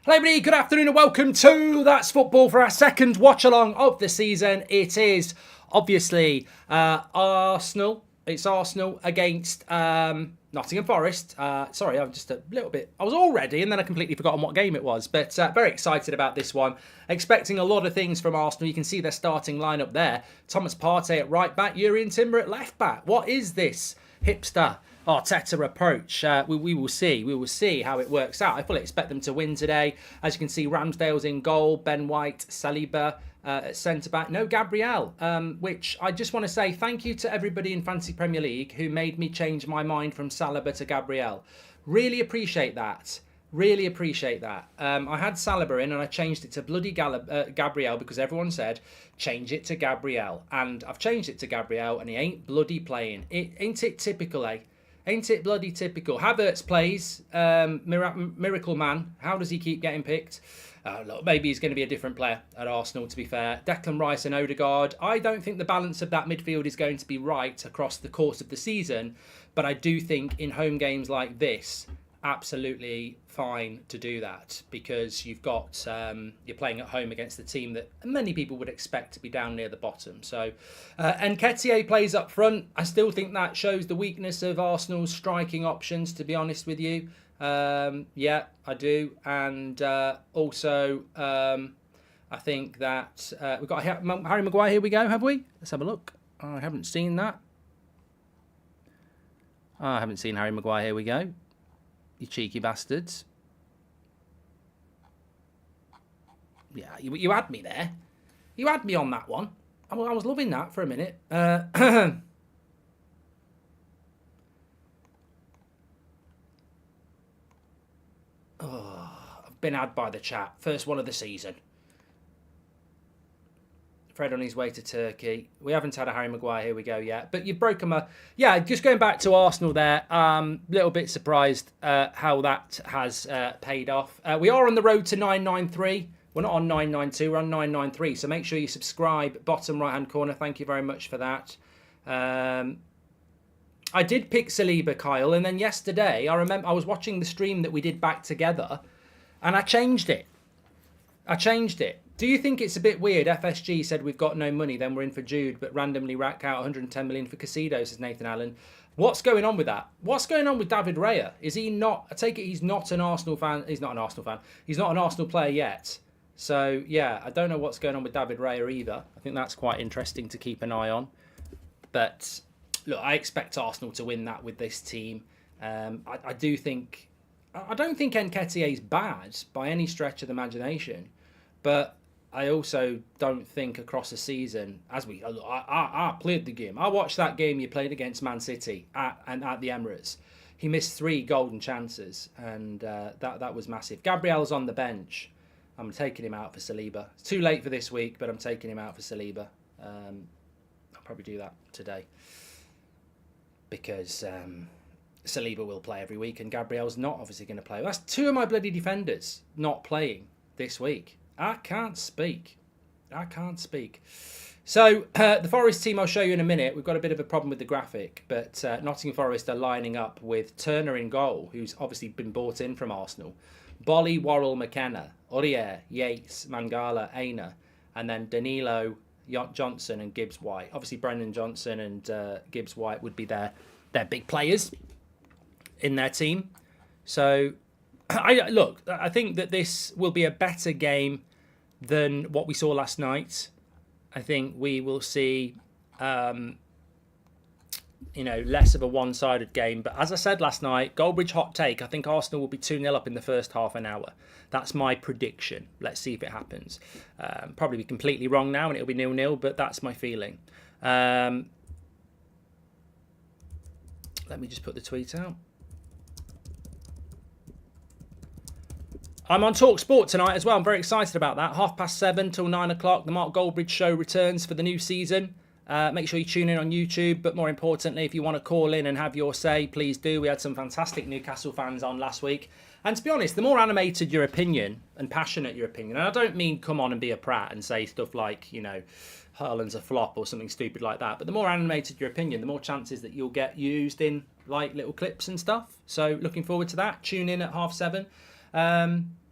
Hello everybody, good afternoon and welcome to That's Football for our second watch-along of the season. It is obviously Arsenal. It's Arsenal against Nottingham Forest. Sorry, I'm just a little bit... I was all ready and then I completely forgotten what game it was. But very excited about this one. Expecting a lot of things from Arsenal. You can see their starting lineup there. Thomas Partey at right back, Urian Timber at left back. What is this hipster Arteta approach? We will see. We will see how it works out. I fully expect them to win today. As you can see, Ramsdale's in goal, Ben White, Saliba at centre-back. No Gabriel, which I just want to say thank you to everybody in Fantasy Premier League who made me change my mind from Saliba to Gabriel. Really appreciate that. Really appreciate that. I had Saliba in and I changed it to bloody Gabriel because everyone said, change it to Gabriel. And I've changed it to Gabriel and he ain't bloody playing. Ain't it typical, eh? Ain't it bloody typical? Havertz plays, Miracle Man. How does he keep getting picked? Look, maybe he's going to be a different player at Arsenal, to be fair. Declan Rice and Odegaard. I don't think the balance of that midfield is going to be right across the course of the season. But I do think in home games like this, absolutely fine to do that because you've got you're playing at home against the team that many people would expect to be down near the bottom. So Nketiah plays up front. I still think that shows the weakness of Arsenal's striking options, to be honest with you. Yeah, I do. And also I think that we've got Harry Maguire. Here we go, have we? Let's have a look. I haven't seen that. I haven't seen Harry Maguire. Here we go. You cheeky bastards. Yeah, you had me there. You had me on that one. I was loving that for a minute. I've been had by the chat. First one of the season. Fred on his way to Turkey. We haven't had a Harry Maguire, here we go, yet. But you've broken my... Yeah, just going back to Arsenal there. Little bit surprised how that has paid off. We are on the road to 993. We're not on 992, we're on 993. So make sure you subscribe. Bottom right-hand corner, thank you very much for that. I did pick Saliba, Kyle. And then yesterday, I remember I was watching the stream that we did back together. And I changed it. Do you think it's a bit weird? FSG said we've got no money, then we're in for Jude, but randomly rack out 110 million for Caicedo, says Nathan Allen. What's going on with that? What's going on with David Raya? Is he not... I take it he's not an Arsenal fan. He's not an Arsenal fan. He's not an Arsenal player yet. So, yeah, I don't know what's going on with David Raya either. I think that's quite interesting to keep an eye on. But, look, I expect Arsenal to win that with this team. I do think... I don't think Nketiah is bad by any stretch of the imagination. But... I also don't think across a season, as I played the game. I watched that game you played against Man City at the Emirates. He missed 3 golden chances, and that was massive. Gabriel's on the bench. I'm taking him out for Saliba. It's too late for this week, but I'm taking him out for Saliba. I'll probably do that today because Saliba will play every week, and Gabriel's not obviously going to play. That's 2 of my bloody defenders not playing this week. I can't speak. So, the Forest team I'll show you in a minute. We've got a bit of a problem with the graphic, but Nottingham Forest are lining up with Turner in goal, who's obviously been bought in from Arsenal. Bolly, Worrell, McKenna, Aurier, Yates, Mangala, Aina, and then Danilo, Johnson and Gibbs-White. Obviously, Brendan Johnson and Gibbs-White would be their big players in their team. So... I think that this will be a better game than what we saw last night. I think we will see, less of a one-sided game. But as I said last night, Goldbridge hot take, I think Arsenal will be 2-0 up in the first half an hour. That's my prediction. Let's see if it happens. Probably be completely wrong now and it'll be 0-0, but that's my feeling. Let me just put the tweet out. I'm on Talk Sport tonight as well. I'm very excited about that. 7:30 till 9 o'clock. The Mark Goldbridge Show returns for the new season. Make sure you tune in on YouTube. But more importantly, if you want to call in and have your say, please do. We had some fantastic Newcastle fans on last week. And to be honest, the more animated your opinion and passionate your opinion, and I don't mean come on and be a prat and say stuff like, Haaland's a flop or something stupid like that. But the more animated your opinion, the more chances that you'll get used in like little clips and stuff. So looking forward to that. Tune in at 7:30.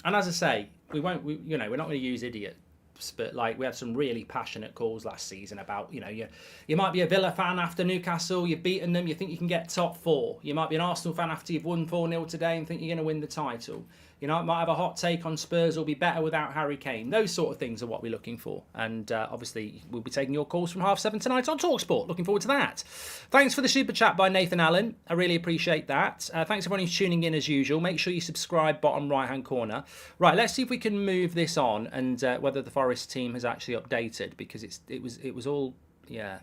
And as I say, we're not going to use idiots, but like we had some really passionate calls last season about, you might be a Villa fan after Newcastle, you've beaten them, you think you can get top 4. You might be an Arsenal fan after you've won 4-0 today and think you're going to win the title. Might have a hot take on Spurs will be better without Harry Kane. Those sort of things are what we're looking for. And obviously, we'll be taking your calls from 7:30 tonight on TalkSport. Looking forward to that. Thanks for the super chat by Nathan Allen. I really appreciate that. Thanks everyone who's tuning in as usual. Make sure you subscribe, bottom right-hand corner. Right, let's see if we can move this on and whether the Forest team has actually updated, because it was all, yeah.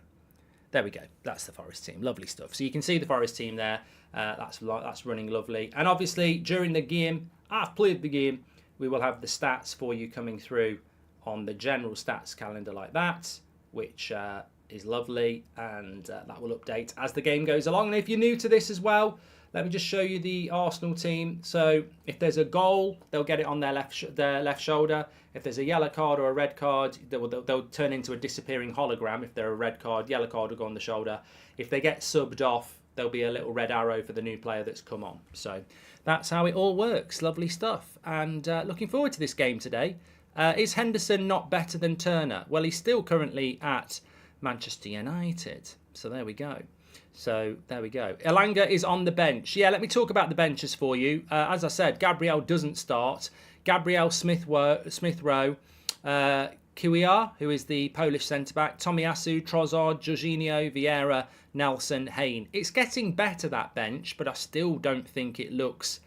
There we go. That's the Forest team. Lovely stuff. So you can see the Forest team there. That's running lovely. And obviously, during the game, I've played the game, we will have the stats for you coming through on the general stats calendar like that, which is lovely, and that will update as the game goes along. And if you're new to this as well, let me just show you the Arsenal team. So if there's a goal, they'll get it on their left shoulder. If there's a yellow card or a red card, they'll turn into a disappearing hologram. If they're a red card, yellow card will go on the shoulder. If they get subbed off, there'll be a little red arrow for the new player that's come on. So that's how it all works. Lovely stuff. And looking forward to this game today. Is Henderson not better than Turner? Well, he's still currently at Manchester United. So there we go. Elanga is on the bench. Yeah, let me talk about the benches for you. As I said, Gabriel doesn't start. Gabriel Smith-Rowe, Kiwiar, who is the Polish centre-back, Tomiyasu, Trossard, Jorginho, Vieira, Nelson, Hayne. It's getting better, that bench, but I still don't think it looks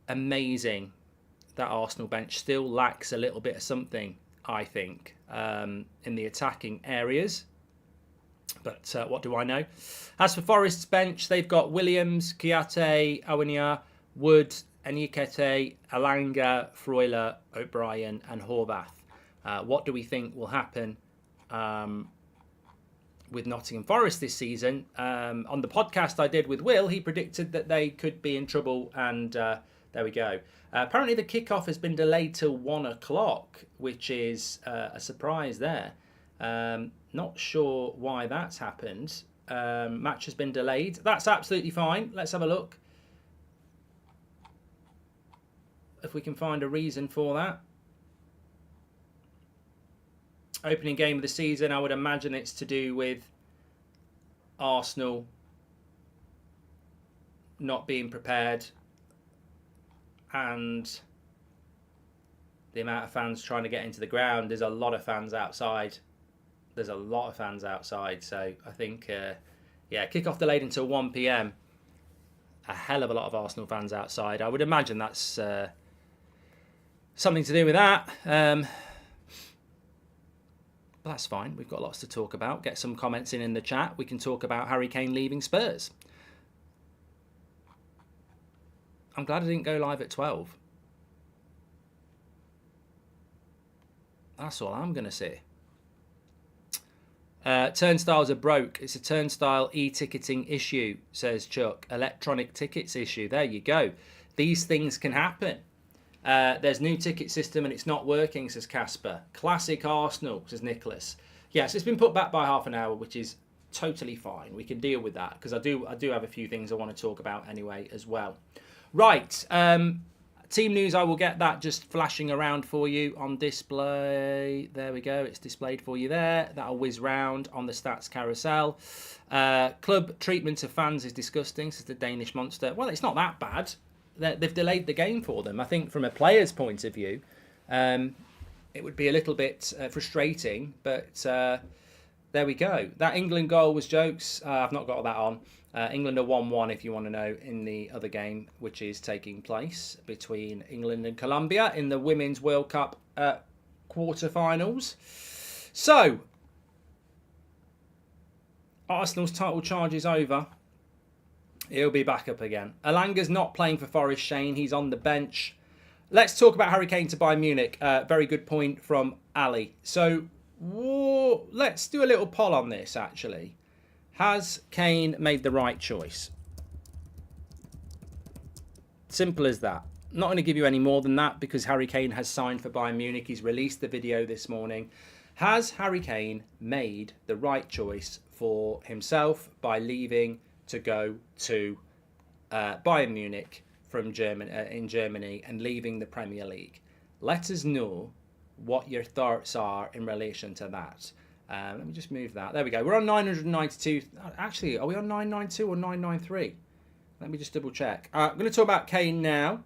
amazing. That Arsenal bench still lacks a little bit of something, I think, in the attacking areas. But what do I know? As for Forest's bench, they've got Williams, Kiate, Awania, Wood, Enikete, Elanga, Freuler, O'Brien and Horvath. What do we think will happen with Nottingham Forest this season? On the podcast I did with Will, he predicted that they could be in trouble, and there we go. Apparently the kickoff has been delayed till 1 o'clock, which is a surprise there. Not sure why that's happened. Match has been delayed. That's absolutely fine. Let's have a look if we can find a reason for that. Opening game of the season, I would imagine it's to do with Arsenal not being prepared and the amount of fans trying to get into the ground. There's a lot of fans outside. So I think, kickoff delayed until 1 p.m. A hell of a lot of Arsenal fans outside. I would imagine that's something to do with that. But that's fine. We've got lots to talk about. Get some comments in the chat. We can talk about Harry Kane leaving Spurs. I'm glad I didn't go live at 12. That's all I'm going to say. Turnstiles are broke. It's a turnstile e-ticketing issue, says Chuck. Electronic tickets issue. There you go. These things can happen. There's new ticket system and it's not working, says Casper. Classic Arsenal, says Nicholas. Yes, it's been put back by half an hour, which is totally fine. We can deal with that because I do have a few things I want to talk about anyway as well. Right. Team news, I will get that just flashing around for you on display. There we go. It's displayed for you there. That'll whiz round on the stats carousel. Club treatment of fans is disgusting, says the Danish monster. Well, it's not that bad. They've delayed the game for them. I think from a player's point of view, it would be a little bit frustrating, but there we go. That England goal was jokes. I've not got that on. England are 1-1 if you want to know in the other game, which is taking place between England and Colombia in the Women's World Cup quarterfinals. So, Arsenal's title charge is over. He'll be back up again. Elanga's not playing for Forest, Shane. He's on the bench. Let's talk about Harry Kane to Bayern Munich. Very good point from Ali. So, let's do a little poll on this, actually. Has Kane made the right choice? Simple as that. Not going to give you any more than that because Harry Kane has signed for Bayern Munich. He's released the video this morning. Has Harry Kane made the right choice for himself by leaving to go to Bayern Munich from Germany in Germany and leaving the Premier League. Let us know what your thoughts are in relation to that. Let me just move that. There we go. We're on 992. Actually, are we on 992 or 993? Let me just double check. I'm going to talk about Kane now.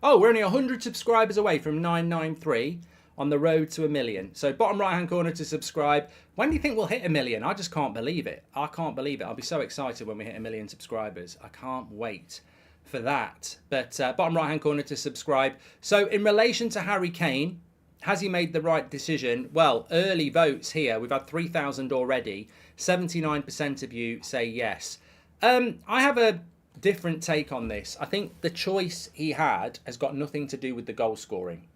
Oh, we're only 100 subscribers away from 993 on the road to 1 million. So bottom right hand corner to subscribe. When do you think we'll hit 1 million? I just can't believe it. I can't believe it. I'll be so excited when we hit 1 million subscribers. I can't wait for that. But bottom right hand corner to subscribe. So in relation to Harry Kane, has he made the right decision? Well, early votes here. We've had 3,000 already. 79% of you say yes. I have a different take on this. I think the choice he had has got nothing to do with the goal scoring.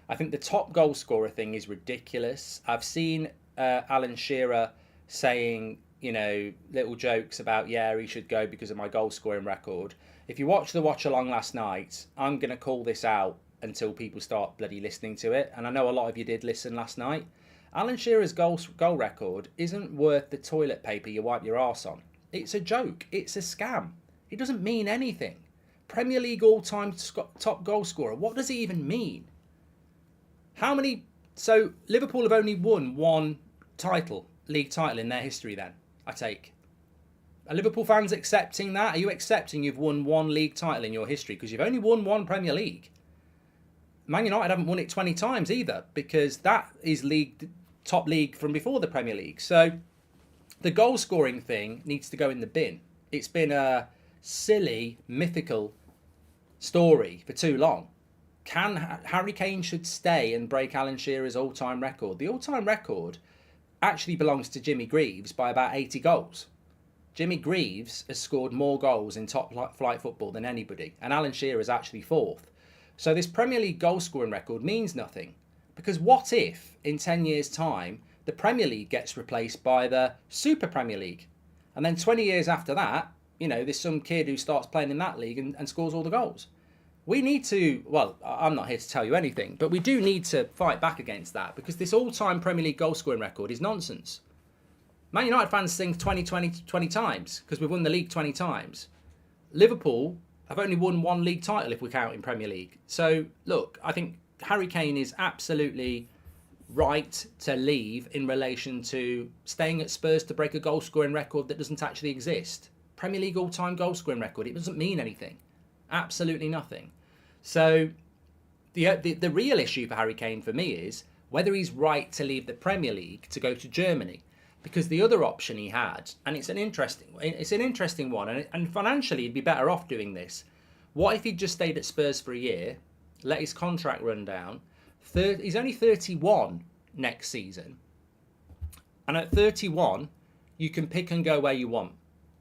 I think the top goal scorer thing is ridiculous. I've seen Alan Shearer saying, you know, little jokes about, yeah, he should go because of my goal scoring record. If you watch the watch along last night, I'm going to call this out until people start bloody listening to it. And I know a lot of you did listen last night. Alan Shearer's goal record isn't worth the toilet paper you wipe your arse on. It's a joke. It's a scam. It doesn't mean anything. Premier League all-time top goal scorer. What does it even mean? How many... So, Liverpool have only won one league title in their history then, I take. Are Liverpool fans accepting that? Are you accepting you've won one league title in your history? Because you've only won one Premier League. Man United haven't won it 20 times either, because that is top league from before the Premier League. So, the goal-scoring thing needs to go in the bin. It's been a silly, mythical story for too long. Harry Kane should stay and break Alan Shearer's all-time record. The all-time record actually belongs to Jimmy Greaves by about 80 goals. Jimmy Greaves has scored more goals in top flight football than anybody, and Alan Shearer is actually fourth. So this Premier League goal-scoring record means nothing. Because what if, in 10 years' time, the Premier League gets replaced by the Super Premier League? And then 20 years after that, you know, there's some kid who starts playing in that league and scores all the goals. We need to, well, I'm not here to tell you anything, but we do need to fight back against that, because this all-time Premier League goal-scoring record is nonsense. Man United fans think 20 times, because we've won the league 20 times. Liverpool have only won one league title if we count in Premier League. So, look, I think Harry Kane is absolutely right to leave in relation to staying at Spurs to break a goal-scoring record that doesn't actually exist. Premier League all-time goal-scoring record. It doesn't mean anything. Absolutely nothing. So the real issue for Harry Kane for me is whether he's right to leave the Premier League to go to Germany. Because the other option he had, and it's an interesting one, and financially he'd be better off doing this. What if he'd just stayed at Spurs for a year, let his contract run down? He's only 31 next season. And at 31, you can pick and go where you want.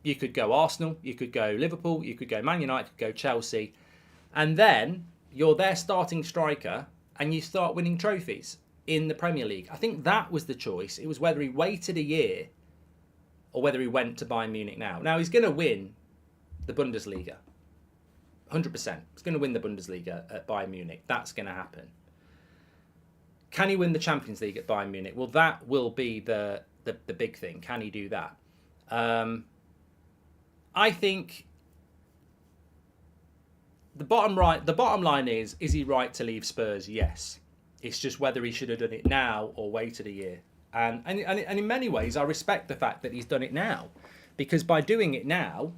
You could go Arsenal, you could go Liverpool, you could go Man United, you could go Chelsea. And then you're their starting striker and you start winning trophies in the Premier League. I think that was the choice. It was whether he waited a year or whether he went to Bayern Munich now. Now, he's going to win the Bundesliga. 100%. He's going to win the Bundesliga at Bayern Munich. That's going to happen. Can he win the Champions League at Bayern Munich? Well, that will be the big thing. Can he do that? I think the bottom line is he right to leave Spurs? Yes. It's just whether he should have done it now or waited a year. And in many ways, I respect the fact that he's done it now. Because by doing it now,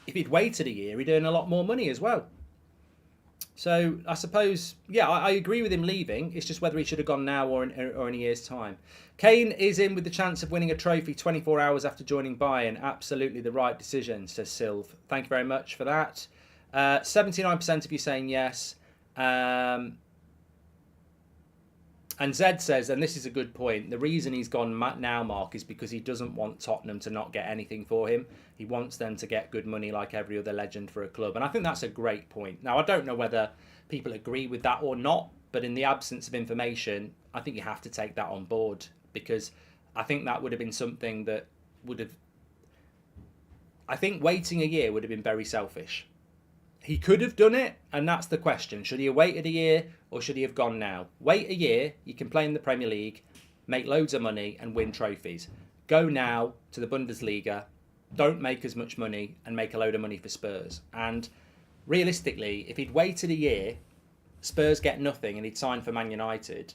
if he'd waited a year, he'd earn a lot more money as well. So I suppose, yeah, I agree with him leaving. It's just whether he should have gone now or in a year's time. Kane is in with the chance of winning a trophy 24 hours after joining Bayern. Absolutely the right decision, says Sylv. Thank you very much for that. 79% of you saying yes. And Zed says, and this is a good point, the reason he's gone now, Mark, is because he doesn't want Tottenham to not get anything for him. He wants them to get good money like every other legend for a club. And I think that's a great point. Now, I don't know whether people agree with that or not, but in the absence of information, I think you have to take that on board, because I think that would have been something that would have I think waiting a year would have been very selfish. He could have done it, and that's the question. Should he have waited a year, or should he have gone now? Wait a year, you can play in the Premier League, make loads of money and win trophies. Go now to the Bundesliga, don't make as much money and make a load of money for Spurs. And realistically, if he'd waited a year, Spurs get nothing and he'd signed for Man United,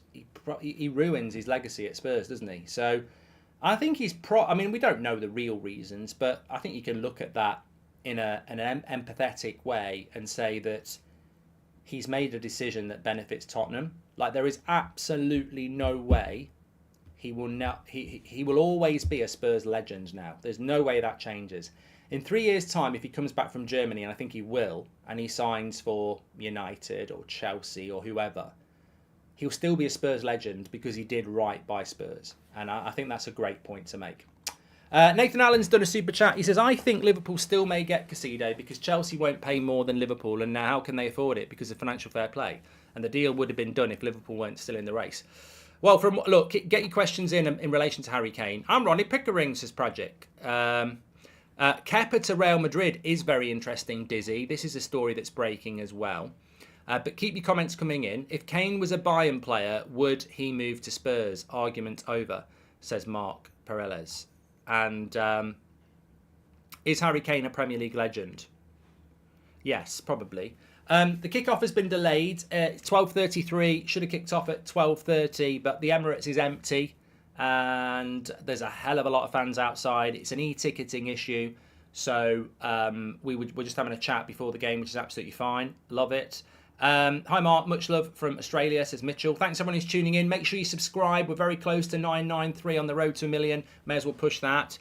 he ruins his legacy at Spurs, doesn't he? So I think I mean, we don't know the real reasons, but I think you can look at that in an empathetic way and say that he's made a decision that benefits Tottenham. Like, there is absolutely no way he will always be a Spurs legend now. There's no way that changes. In 3 years' time, if he comes back from Germany, and I think he will, and he signs for United or Chelsea or whoever, he'll still be a Spurs legend because he did right by Spurs. And I think that's a great point to make. Nathan Allen's done a super chat. He says, I think Liverpool still may get Caicedo because Chelsea won't pay more than Liverpool, and now how can they afford it? Because of financial fair play. And the deal would have been done if Liverpool weren't still in the race. Well, look, get your questions in relation to Harry Kane. I'm Ronnie Pickering, says Project. Kepa to Real Madrid is very interesting, Dizzy. This is a story that's breaking as well. But keep your comments coming in. If Kane was a Bayern player, would he move to Spurs? Argument over, says Mark Perez. And is Harry Kane a Premier League legend? Yes, probably. The kickoff has been delayed. It's 12:33. Should have kicked off at 12:30, but the Emirates is empty. And there's a hell of a lot of fans outside. It's an e-ticketing issue. So we're just having a chat before the game, which is absolutely fine. Love it. Hi, Mark. Much love from Australia, says Mitchell. Thanks, everyone who's tuning in. Make sure you subscribe. We're very close to 993 on the road to 1 million. May as well push that.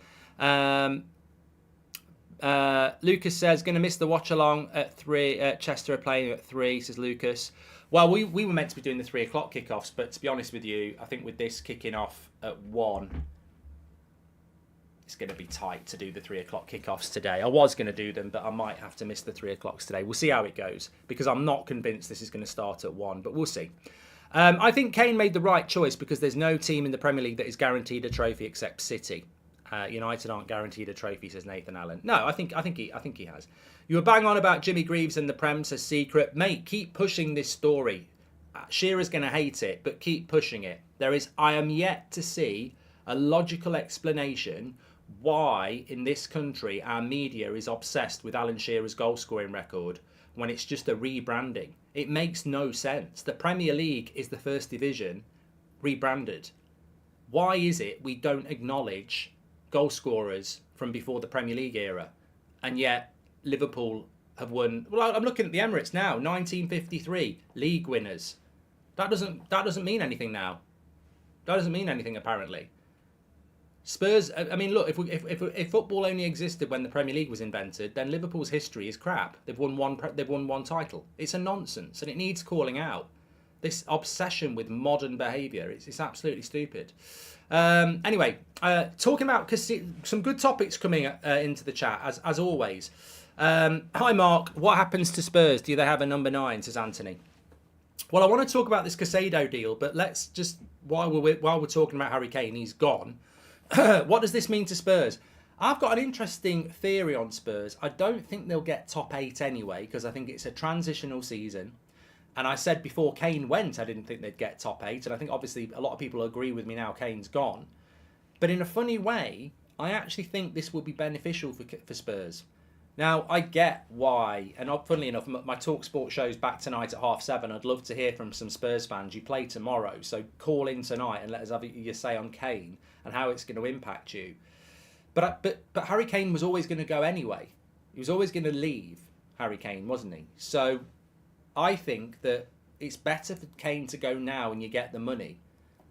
Lucas says, going to miss the watch-along at 3. Chester are playing at 3, says Lucas. Well, we were meant to be doing the 3 o'clock kickoffs, but to be honest with you, I think with this kicking off at 1, it's going to be tight to do the 3 o'clock kickoffs today. I was going to do them, but I might have to miss the 3 o'clocks today. We'll see how it goes, because I'm not convinced this is going to start at 1, but we'll see. I think Kane made the right choice because there's no team in the Premier League that is guaranteed a trophy except City. United aren't guaranteed a trophy, says Nathan Allen. No, I think he has. You were bang on about Jimmy Greaves and the Prem, says Secret. Mate, keep pushing this story. Shearer's going to hate it, but keep pushing it. I am yet to see a logical explanation why in this country our media is obsessed with Alan Shearer's goal scoring record when it's just a rebranding. It makes no sense. The Premier League is the first division rebranded. Why is it we don't acknowledge goal scorers from before the Premier League era, and yet Liverpool have won? Well, I'm looking at the Emirates now, 1953 league winners. That doesn't mean anything now. That doesn't mean anything apparently. Spurs. I mean, look, if football only existed when the Premier League was invented, then Liverpool's history is crap. They've won one title. It's a nonsense, and it needs calling out. This obsession with modern behaviour, it's absolutely stupid. Anyway, talking about some good topics coming into the chat, as always. Hi, Mark. What happens to Spurs? Do they have a number 9, says Anthony. Well, I want to talk about this Caicedo deal, but let's just, while we're talking about Harry Kane, he's gone. What does this mean to Spurs? I've got an interesting theory on Spurs. I don't think they'll get top 8 anyway, because I think it's a transitional season. And I said before Kane went, I didn't think they'd get top 8. And I think obviously a lot of people agree with me now Kane's gone. But in a funny way, I actually think this will be beneficial for Spurs. Now, I get why. And funnily enough, my TalkSport show's back tonight at 7:30. I'd love to hear from some Spurs fans. You play tomorrow. So call in tonight and let us have your say on Kane and how it's going to impact you. But Harry Kane was always going to go anyway. He was always going to leave, Harry Kane, wasn't he? So I think that it's better for Kane to go now and you get the money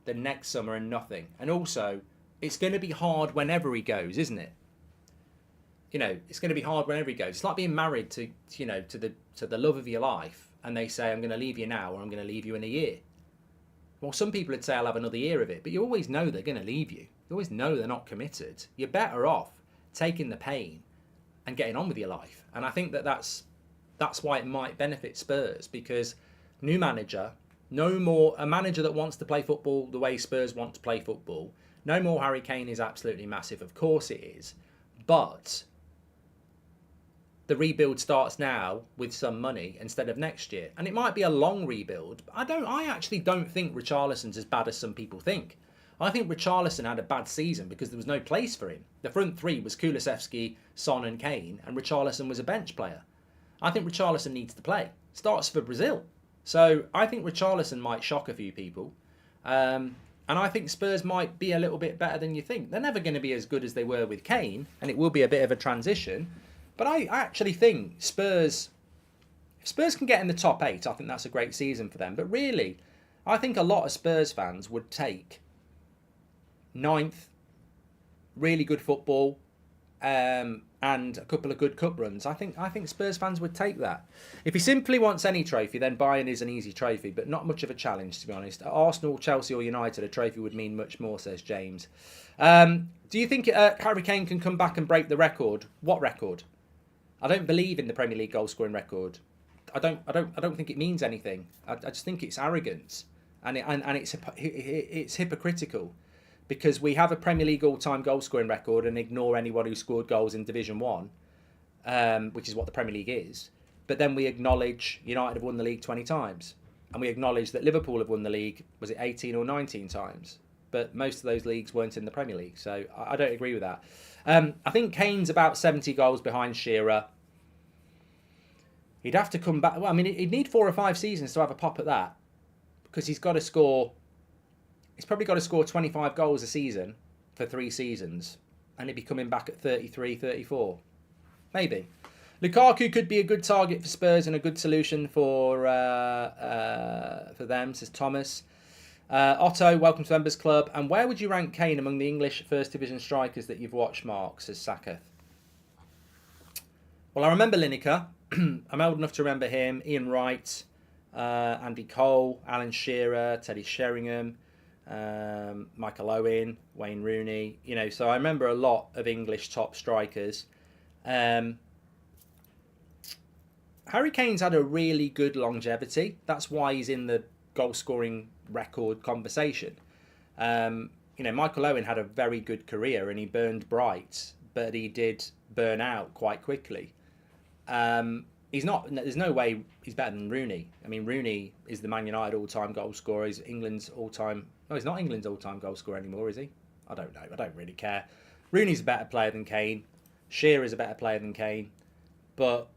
than next summer and nothing. And also, it's going to be hard whenever he goes, isn't it? You know, it's going to be hard whenever he goes. It's like being married to the love of your life, and they say, I'm going to leave you now or I'm going to leave you in a year. Well, some people would say I'll have another year of it, but you always know they're going to leave you. You always know they're not committed. You're better off taking the pain and getting on with your life. And I think that's why it might benefit Spurs, because new manager, no more a manager that wants to play football the way Spurs want to play football. No more Harry Kane is absolutely massive. Of course it is. But the rebuild starts now with some money instead of next year. And it might be a long rebuild. But I actually don't think Richarlison's as bad as some people think. I think Richarlison had a bad season because there was no place for him. The front three was Kulusevski, Son and Kane, and Richarlison was a bench player. I think Richarlison needs to play. Starts for Brazil. So I think Richarlison might shock a few people. And I think Spurs might be a little bit better than you think. They're never going to be as good as they were with Kane, and it will be a bit of a transition. But I actually think Spurs, if Spurs can get in the top 8, I think that's a great season for them. But really, I think a lot of Spurs fans would take 9th, really good football, and a couple of good cup runs. I think Spurs fans would take that. If he simply wants any trophy, then Bayern is an easy trophy, but not much of a challenge, to be honest. Arsenal, Chelsea or United, a trophy would mean much more, says James. Do you think Harry Kane can come back and break the record? What record? I don't believe in the Premier League goal scoring record. I don't think it means anything. I just think it's arrogance, and it's hypocritical. Because we have a Premier League all-time goal-scoring record and ignore anyone who scored goals in Division 1, which is what the Premier League is. But then we acknowledge United have won the league 20 times. And we acknowledge that Liverpool have won the league, was it 18 or 19 times? But most of those leagues weren't in the Premier League. So I don't agree with that. I think Kane's about 70 goals behind Shearer. He'd have to come back. Well, I mean, he'd need 4 or 5 seasons to have a pop at that. Because he's got to score... He's probably got to score 25 goals a season for 3 seasons. And he'd be coming back at 33, 34. Maybe. Lukaku could be a good target for Spurs and a good solution for them, says Thomas. Otto, welcome to Members Club. And where would you rank Kane among the English First Division strikers that you've watched, Mark, says Saka. Well, I remember Lineker. I'm old enough to remember him. Ian Wright, Andy Cole, Alan Shearer, Teddy Sheringham. Michael Owen, Wayne Rooney, so I remember a lot of English top strikers. Harry Kane's had a really good longevity. That's why he's in the goal scoring record conversation. Michael Owen had a very good career and he burned bright, but he did burn out quite quickly. There's no way he's better than Rooney. I mean, Rooney is the Man United all-time goal scorer. He's England's all-time... No, he's not England's all-time goal scorer anymore, is he? I don't know. I don't really care. Rooney's a better player than Kane. Shearer's a better player than Kane. But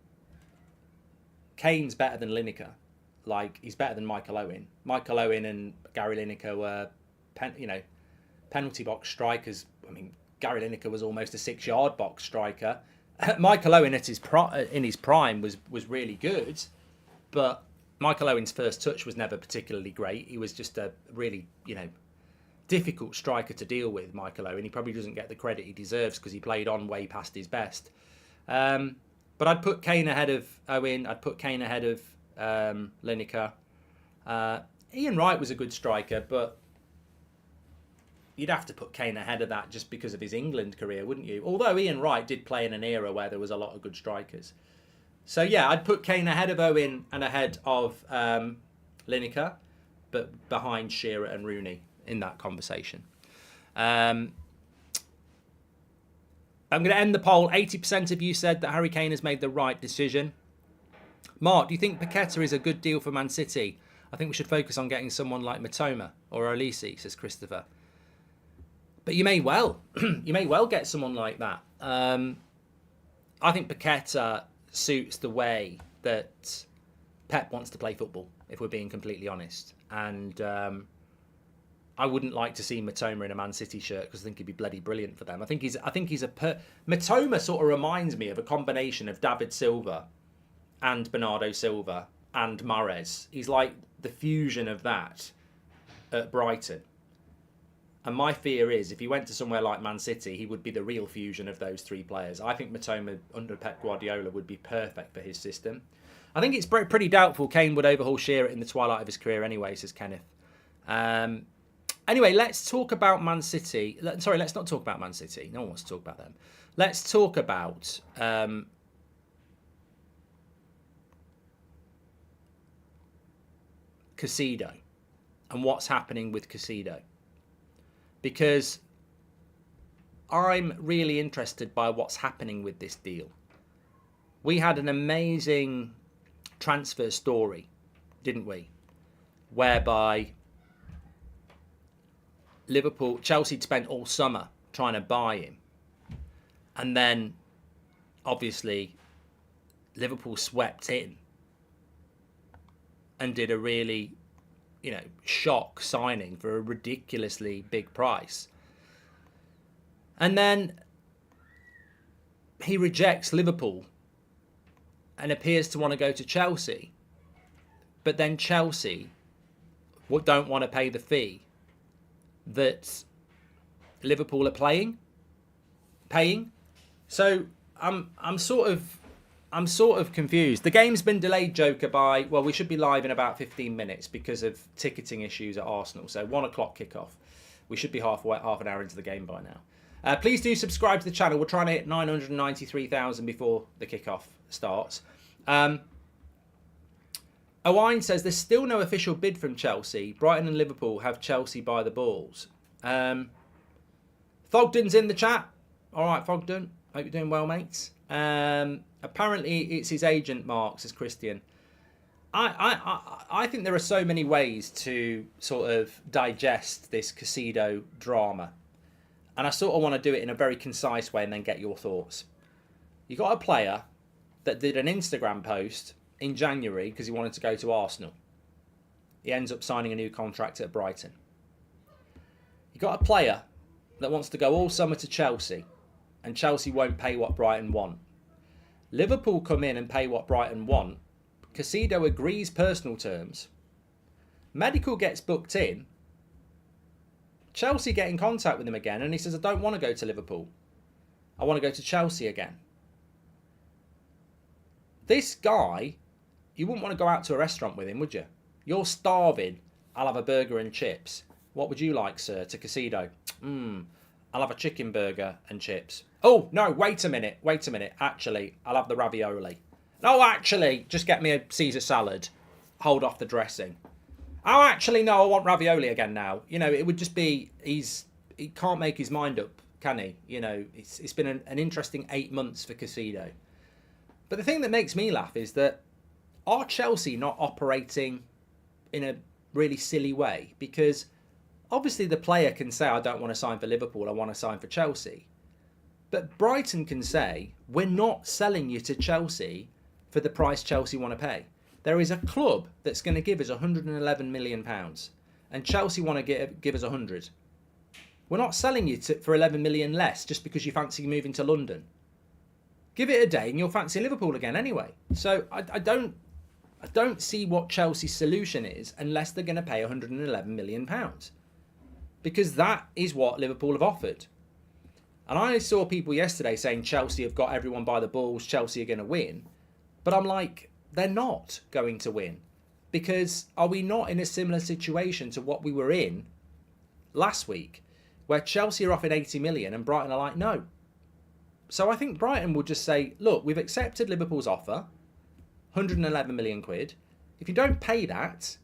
Kane's better than Lineker. He's better than Michael Owen. Michael Owen and Gary Lineker were, penalty box strikers. I mean, Gary Lineker was almost a 6-yard box striker. Michael Owen in his prime was really good, but Michael Owen's first touch was never particularly great. He was just a really, difficult striker to deal with, Michael Owen. He probably doesn't get the credit he deserves because he played on way past his best. But I'd put Kane ahead of Owen. I'd put Kane ahead of Lineker. Ian Wright was a good striker, but you'd have to put Kane ahead of that just because of his England career, wouldn't you? Although Ian Wright did play in an era where there was a lot of good strikers. So yeah, I'd put Kane ahead of Owen and ahead of Lineker, but behind Shearer and Rooney in that conversation. I'm going to end the poll. 80% of you said that Harry Kane has made the right decision. Mark, do you think Paqueta is a good deal for Man City? I think we should focus on getting someone like Matoma or Olise, says Christopher. But you may well get someone like that. I think Paqueta suits the way that Pep wants to play football, if we're being completely honest. And I wouldn't like to see Matoma in a Man City shirt because I think he'd be bloody brilliant for them. Matoma sort of reminds me of a combination of David Silva and Bernardo Silva and Mahrez. He's like the fusion of that at Brighton. And my fear is, if he went to somewhere like Man City, he would be the real fusion of those 3 players. I think Matoma under Pep Guardiola would be perfect for his system. I think it's pretty doubtful Kane would overhaul Shearer in the twilight of his career anyway, says Kenneth. Anyway, let's talk about Man City. Sorry, let's not talk about Man City. No one wants to talk about them. Let's talk about Caicedo and what's happening with Caicedo. Because I'm really interested by what's happening with this deal. we had an amazing transfer story, didn't we? Whereby Chelsea spent all summer trying to buy him. And then, obviously, Liverpool swept in and did a really, shock signing for a ridiculously big price. And then he rejects Liverpool and appears to want to go to Chelsea. But then Chelsea don't want to pay the fee that Liverpool are paying. So I'm sort of confused. The game's been delayed, Joker, by, well, we should be live in about 15 minutes because of ticketing issues at Arsenal. So 1 o'clock kickoff. We should be half an hour into the game by now. Please do subscribe to the channel. We're trying to hit 993,000 before the kickoff starts. Owine says there's still no official bid from Chelsea. Brighton and Liverpool have Chelsea by the balls. Thogden's in the chat. All right, Thogden. Hope you're doing well, mates. Apparently, it's his agent, Mark, says Christian. I think there are so many ways to sort of digest this Caicedo drama. And I sort of want to do it in a very concise way and then get your thoughts. You got a player that did an Instagram post in January because he wanted to go to Arsenal. He ends up signing a new contract at Brighton. You got a player that wants to go all summer to Chelsea, and Chelsea won't pay what Brighton want. Liverpool come in and pay what Brighton want. Caicedo agrees personal terms. Medical gets booked in. Chelsea get in contact with him again, and he says, I don't want to go to Liverpool. I want to go to Chelsea again. This guy, you wouldn't want to go out to a restaurant with him, would you? You're starving. I'll have a burger and chips. What would you like, sir? To Caicedo. I'll have a chicken burger and chips. Oh, no, wait a minute. Actually, I'll have the ravioli. No, actually, just get me a Caesar salad. Hold off the dressing. Oh, actually, no, I want ravioli again now. It would just be, he can't make his mind up, can he? It's been an interesting 8 months for Caicedo. But the thing that makes me laugh is that, are Chelsea not operating in a really silly way? Because obviously the player can say, I don't want to sign for Liverpool, I want to sign for Chelsea. But Brighton can say, we're not selling you to Chelsea for the price Chelsea want to pay. There is a club that's going to give us £111 million, and Chelsea want to give us 100. We're not selling you for 11 million less just because you fancy moving to London. Give it a day and you'll fancy Liverpool again anyway. So I don't see what Chelsea's solution is unless they're going to pay £111 million. Because that is what Liverpool have offered. And I saw people yesterday saying Chelsea have got everyone by the balls, Chelsea are going to win. But I'm like, they're not going to win. Because are we not in a similar situation to what we were in last week, where Chelsea are offering 80 million and Brighton are like, no. So I think Brighton will just say, look, we've accepted Liverpool's offer, 111 million quid. If you don't pay that,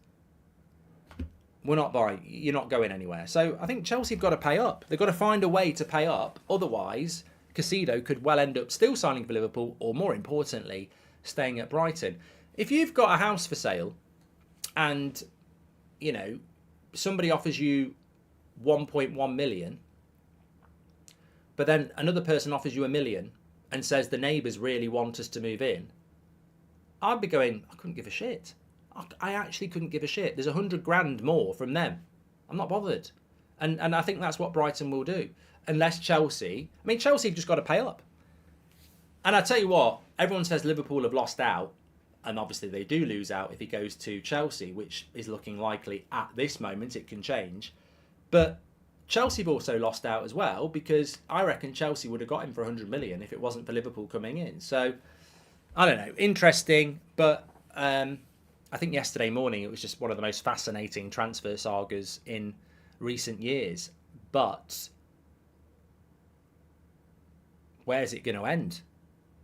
we're not buying. You're not going anywhere. So I think Chelsea have got to pay up. They've got to find a way to pay up. Otherwise, Caicedo could well end up still signing for Liverpool, or more importantly, staying at Brighton. If you've got a house for sale and, somebody offers you 1.1 million, but then another person offers you $1 million and says the neighbours really want us to move in, I'd be going, I couldn't give a shit. I actually couldn't give a shit. There's 100 grand more from them. I'm not bothered. And I think that's what Brighton will do. Unless Chelsea have just got to pay up. And I tell you what, everyone says Liverpool have lost out. And obviously they do lose out if he goes to Chelsea, which is looking likely at this moment. It can change. But Chelsea have also lost out as well, because I reckon Chelsea would have got him for 100 million if it wasn't for Liverpool coming in. So, I don't know. Interesting. But I think yesterday morning it was just one of the most fascinating transfer sagas in recent years. But where's it going to end?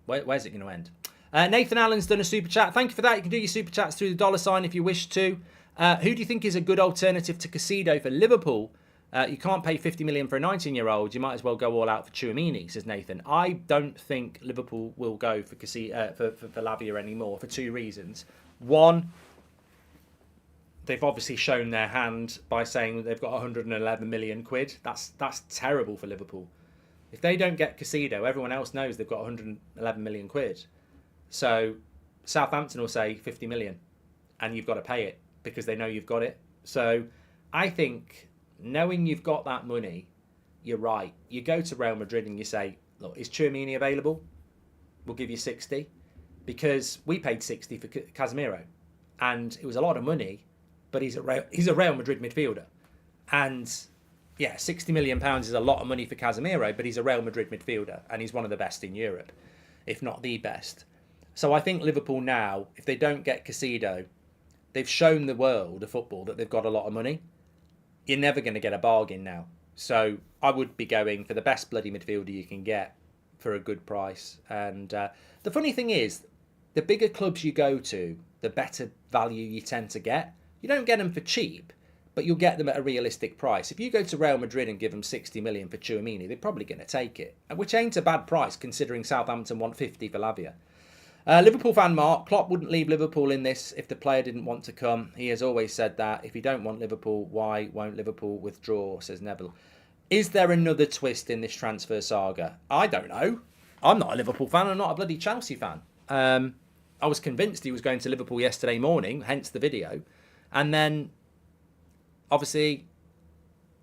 Where's it going to end? Nathan Allen's done a super chat. Thank you for that. You can do your super chats through the $ if you wish to. Who do you think is a good alternative to Caicedo for Liverpool You can't pay 50 million for a 19-year-old. You might as well go all out for Tchouaméni, says Nathan. I don't think Liverpool will go for Lavia anymore for two reasons. One, they've obviously shown their hand by saying they've got 111 million quid. That's terrible for Liverpool. If they don't get Caicedo, everyone else knows they've got 111 million quid. So Southampton will say 50 million, and you've got to pay it because they know you've got it. So I think, knowing you've got that money, you're right. You go to Real Madrid and you say, look, is Tchouaméni available? We'll give you 60. Because we paid 60 for Casemiro. And it was a lot of money, but he's a Real Madrid midfielder. And yeah, £60 million is a lot of money for Casemiro, but he's a Real Madrid midfielder. And he's one of the best in Europe, if not the best. So I think Liverpool now, if they don't get Caicedo, they've shown the world of football that they've got a lot of money. You're never going to get a bargain now. So I would be going for the best bloody midfielder you can get for a good price. And the funny thing is, the bigger clubs you go to, the better value you tend to get. You don't get them for cheap, but you'll get them at a realistic price. If you go to Real Madrid and give them 60 million for Tchouaméni, they're probably going to take it, which ain't a bad price considering Southampton want 50 for Lavia. Liverpool fan Mark, Klopp wouldn't leave Liverpool in this if the player didn't want to come. He has always said that. If you don't want Liverpool, why won't Liverpool withdraw, says Neville. Is there another twist in this transfer saga? I don't know. I'm not a Liverpool fan. I'm not a bloody Chelsea fan. I was convinced he was going to Liverpool yesterday morning, hence the video. And then, obviously,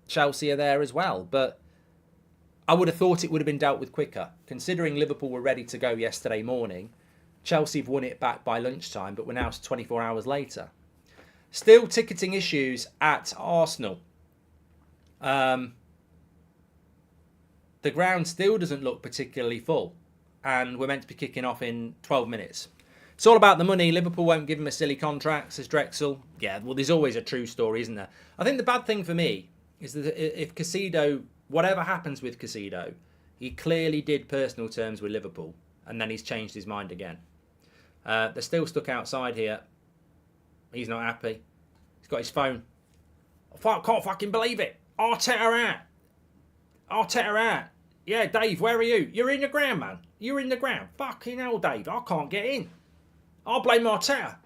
Chelsea are there as well. But I would have thought it would have been dealt with quicker. Considering Liverpool were ready to go yesterday morning, Chelsea have won it back by lunchtime, but we're now 24 hours later. Still ticketing issues at Arsenal. The ground still doesn't look particularly full. And we're meant to be kicking off in 12 minutes. It's all about the money. Liverpool won't give him a silly contract, says Drexel. Yeah, well, there's always a true story, isn't there? I think the bad thing for me is that if Caicedo, whatever happens with Caicedo, he clearly did personal terms with Liverpool, and then he's changed his mind again. They're still stuck outside here. He's not happy. He's got his phone. I can't fucking believe it. Arteta out. Yeah, Dave, where are you? You're in the ground, man. You're in the ground. Fucking hell, Dave. I can't get in. I'll blame Arteta.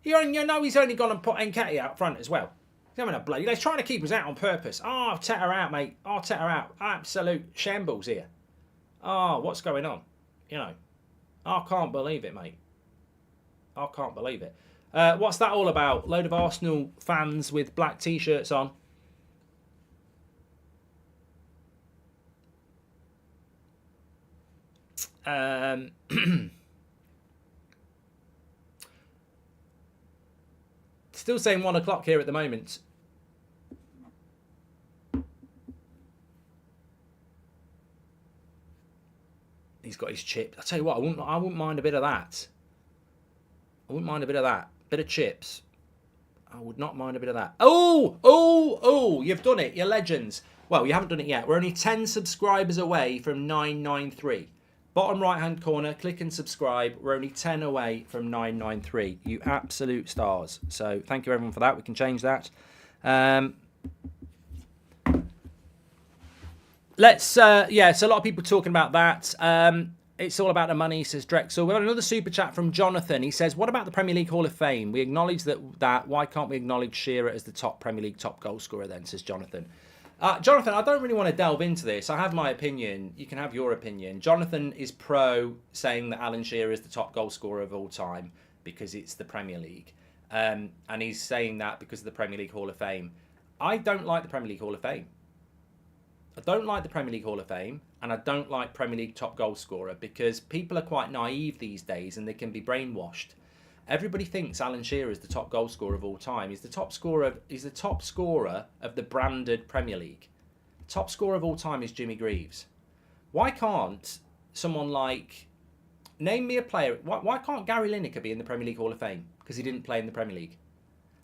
You know he's only gone and put Nketiah out front as well. He's having a bloody... They're trying to keep us out on purpose. Oh, Arteta out, mate. Arteta out. Absolute shambles here. Oh, what's going on? You know. I can't believe it, mate. I can't believe it. What's that all about? Load of Arsenal fans with black T-shirts on. Still saying 1 o'clock here at the moment. He's got his chip. I'll tell you what, I wouldn't mind a bit of that. I wouldn't mind a bit of that. Bit of chips. I would not mind a bit of that. Oh, you've done it. You're legends. Well, you haven't done it yet. We're only 10 subscribers away from 993. Bottom right-hand corner, click and subscribe. We're only 10 away from 993. You absolute stars. So thank you, everyone, for that. We can change that. It's a lot of people talking about that. It's all about the money, says Drexel. We've got another super chat from Jonathan. He says, what about the Premier League Hall of Fame? We acknowledge that. Why can't we acknowledge Shearer as the top Premier League top goal scorer then, says Jonathan. Jonathan, I don't really want to delve into this. I have my opinion. You can have your opinion. Jonathan is pro saying that Alan Shearer is the top goal scorer of all time because it's the Premier League. And he's saying that because of the Premier League Hall of Fame. I don't like the Premier League Hall of Fame. I don't like the Premier League Hall of Fame, and I don't like Premier League top goal scorer because people are quite naive these days and they can be brainwashed. Everybody thinks Alan Shearer is the top goal scorer of all time. He's the top scorer. He's the top scorer of the branded Premier League. The top scorer of all time is Jimmy Greaves. Why can't someone like... Name me a player. Why can't Gary Lineker be in the Premier League Hall of Fame? Because he didn't play in the Premier League.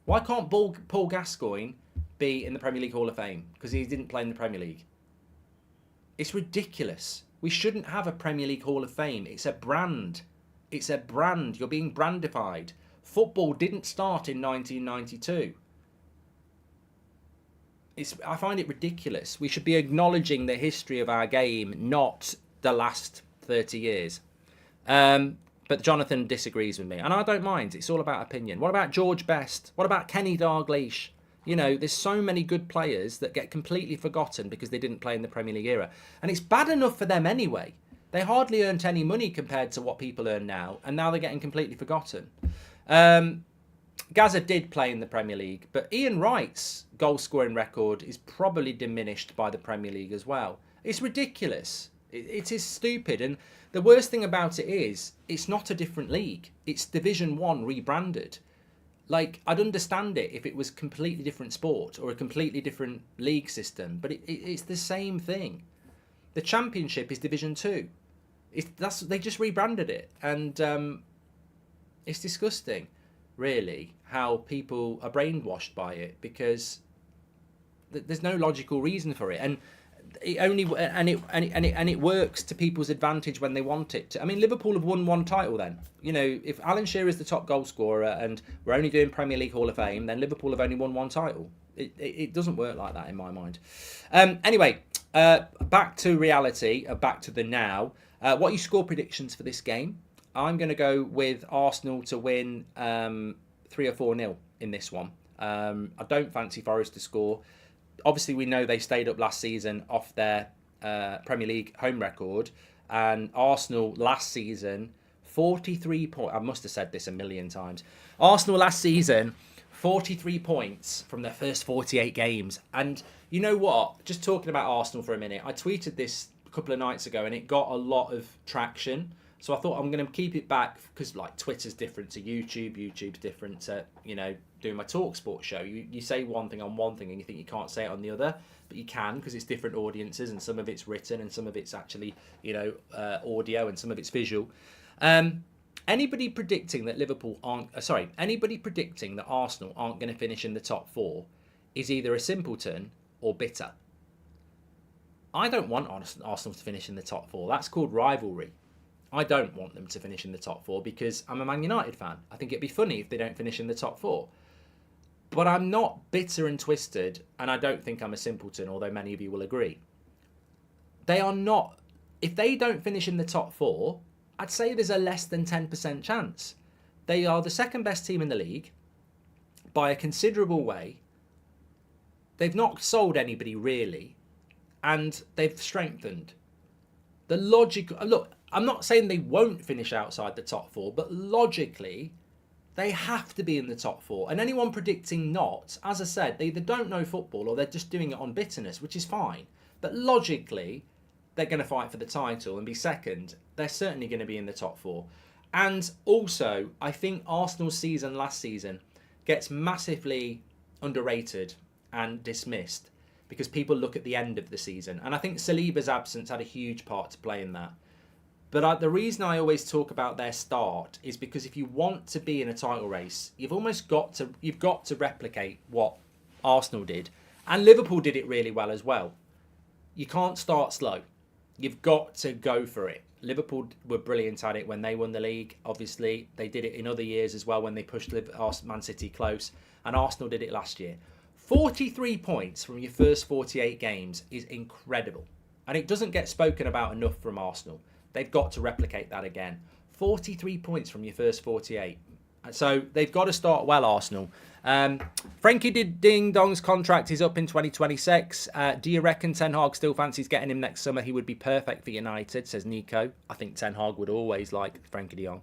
Why can't Paul Gascoigne be in the Premier League Hall of Fame? Because he didn't play in the Premier League. It's ridiculous. We shouldn't have a Premier League Hall of Fame. It's a brand. It's a brand. You're being brandified. Football didn't start in 1992. I find it ridiculous. We should be acknowledging the history of our game, not the last 30 years. But Jonathan disagrees with me, and I don't mind. It's all about opinion. What about George Best? What about Kenny Dalglish? You know, there's so many good players that get completely forgotten because they didn't play in the Premier League era. And it's bad enough for them anyway. They hardly earned any money compared to what people earn now, and now they're getting completely forgotten. Gaza did play in the Premier League, but Ian Wright's goal-scoring record is probably diminished by the Premier League as well. It's ridiculous. It is stupid. And the worst thing about it is, it's not a different league. It's Division 1 rebranded. Like, I'd understand it if it was a completely different sport or a completely different league system, but it's the same thing. The Championship is Division 2. They just rebranded it. And it's disgusting, really, how people are brainwashed by it, because there's no logical reason for it. And it works to people's advantage when they want it to. I mean, Liverpool have won one title then. You know, if Alan Shearer is the top goal scorer and we're only doing Premier League Hall of Fame, then Liverpool have only won one title. It doesn't work like that in my mind. Anyway, back to reality, back to the now. What are your score predictions for this game? I'm going to go with Arsenal to win 3 or 4-0 in this one. I don't fancy Forest to score. Obviously, we know they stayed up last season off their Premier League home record. And Arsenal last season, 43 points. I must have said this a million times. Arsenal last season, 43 points from their first 48 games. And you know what? Just talking about Arsenal for a minute, I tweeted this a couple of nights ago and it got a lot of traction. So I thought I'm going to keep it back because, like, Twitter's different to YouTube. YouTube's different to, you know, doing my TalkSport show. You say one thing on one thing and you think you can't say it on the other, but you can because it's different audiences and some of it's written and some of it's actually, you know, audio and some of it's visual. Anybody predicting that anybody predicting that Arsenal aren't going to finish in the top 4 is either a simpleton or bitter. I don't want Arsenal to finish in the top 4. That's called rivalry. I don't want them to finish in the top 4 because I'm a Man United fan. I think it'd be funny if they don't finish in the top 4. But I'm not bitter and twisted, and I don't think I'm a simpleton, although many of you will agree. They are not. If they don't finish in the top 4, I'd say there's a less than 10% chance. They are the second best team in the league by a considerable way. They've not sold anybody really, and they've strengthened. The logic. Look, I'm not saying they won't finish outside the top 4, but logically, they have to be in the top 4. And anyone predicting not, as I said, they either don't know football or they're just doing it on bitterness, which is fine. But logically, they're going to fight for the title and be second. They're certainly going to be in the top 4. And also, I think Arsenal's season last season gets massively underrated and dismissed because people look at the end of the season. And I think Saliba's absence had a huge part to play in that. But the reason I always talk about their start is because if you want to be in a title race, you've got to replicate what Arsenal did, and Liverpool did it really well as well. You can't start slow. You've got to go for it. Liverpool were brilliant at it when they won the league. Obviously, they did it in other years as well when they pushed Man City close, and Arsenal did it last year. 43 points from your first 48 games is incredible, and it doesn't get spoken about enough from Arsenal. They've got to replicate that again. 43 points from your first 48. So they've got to start well, Arsenal. Frankie Ding Dong's contract is up in 2026. Do you reckon Ten Hag still fancies getting him next summer? He would be perfect for United, says Nico. I think Ten Hag would always like Frankie de Jong.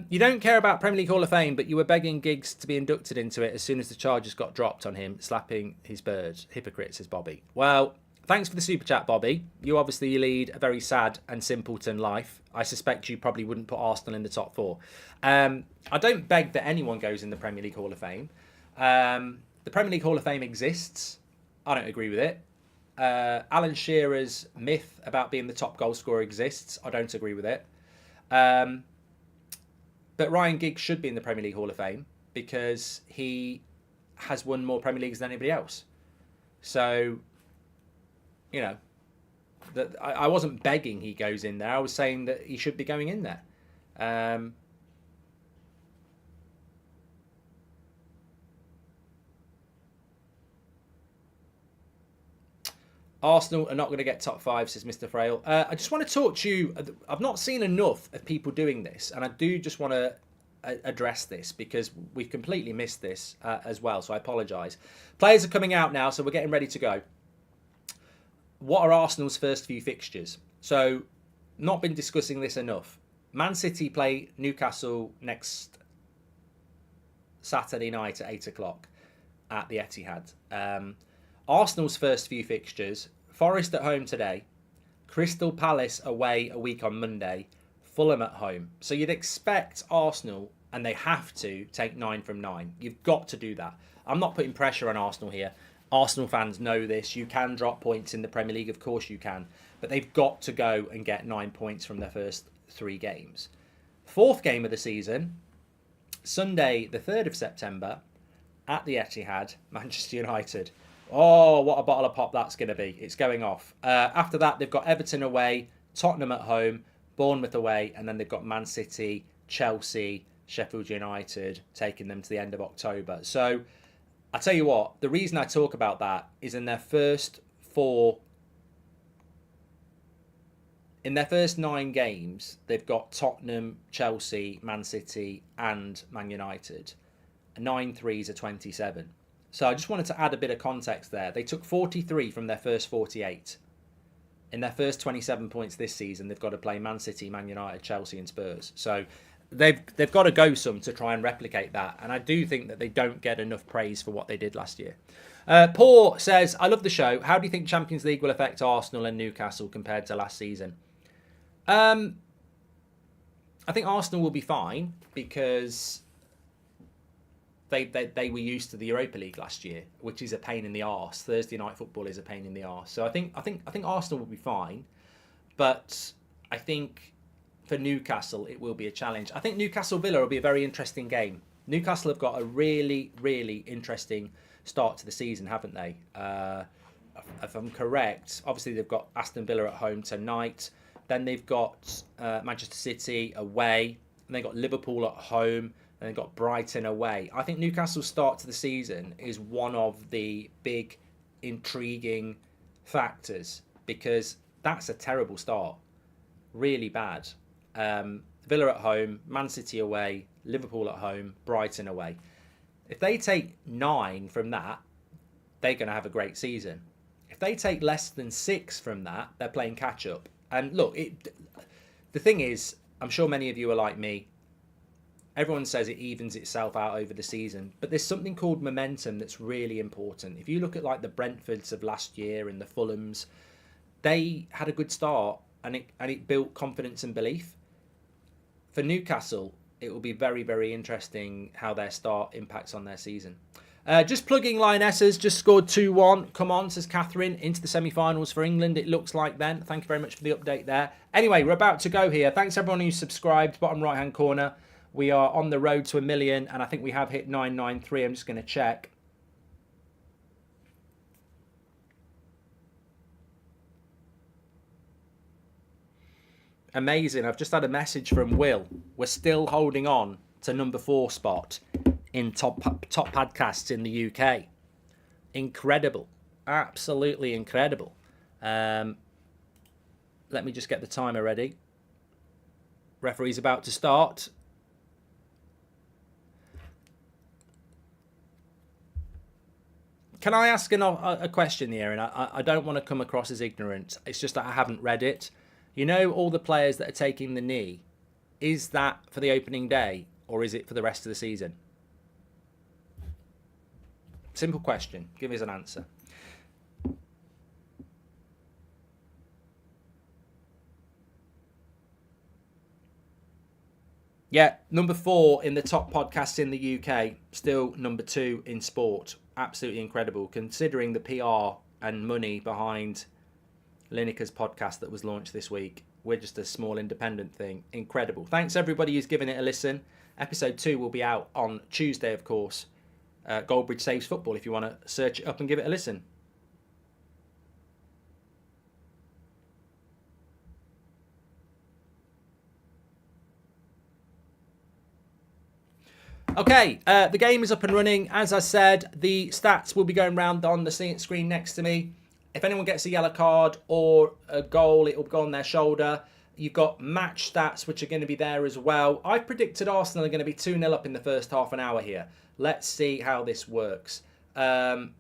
You don't care about Premier League Hall of Fame, but you were begging Giggs to be inducted into it as soon as the charges got dropped on him, slapping his birds. Hypocrite, says Bobby. Well, thanks for the super chat, Bobby. You obviously lead a very sad and simpleton life. I suspect you probably wouldn't put Arsenal in the top 4. I don't beg that anyone goes in the Premier League Hall of Fame. The Premier League Hall of Fame exists. I don't agree with it. Alan Shearer's myth about being the top goal scorer exists. I don't agree with it. But Ryan Giggs should be in the Premier League Hall of Fame because he has won more Premier Leagues than anybody else. So, you know, that I wasn't begging he goes in there. I was saying that he should be going in there. Arsenal are not going to get top 5, says Mr. Frail. I just want to talk to you. I've not seen enough of people doing this, and I do just want to address this because we've completely missed this as well, so I apologise. Players are coming out now, so we're getting ready to go. What are Arsenal's first few fixtures? So, not been discussing this enough. Man City play Newcastle next Saturday night at 8 o'clock at the Etihad. Arsenal's first few fixtures: Forest at home today, Crystal Palace away a week on Monday, Fulham at home. So you'd expect Arsenal, and they have to, take 9 from 9. You've got to do that. I'm not putting pressure on Arsenal here. Arsenal fans know this. You can drop points in the Premier League, of course you can. But they've got to go and get 9 points from their first 3 games. Fourth game of the season, Sunday the 3rd of September, at the Etihad, Manchester United. Oh, what a bottle of pop that's going to be. It's going off. After that, they've got Everton away, Tottenham at home, Bournemouth away, and then they've got Man City, Chelsea, Sheffield United, taking them to the end of October. So, I tell you what, the reason I talk about that is in their first 9 games, they've got Tottenham, Chelsea, Man City, and Man United. 9 threes are 27. So I just wanted to add a bit of context there. They took 43 from their first 48. In their first 27 points this season, they've got to play Man City, Man United, Chelsea and Spurs. So they've got to go some to try and replicate that. And I do think that they don't get enough praise for what they did last year. Paul says, I love the show. How do you think Champions League will affect Arsenal and Newcastle compared to last season? I think Arsenal will be fine because they were used to the Europa League last year, which is a pain in the arse. Thursday night football is a pain in the arse. So I think Arsenal will be fine, but I think for Newcastle it will be a challenge. I think Newcastle Villa will be a very interesting game. Newcastle have got a really, really interesting start to the season, haven't they? If I'm correct, obviously they've got Aston Villa at home tonight. Then they've got Manchester City away, and they've got Liverpool at home, and they've got Brighton away. I think Newcastle's start to the season is one of the big, intriguing factors because that's a terrible start. Really bad. Villa at home, Man City away, Liverpool at home, Brighton away. If they take 9 from that, they're going to have a great season. If they take less than 6 from that, they're playing catch-up. And look, the thing is, I'm sure many of you are like me. Everyone says it evens itself out over the season, but there's something called momentum that's really important. If you look at like the Brentfords of last year and the Fulhams, they had a good start and it built confidence and belief. For Newcastle, it will be very, very interesting how their start impacts on their season. Just plugging Lionesses, just scored 2-1. Come on, says Catherine, into the semi-finals for England, it looks like then. Thank you very much for the update there. Anyway, we're about to go here. Thanks everyone who's subscribed, bottom right-hand corner. We are on the road to 1 million, and I think we have hit 993. I'm just going to check. Amazing. I've just had a message from Will. We're still holding on to number 4 spot in top podcasts in the UK. Incredible. Absolutely incredible. Let me just get the timer ready. Referee's about to start. Can I ask a question here? And I don't want to come across as ignorant. It's just that I haven't read it. You know, all the players that are taking the knee, is that for the opening day or is it for the rest of the season? Simple question. Give us an answer. Yeah, number 4 in the top podcasts in the UK. Still number 2 in sport. Absolutely incredible, considering the PR and money behind Lineker's podcast that was launched this week. We're just a small independent thing. Incredible. Thanks everybody who's given it a listen. Episode 2 will be out on Tuesday, of course. Goldbridge Saves Football, if you want to search it up and give it a listen. Okay, the game is up and running. As I said, the stats will be going round on the screen next to me. If anyone gets a yellow card or a goal, it will go on their shoulder. You've got match stats, which are going to be there as well. I predicted Arsenal are going to be 2-0 up in the first half an hour here. Let's see how this works. One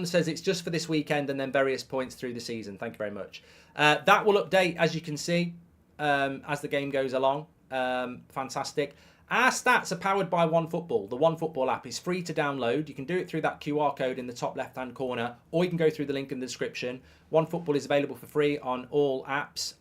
says it's just for this weekend and then various points through the season. Thank you very much. That will update, as you can see, as the game goes along. Fantastic. Our stats are powered by OneFootball. The OneFootball app is free to download. You can do it through that QR code in the top left-hand corner, or you can go through the link in the description. OneFootball is available for free on all apps.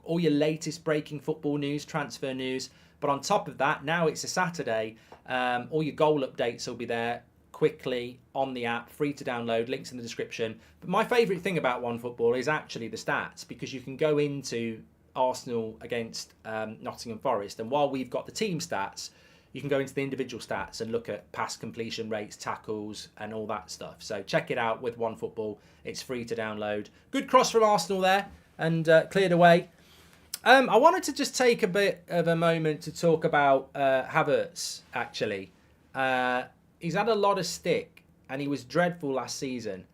All your latest breaking football news, transfer news. But on top of that, now it's a Saturday, all your goal updates will be there quickly on the app, free to download, links in the description. But my favourite thing about OneFootball is actually the stats, because you can go into Arsenal against Nottingham Forest, and while we've got the team stats, you can go into the individual stats and look at pass completion rates, tackles, and all that stuff. So check it out with OneFootball. It's free to download. Good cross from Arsenal there, and cleared away. I wanted to just take a bit of a moment to talk about Havertz, actually. He's had a lot of stick, and he was dreadful last season.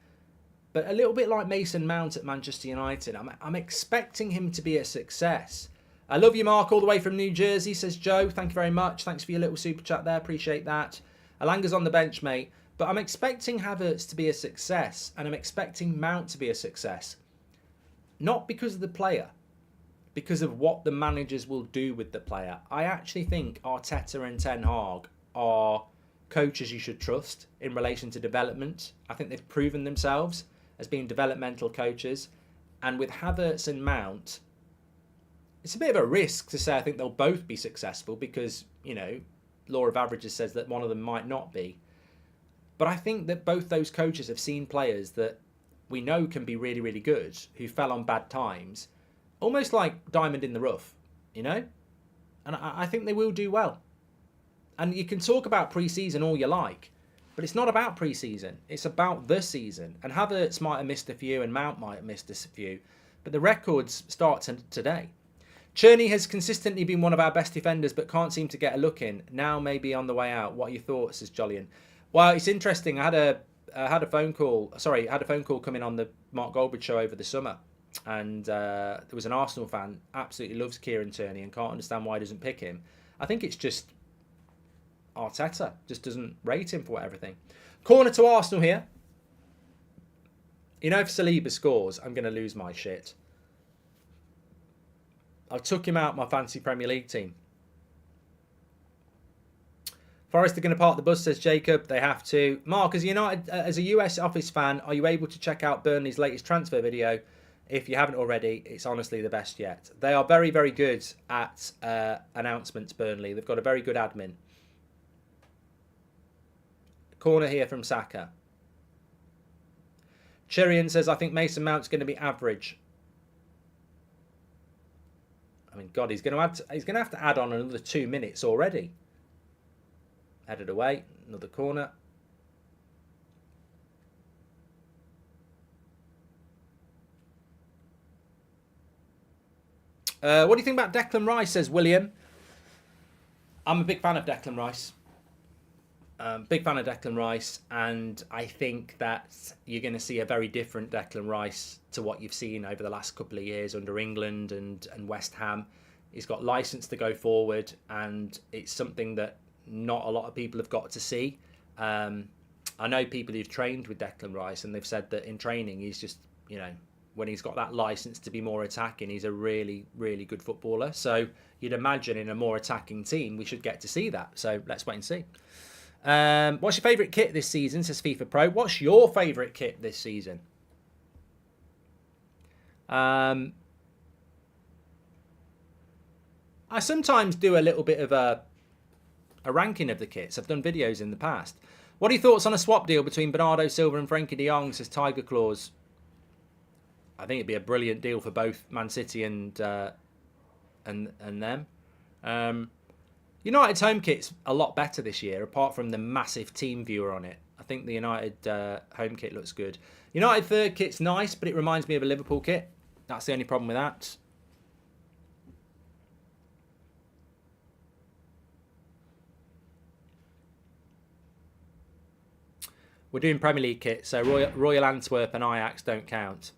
But a little bit like Mason Mount at Manchester United, I'm expecting him to be a success. I love you, Mark, all the way from New Jersey, says Joe. Thank you very much. Thanks for your little super chat there. Appreciate that. Alanga's on the bench, mate. But I'm expecting Havertz to be a success, and I'm expecting Mount to be a success. Not because of the player, because of what the managers will do with the player. I actually think Arteta and Ten Hag are coaches you should trust in relation to development. I think they've proven themselves as being developmental coaches. And with Havertz and Mount, it's a bit of a risk to say I think they'll both be successful because, you know, law of averages says that one of them might not be. But I think that both those coaches have seen players that we know can be really, really good, who fell on bad times, almost like diamond in the rough, you know? And I think they will do well. And you can talk about pre-season all you like, but it's not about pre-season. It's about the season. And Havertz might have missed a few and Mount might have missed a few, but the records start today. Cherney has consistently been one of our best defenders, but can't seem to get a look in. Now maybe on the way out. What are your thoughts, says Jolyon? Well, it's interesting. I had a phone call come in on the Mark Goldbridge show over the summer. And there was an Arsenal fan, absolutely loves Kieran Tierney and can't understand why he doesn't pick him. I think it's just Arteta just doesn't rate him for whatever thing. Corner to Arsenal here. You know, if Saliba scores, I'm going to lose my shit. I took him out my fancy Premier League team. Forest are going to park the bus, says Jacob. They have to. Mark, as a US Office fan, are you able to check out Burnley's latest transfer video? If you haven't already, it's honestly the best yet. They are very, very good at announcements, Burnley. They've got a very good admin. Corner here from Saka. Chirian says, I think Mason Mount's going to be average. I mean, God, he's going to have to add on another 2 minutes already. Headed away. Another corner. What do you think about Declan Rice, says William. I'm a big fan of Declan Rice. Big fan of Declan Rice, and I think that you're going to see a very different Declan Rice to what you've seen over the last couple of years under England and West Ham. He's got license to go forward, and it's something that not a lot of people have got to see. I know people who've trained with Declan Rice, and they've said that in training he's just, you know, when he's got that license to be more attacking, he's a really, really good footballer. So you'd imagine in a more attacking team, we should get to see that. So let's wait and see. What's your favourite kit this season, says FIFA Pro. What's your favourite kit this season? I sometimes do a little bit of a ranking of the kits. I've done videos in the past. What are your thoughts on a swap deal between Bernardo Silva and Frenkie de Jong, says Tiger Claws? I think it'd be a brilliant deal for both Man City and them. United's home kit's a lot better this year, apart from the massive team viewer on it. I think the United home kit looks good. United third kit's nice, but it reminds me of a Liverpool kit. That's the only problem with that. We're doing Premier League kits, so Royal Antwerp and Ajax don't count.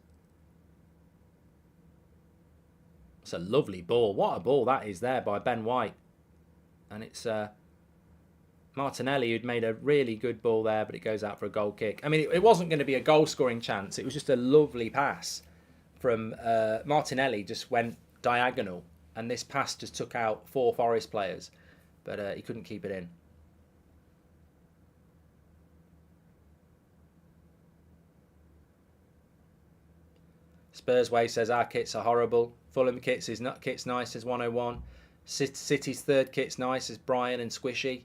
It's a lovely ball. What a ball that is there by Ben White. And it's Martinelli who'd made a really good ball there, but it goes out for a goal kick. I mean, it wasn't going to be a goal-scoring chance. It was just a lovely pass from Martinelli, just went diagonal. And this pass just took out 4 Forest players. But he couldn't keep it in. Spurs Way says our kits are horrible. Fulham kits is not kits nice as 101. City's third kit's nice as Brian and Squishy.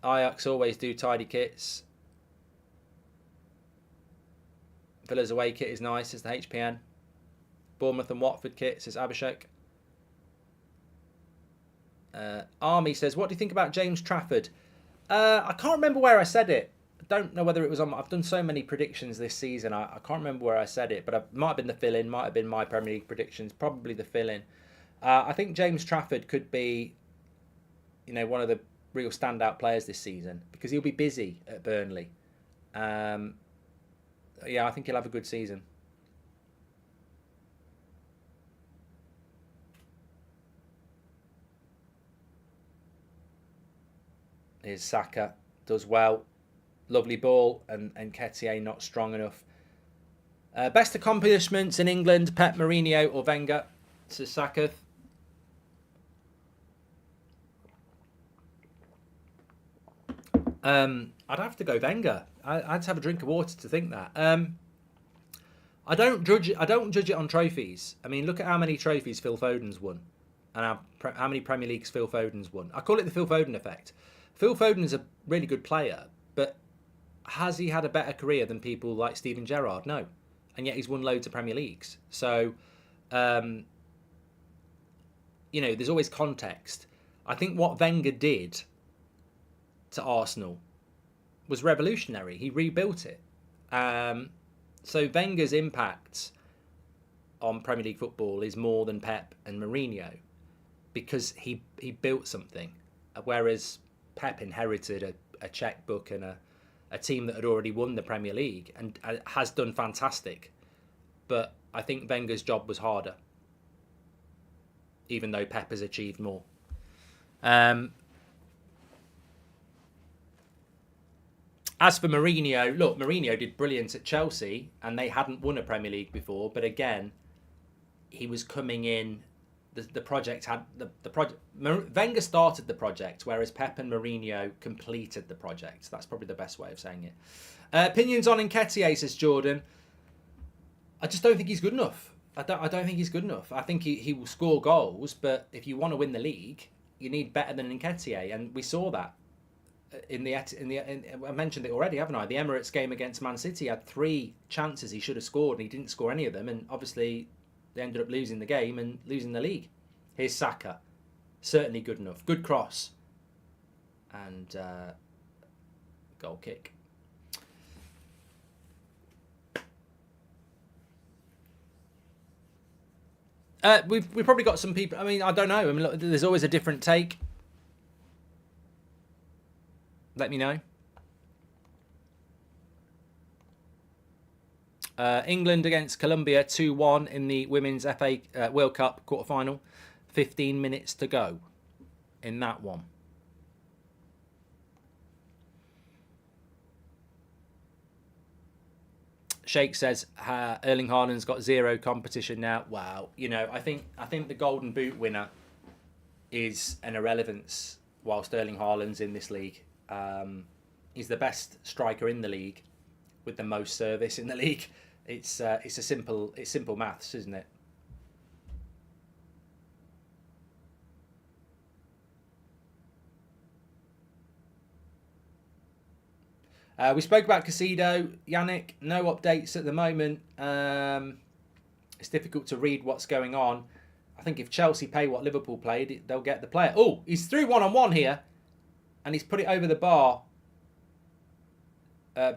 Ajax always do tidy kits. Villa's away kit is nice as the HPN. Bournemouth and Watford kits is Abhishek. Army says, what do you think about James Trafford? I can't remember where I said it. I don't know whether it was on. I've done so many predictions this season. I can't remember where I said it, but it might have been the fill-in, might have been my Premier League predictions, probably the fill-in. I think James Trafford could be, one of the real standout players this season because he'll be busy at Burnley. I think he'll have a good season. Here's Saka, does well. Lovely ball, and Nketiah not strong enough. Best accomplishments in England, Pep, Mourinho or Wenger? Says Saka. I'd have to go Wenger. I'd have to have a drink of water to think that. I don't judge it on trophies. I mean, look at how many trophies Phil Foden's won, and how many Premier Leagues Phil Foden's won. I call it the Phil Foden effect. Phil Foden is a really good player, but has he had a better career than people like Steven Gerrard? No. And yet he's won loads of Premier Leagues. So, there's always context. I think what Wenger did to Arsenal was revolutionary. He rebuilt it. So Wenger's impact on Premier League football is more than Pep and Mourinho because he built something, whereas Pep inherited a checkbook and a team that had already won the Premier League and has done fantastic. But I think Wenger's job was harder, even though Pep has achieved more. As for Mourinho, look, Mourinho did brilliant at Chelsea and they hadn't won a Premier League before. But again, he was coming in. The project had the project. Wenger started the project, whereas Pep and Mourinho completed the project. That's probably the best way of saying it. Opinions on Nketiah, says Jordan. I just don't think he's good enough. I don't think he's good enough. I think he will score goals, but if you want to win the league, you need better than Nketiah, and we saw that in the I mentioned it already, haven't I? The Emirates game against Man City had 3 chances he should have scored, and he didn't score any of them, and obviously they ended up losing the game and losing the league. Here's Saka. Certainly good enough. Good cross. And goal kick. We've probably got some people. I mean, I don't know. I mean, look, there's always a different take. Let me know. England against Colombia 2-1 in the Women's FA World Cup quarter-final. 15 minutes to go in that one. Sheikh says Erling Haaland's got 0 competition now. Wow, I think the Golden Boot winner is an irrelevance whilst Erling Haaland's in this league. He's the best striker in the league with the most service in the league. It's simple maths, isn't it? We spoke about Caicedo. Yannick, no updates at the moment. It's difficult to read what's going on. I think if Chelsea pay what Liverpool paid, they'll get the player. Oh, he's through one-on-one here. And he's put it over the bar.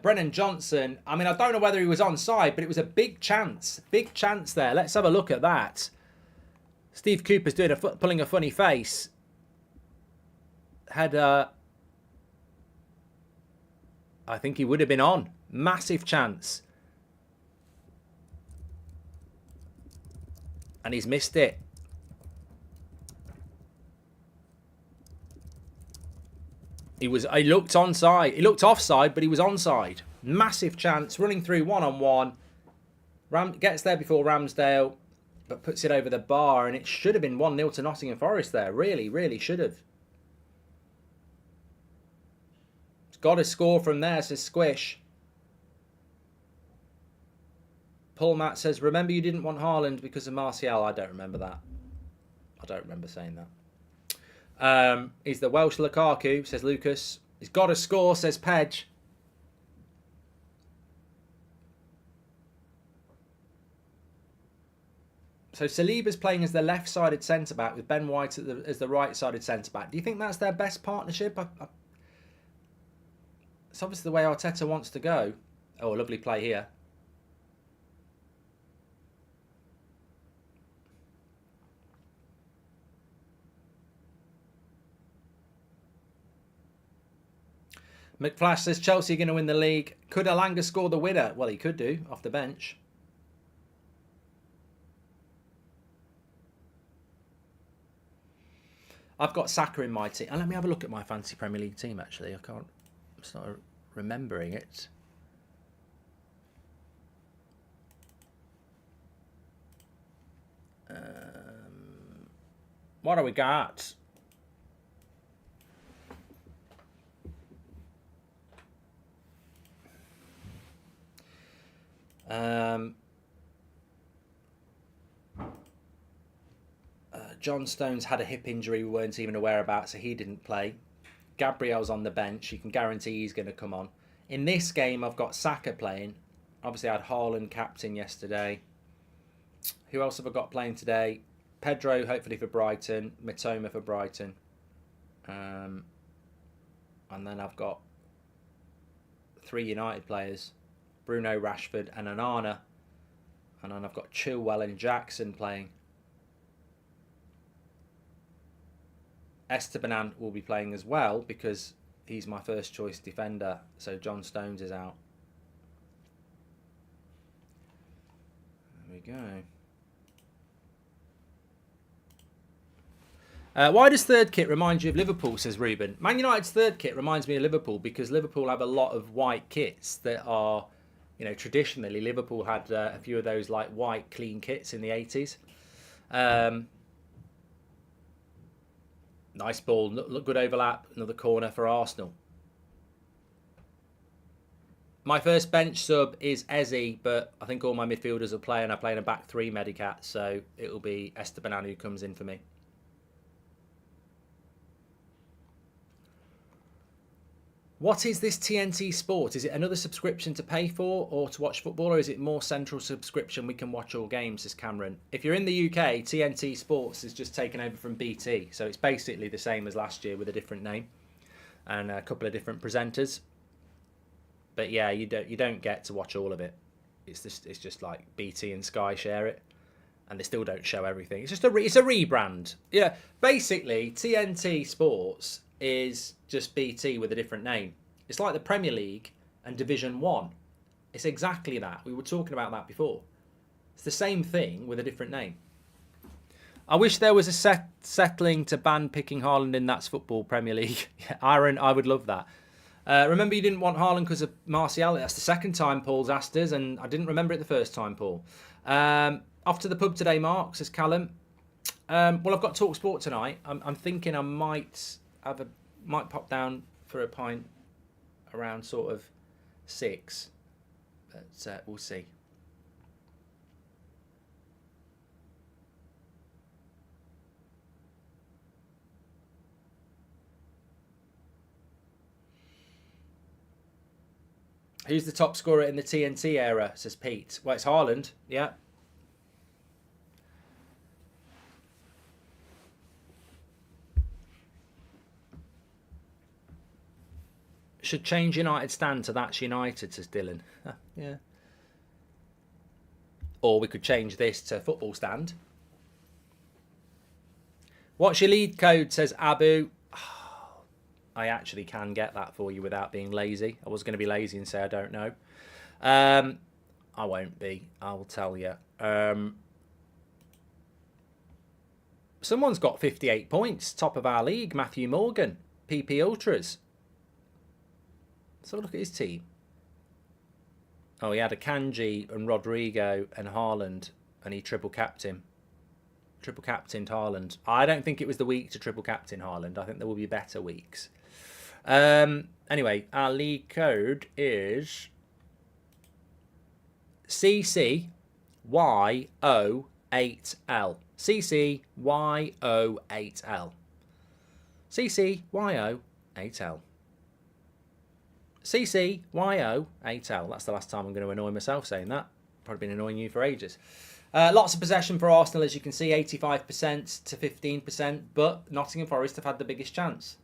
Brennan Johnson. I mean, I don't know whether he was onside, but it was a big chance. Big chance there. Let's have a look at that. Steve Cooper's pulling a funny face. Had I think he would have been on. Massive chance. And he's missed it. He looked onside. He looked offside, but he was onside. Massive chance. Running through one-on-one. Gets there before Ramsdale, but puts it over the bar. And it should have been 1-0 to Nottingham Forest there. Really, really should have. It's got to score from there, says Squish. Paul Matt says, remember you didn't want Haaland because of Martial. I don't remember that. I don't remember saying that. He's the Welsh Lukaku, says Lucas. He's got to score, says Pedge. So Saliba's playing as the left-sided centre-back with Ben White as the right-sided centre-back. Do you think that's their best partnership? It's obviously the way Arteta wants to go. Oh, a lovely play here. McFlash says Chelsea are going to win the league. Could Alanga score the winner? Well, he could do off the bench. I've got Saka in my team. And let me have a look at my fantasy Premier League team, actually. I'm not remembering it. What do we got? John Stones had a hip injury we weren't even aware about, so he didn't play. Gabriel's on the bench. You can guarantee he's going to come on. In this game, I've got Saka playing. Obviously, I had Haaland captain yesterday. Who else have I got playing today? Pedro, hopefully for Brighton. Mitoma for Brighton. And then I've got 3 United players. Bruno, Rashford and Onana. And then I've got Chilwell and Jackson playing. Esteban will be playing as well because he's my first choice defender. So John Stones is out. There we go. Why does third kit remind you of Liverpool, says Ruben? Man United's third kit reminds me of Liverpool because Liverpool have a lot of white kits that are, you know, traditionally Liverpool had a few of those like white clean kits in the 80s. Nice ball, look good overlap, another corner for Arsenal. My first bench sub is Eze, but I think all my midfielders are playing. I play in a back 3 Medicat, so it will be Esteban who comes in for me. What is this TNT Sport? Is it another subscription to pay for or to watch football, or is it more central subscription we can watch all games, says Cameron? If you're in the UK, TNT Sports is just taken over from BT, so it's basically the same as last year with a different name and a couple of different presenters. But yeah, you don't get to watch all of it. It's just like BT and Sky share it, and they still don't show everything. It's just it's a rebrand. Yeah, basically TNT Sports is just BT with a different name. It's like the Premier League and Division 1. It's exactly that. We were talking about that before. It's the same thing with a different name. I wish there was a settling to ban picking Haaland in That's Football Premier League. Yeah, Aaron, I would love that. Remember you didn't want Haaland because of Martial. That's the second time Paul's asked us, and I didn't remember it the first time, Paul. Off to the pub today, Mark, says Callum. Well, I've got Talk Sport tonight. I'm thinking I might pop down for a pint around sort of 6, but we'll see. Who's the top scorer in the TNT era, says Pete? Well, it's Haaland, yeah. Should change United stand to That's United, says Dylan. Yeah. Or we could change this to Football Stand. What's your lead code, says Abu? Oh, I actually can get that for you without being lazy. I was going to be lazy and say I don't know. I won't be. I will tell you. Someone's got 58 points. Top of our league. Matthew Morgan. PP Ultras. Let's have a look at his team. Oh, he had a Kanji and Rodrigo and Haaland, and he triple captained Haaland. I don't think it was the week to triple captain Haaland. I think there will be better weeks. Anyway, our league code is CCYO8L. CCYO8L. CCYO8L. CCYO8L. That's the last time I'm going to annoy myself saying that. Probably been annoying you for ages. Lots of possession for Arsenal, as you can see, 85% to 15%, but Nottingham Forest have had the biggest chance.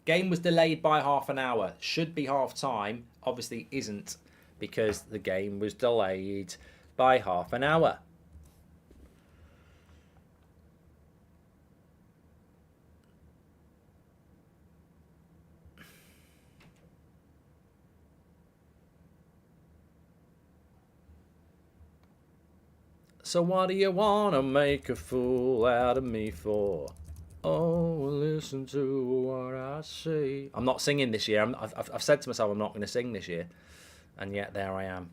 Game was delayed by half an hour. Should be half time. Obviously isn't, because the game was delayed by half an hour. So what do you want to make a fool out of me for? Oh, listen to what I say. I'm not singing this year. I've said to myself I'm not going to sing this year. And yet there I am.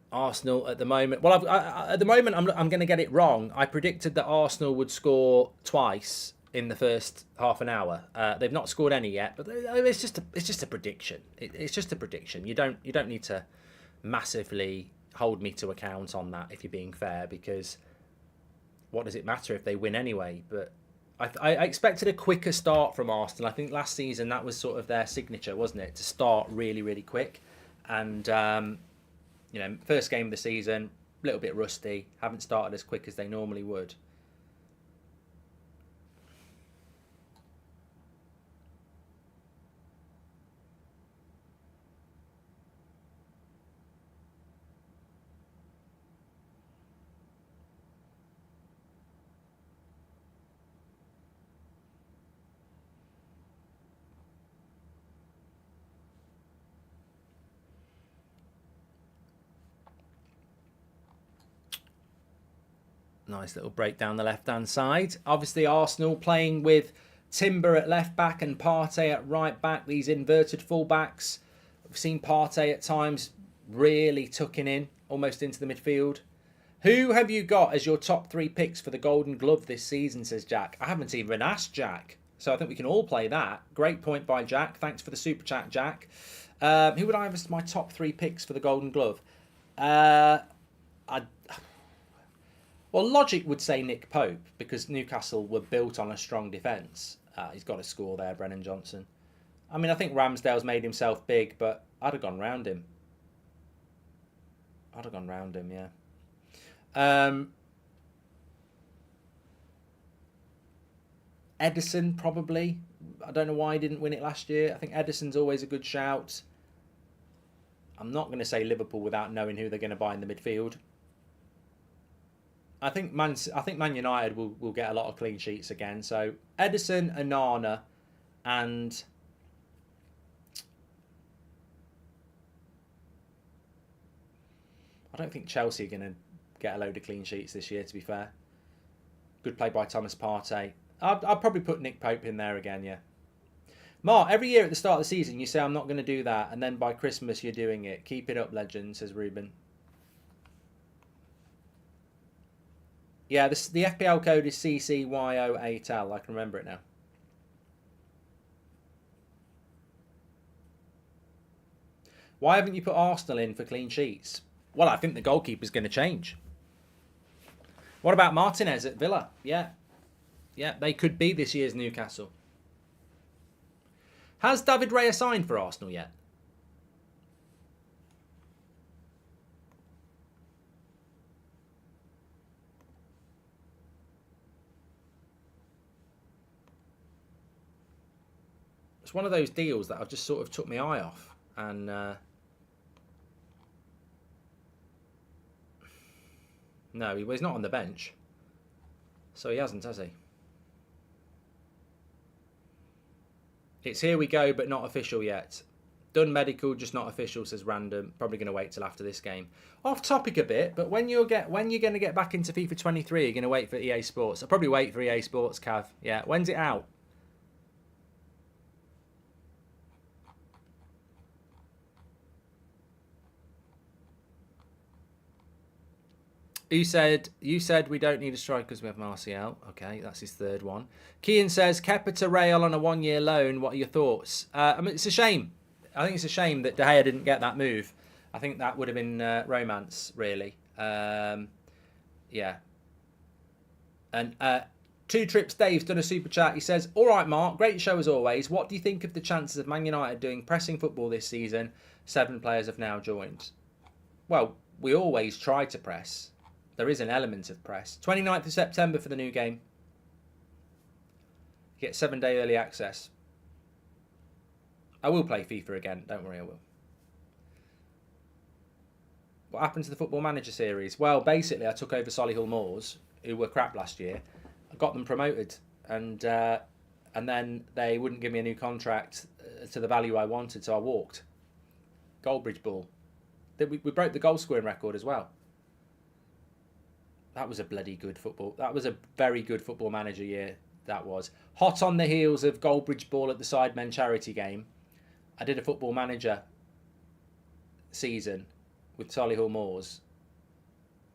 Arsenal at the moment. Well, at the moment, I'm going to get it wrong. I predicted that Arsenal would score twice in the first half an hour. They've not scored any yet, but it's just a prediction. It's just a prediction. You don't need to massively hold me to account on that if you're being fair, because what does it matter if they win anyway? But I expected a quicker start from Arsenal. I think last season that was sort of their signature, wasn't it? To start really, really quick. And you know, first game of the season, a little bit rusty. Haven't started as quick as they normally would. Nice little break down the left-hand side. Obviously, Arsenal playing with Timber at left-back and Partey at right-back. These inverted full-backs. We've seen Partey at times really tucking in, almost into the midfield. Who have you got as your top 3 picks for the Golden Glove this season, says Jack. I haven't even asked Jack, so I think we can all play that. Great point by Jack. Thanks for the super chat, Jack. Who would I have as my top 3 picks for the Golden Glove? Well, logic would say Nick Pope, because Newcastle were built on a strong defence. He's got to score there, Brennan Johnson. I mean, I think Ramsdale's made himself big, but I'd have gone round him. Yeah. Edison, probably. I don't know why he didn't win it last year. I think Edison's always a good shout. I'm not going to say Liverpool without knowing who they're going to buy in the midfield. I think Man United will get a lot of clean sheets again. So Edison, Onana, and I don't think Chelsea are going to get a load of clean sheets this year, to be fair. Good play by Thomas Partey. I'd probably put Nick Pope in there again, yeah. Mark, every year at the start of the season you say I'm not going to do that, and then by Christmas you're doing it. Keep it up, legend, says Ruben. Yeah, the FPL code is CCYO8L. I can remember it now. Why haven't you put Arsenal in for clean sheets? Well, I think the goalkeeper's going to change. What about Martinez at Villa? Yeah, they could be this year's Newcastle. Has David Raya signed for Arsenal yet? It's one of those deals that I've just sort of took my eye off. And no, he's not on the bench. So he hasn't, has he? It's here we go, but not official yet. Done medical, just not official, says Random. Probably going to wait till after this game. Off topic a bit, but when you're going to get back into FIFA 23, you're going to wait for EA Sports. I'll probably wait for EA Sports, Cav. Yeah, when's it out? You said we don't need a striker because we have Martial. Okay, that's his third one. Kean says Kepa to Real on a 1-year loan. What are your thoughts? I mean, it's a shame. I think it's a shame that De Gea didn't get that move. I think that would have been romance, really. Yeah. And Two Trips Dave's done a super chat. He says, all right, Mark, great show as always. What do you think of the chances of Man United doing pressing football this season? 7 players have now joined. Well, we always try to press. There is an element of press. 29th of September for the new game. You get 7-day early access. I will play FIFA again. Don't worry, I will. What happened to the Football Manager series? Well, basically, I took over Solihull Moors, who were crap last year. I got them promoted, and then they wouldn't give me a new contract to the value I wanted, so I walked. Goldbridge ball. We broke the goal scoring record as well. That was a bloody good football. That was a very good Football Manager year. That was hot on the heels of Goldbridge ball at the Sidemen charity game. I did a Football Manager season with Solihull Moors.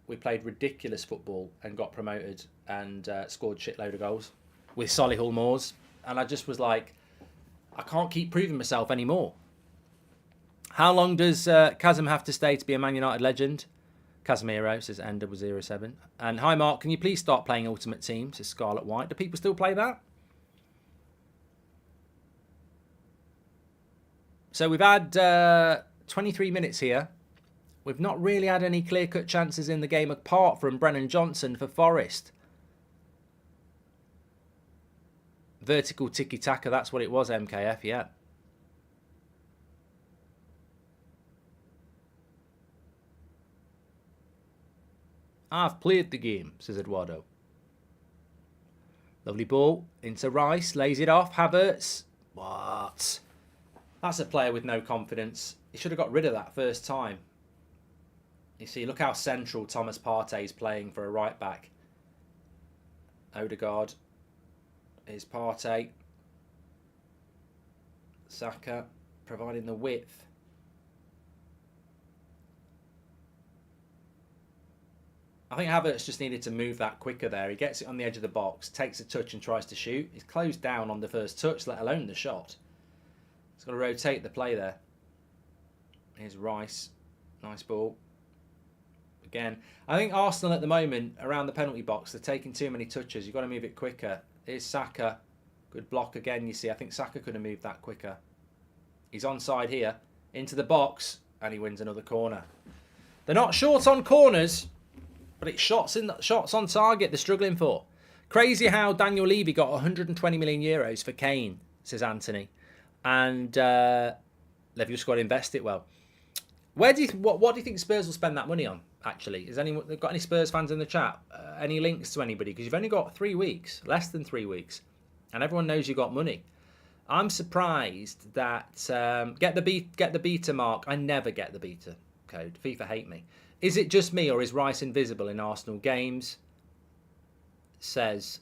We played ridiculous football and got promoted and scored shitload of goals with Solihull Moors. And I just was like, I can't keep proving myself anymore. How long does Kazim have to stay to be a Man United legend? Casemiro, says N007. And hi Mark, can you please start playing Ultimate Team, says Scarlet White. Do people still play that? So we've had 23 minutes here. We've not really had any clear-cut chances in the game apart from Brennan Johnson for Forest. Vertical tiki-taka, that's what it was, MKF, yeah. I've played the game, says Eduardo. Lovely ball into Rice, lays it off. Havertz. What? That's a player with no confidence. He should have got rid of that first time. You see, look how central Thomas Partey is playing for a right back. Odegaard. Here's Partey. Saka providing the width. I think Havertz just needed to move that quicker there. He gets it on the edge of the box, takes a touch and tries to shoot. He's closed down on the first touch, let alone the shot. He's got to rotate the play there. Here's Rice. Nice ball. Again, I think Arsenal at the moment, around the penalty box, they're taking too many touches. You've got to move it quicker. Here's Saka. Good block again, you see. I think Saka could have moved that quicker. He's onside here. Into the box. And he wins another corner. They're not short on corners. But it's shots on target they're struggling for. Crazy how Daniel Levy got 120 million euros for Kane, says Anthony. And they've just got to invest it well. What do you think Spurs will spend that money on, actually? Has anyone got any Spurs fans in the chat? Any links to anybody? Because you've only got 3 weeks, less than 3 weeks. And everyone knows you got money. I'm surprised that... get the beta, Mark. I never get the beta code. FIFA hate me. Is it just me or is Rice invisible in Arsenal games? Says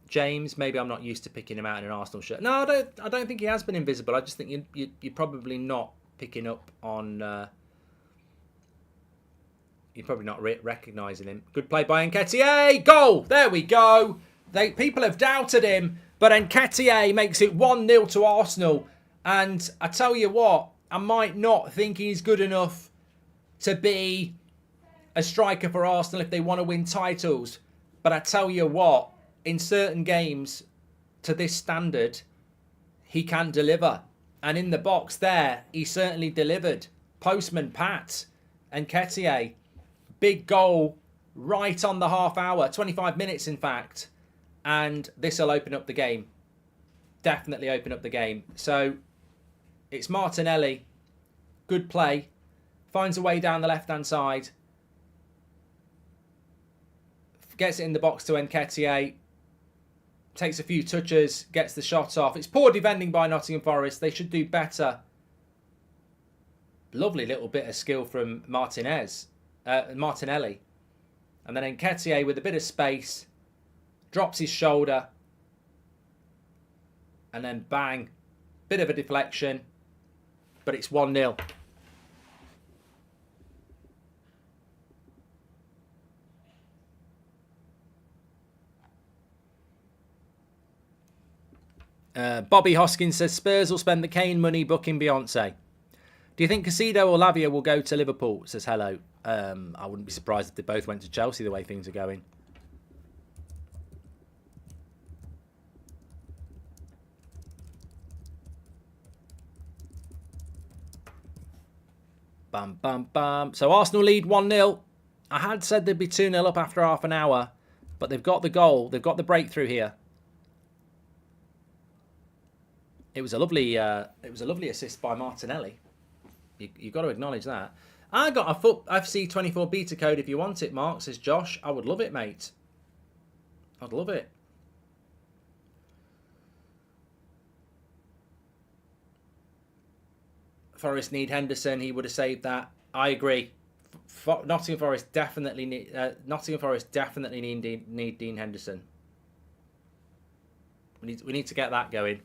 James. Maybe I'm not used to picking him out in an Arsenal shirt. No, I don't think he has been invisible. I just think you're probably not picking up on... you're probably not recognising him. Good play by Nketiah. Goal! There we go. People have doubted him, but Nketiah makes it 1-0 to Arsenal. And I tell you what, I might not think he's good enough to be a striker for Arsenal if they want to win titles. But I tell you what, in certain games, to this standard, he can deliver. And in the box there, he certainly delivered. Postman Pat and Nketiah, big goal right on the half hour, 25 minutes in fact. And this will open up the game. definitely open up the game. So it's Martinelli, good play, finds a way down the left-hand side, gets it in the box to Nketiah, takes a few touches, gets the shot off. It's poor defending by Nottingham Forest. They should do better. Lovely little bit of skill from Martinelli. And then Nketiah with a bit of space, drops his shoulder, and then bang, bit of a deflection, but it's 1-0. Bobby Hoskins says Spurs will spend the Kane money booking Beyonce. Do you think Caicedo or Lavia will go to Liverpool? Says hello. I wouldn't be surprised if they both went to Chelsea the way things are going. Bam, bam, bam. So Arsenal lead 1-0. I had said they'd be 2-0 up after half an hour, but they've got the goal. They've got the breakthrough here. It was a lovely assist by Martinelli. You've got to acknowledge that. I got a FC24 beta code if you want it, Mark, says Josh. I would love it, mate. I'd love it. Forest need Henderson. He would have saved that. I agree. Nottingham Forest definitely need Dean Henderson. We need to get that going.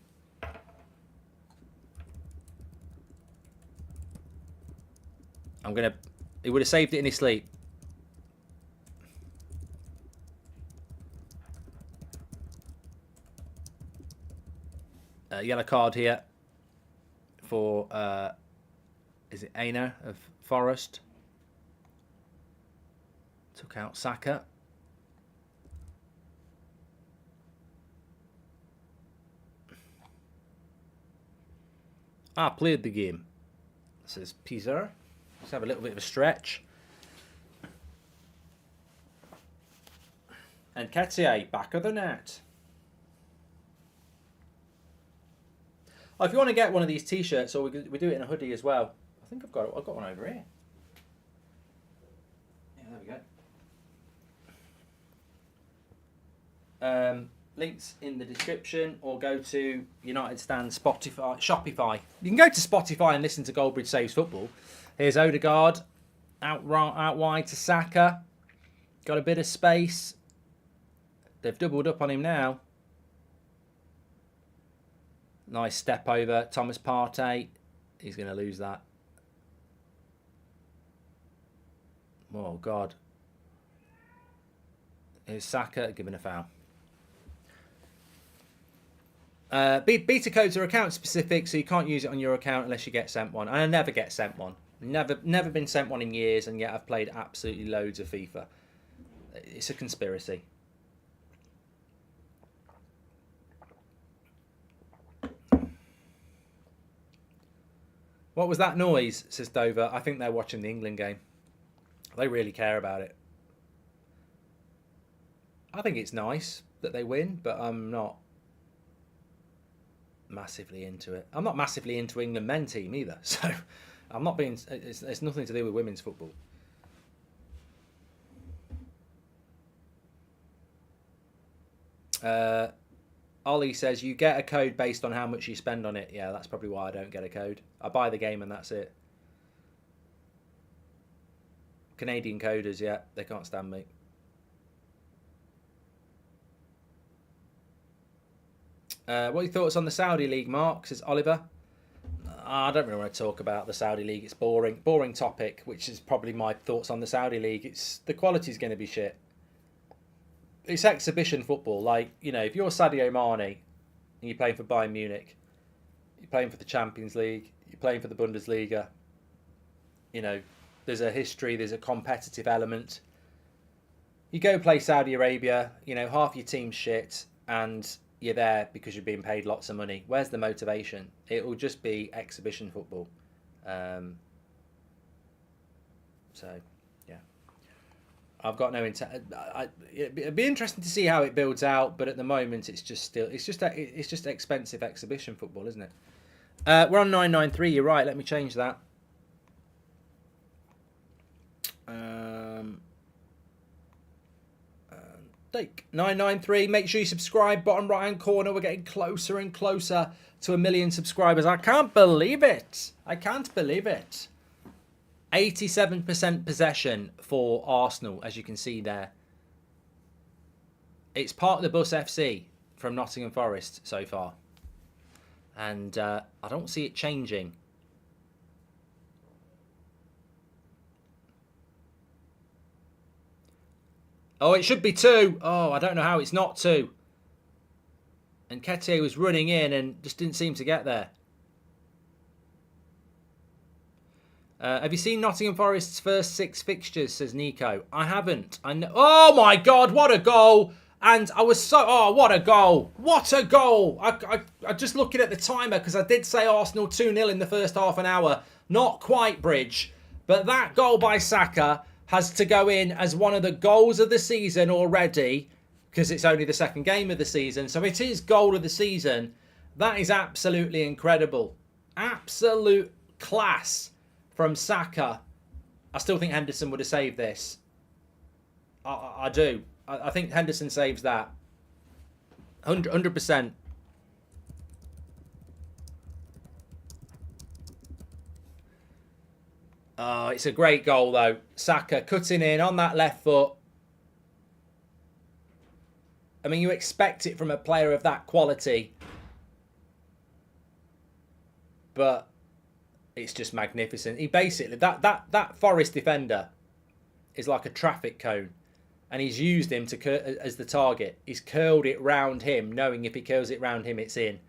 He would have saved it in his sleep. Yellow card here for is it Aina of Forest? Took out Saka. Played the game. Says Pizarro. Let's have a little bit of a stretch. And Nketiah, back of the net. Oh, if you want to get one of these t-shirts, or we do it in a hoodie as well. I think I've got one over here. Yeah, there we go. Links in the description, or go to United Stand Shopify. You can go to Spotify and listen to Goldbridge Saves Football. Here's Odegaard, out wide to Saka. Got a bit of space. They've doubled up on him now. Nice step over. Thomas Partey. He's going to lose that. Oh, God. Here's Saka giving a foul. Beta codes are account specific, so you can't use it on your account unless you get sent one. And I never get sent one. Never been sent one in years, and yet I've played absolutely loads of FIFA. It's a conspiracy. What was that noise, says Dover? I think they're watching the England game. They really care about it. I think it's nice that they win, but I'm not massively into it. I'm not massively into England men team either, so I'm not being. It's nothing to do with women's football. Ollie says you get a code based on how much you spend on it. Yeah, that's probably why I don't get a code. I buy the game and that's it. Canadian coders, yeah, they can't stand me. What are your thoughts on the Saudi League, Mark? Says Oliver. I don't really want to talk about the Saudi League. It's boring topic, which is probably my thoughts on the Saudi League. The quality's going to be shit. It's exhibition football. Like, if you're Sadio Mane and you're playing for Bayern Munich, you're playing for the Champions League, you're playing for the Bundesliga, there's a history, there's a competitive element. You go play Saudi Arabia, half your team's shit, and you're there because you're being paid lots of money. Where's the motivation? It will just be exhibition football. So, yeah. I've got no intent. It'd be interesting to see how it builds out, but at the moment, it's just expensive exhibition football, isn't it? We're on 993. You're right. Let me change that. Take 993. Make sure you subscribe. Bottom right hand corner. We're getting closer and closer to 1 million subscribers. I can't believe it. I can't believe it. 87% possession for Arsenal, as you can see there. It's Park the Bus FC from Nottingham Forest so far. And I don't see it changing. Oh, it should be 2. Oh, I don't know how it's not 2. And Ketier was running in and just didn't seem to get there. Have you seen Nottingham Forest's first 6 fixtures, says Nico. I haven't. I know. Oh, my God, what a goal. And I was so... Oh, what a goal. What a goal. I just looking at the timer because I did say Arsenal 2-0 in the first half an hour. Not quite Bridge. But that goal by Saka has to go in as one of the goals of the season already, because it's only the second game of the season. So it is goal of the season. That is absolutely incredible. Absolute class from Saka. I still think Henderson would have saved this. I do. I think Henderson saves that. 100%. Oh, it's a great goal, though. Saka cutting in on that left foot. I mean, you expect it from a player of that quality. But it's just magnificent. He basically... That Forest defender is like a traffic cone. And he's used him as the target. He's curled it round him, knowing if he curls it round him, it's in.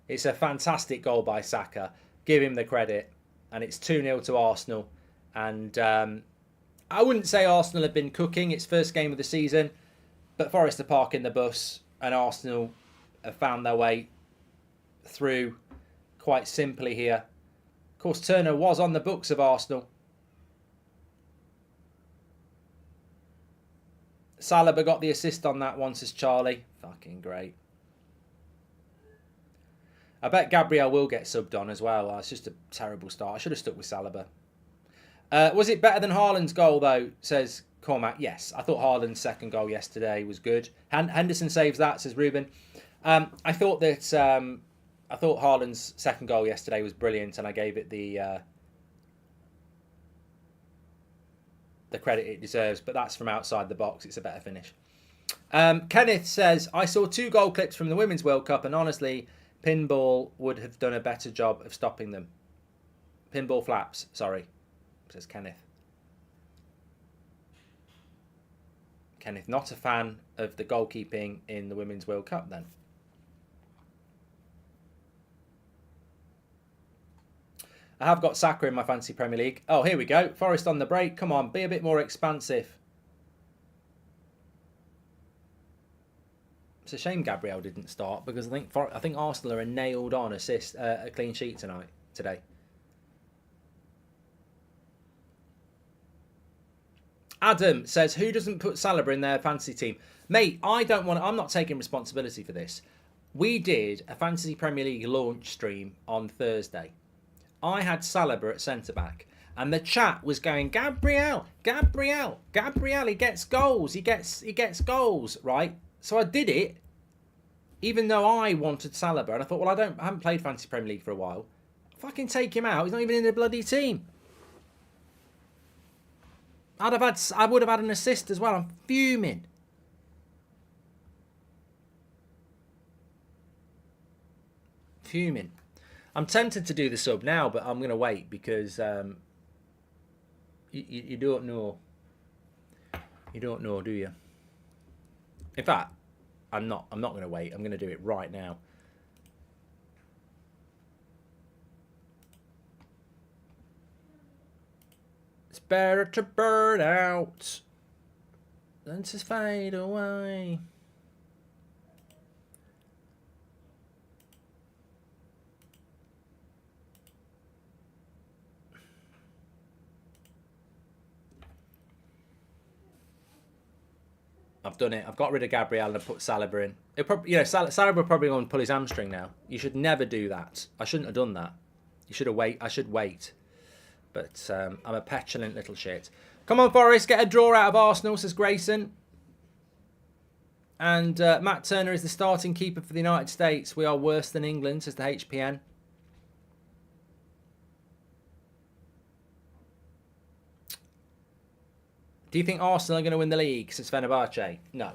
It's a fantastic goal by Saka. Give him the credit. And it's 2-0 to Arsenal. And I wouldn't say Arsenal have been cooking. It's first game of the season. But Forest are parking the bus. And Arsenal have found their way through quite simply here. Of course, Turner was on the books of Arsenal. Saliba got the assist on that one, says Charlie. Fucking great. I bet Gabriel will get subbed on as well. It's just a terrible start. I should have stuck with Saliba. Was it better than Haaland's goal, though, says Cormac? Yes. I thought Haaland's second goal yesterday was good. Henderson saves that, says Ruben. I thought Haaland's second goal yesterday was brilliant, and I gave it the credit it deserves, but that's from outside the box. It's a better finish. Kenneth says, I saw 2 goal clips from the Women's World Cup, and honestly, Pinball would have done a better job of stopping them. Pinball flaps, sorry, says Kenneth. Kenneth, not a fan of the goalkeeping in the Women's World Cup, then. I have got Saka in my fantasy Premier League. Oh, here we go. Forest on the break. Come on, be a bit more expansive. It's a shame Gabriel didn't start because I think Arsenal are a nailed on assist, a clean sheet today. Adam says, who doesn't put Saliba in their fantasy team? Mate, I'm not taking responsibility for this. We did a fantasy Premier League launch stream on Thursday. I had Saliba at centre-back. And the chat was going, Gabriel, he gets goals, he gets goals, right? So I did it, even though I wanted Saliba. And I thought, well, I haven't played Fantasy Premier League for a while. Fucking take him out. He's not even in the bloody team. I would have had an assist as well. I'm fuming. I'm tempted to do the sub now, but I'm going to wait because you don't know. You don't know, do you? In fact, I'm not going to wait. I'm going to do it right now. It's better to burn out than to fade away. I've done it. I've got rid of Gabriel and I put Saliba in. It probably, Saliba will probably going to pull his hamstring now. You should never do that. I shouldn't have done that. You should have I should wait. But I'm a petulant little shit. Come on, Forest, get a draw out of Arsenal, says Grayson. And Matt Turner is the starting keeper for the United States. We are worse than England, says the HPN. Do you think Arsenal are going to win the league, says Fenerbahce? No.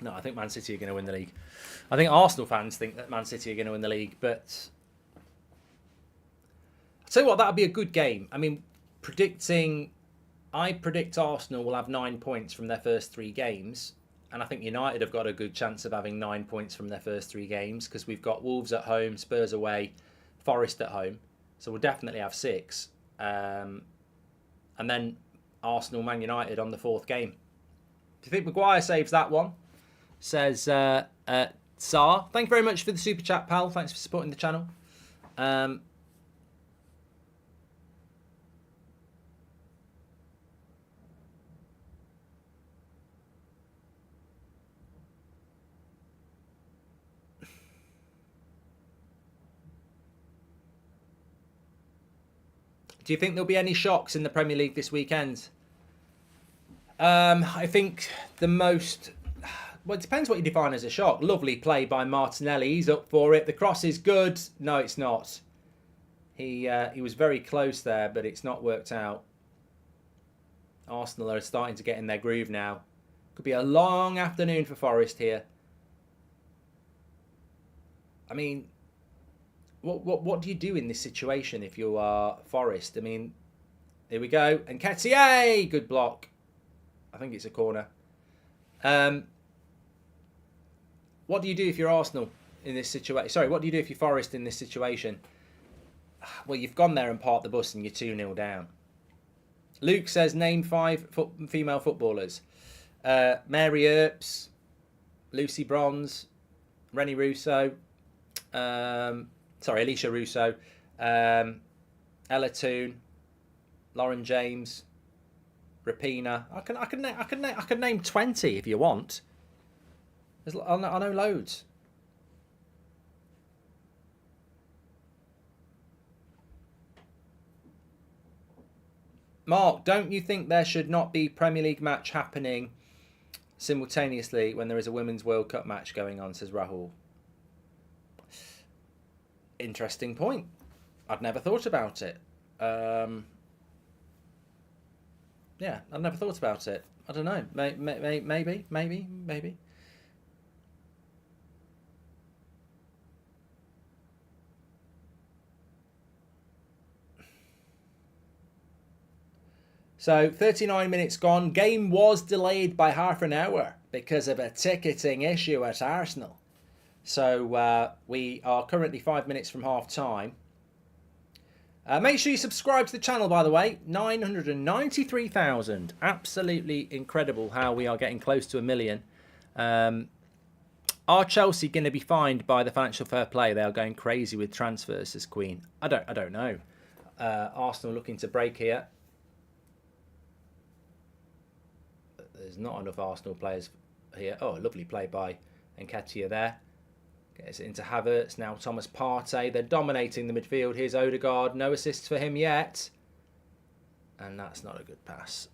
No, I think Man City are going to win the league. I think Arsenal fans think that Man City are going to win the league, but I'll tell you what, that would be a good game. I mean, I predict Arsenal will have 9 points from their first 3 games, and I think United have got a good chance of having 9 points from their first 3 games because we've got Wolves at home, Spurs away, Forest at home, so we'll definitely have 6. And then Arsenal, Man United on the 4th game. Do you think Maguire saves that one? Says Tsar. Thank you very much for the super chat, pal. Thanks for supporting the channel. Do you think there'll be any shocks in the Premier League this weekend? I think the most... Well, it depends what you define as a shock. Lovely play by Martinelli. He's up for it. The cross is good. No, it's not. He was very close there, but it's not worked out. Arsenal are starting to get in their groove now. Could be a long afternoon for Forest here. I mean... What do you do in this situation if you are Forest? I mean, here we go. And Ketier, good block. I think it's a corner. What do you do if you're Arsenal in this situation? Sorry, what do you do if you're Forest in this situation? Well, you've gone there and parked the bus and you're 2-0 down. Luke says, name 5 female footballers. Mary Earps, Lucy Bronze, Rennie Russo, Alicia Russo, Ella Toone, Lauren James, Rapina. I can name 20 if you want. I know loads. Mark, don't you think there should not be Premier League match happening simultaneously when there is a Women's World Cup match going on, says Rahul. Interesting point. I'd never thought about it. Yeah, I've never thought about it. I don't know. Maybe. So, 39 minutes gone. Game was delayed by half an hour because of a ticketing issue at Arsenal. So, we are currently 5 minutes from half time. Make sure you subscribe to the channel, by the way. 993,000. Absolutely incredible how we are getting close to 1 million. Are Chelsea going to be fined by the financial fair play? They are going crazy with transfers, says Queen. I don't know. Arsenal looking to break here. There's not enough Arsenal players here. Oh, a lovely play by Nketiah there. Gets it into Havertz. Now Thomas Partey. They're dominating the midfield. Here's Odegaard. No assists for him yet. And that's not a good pass.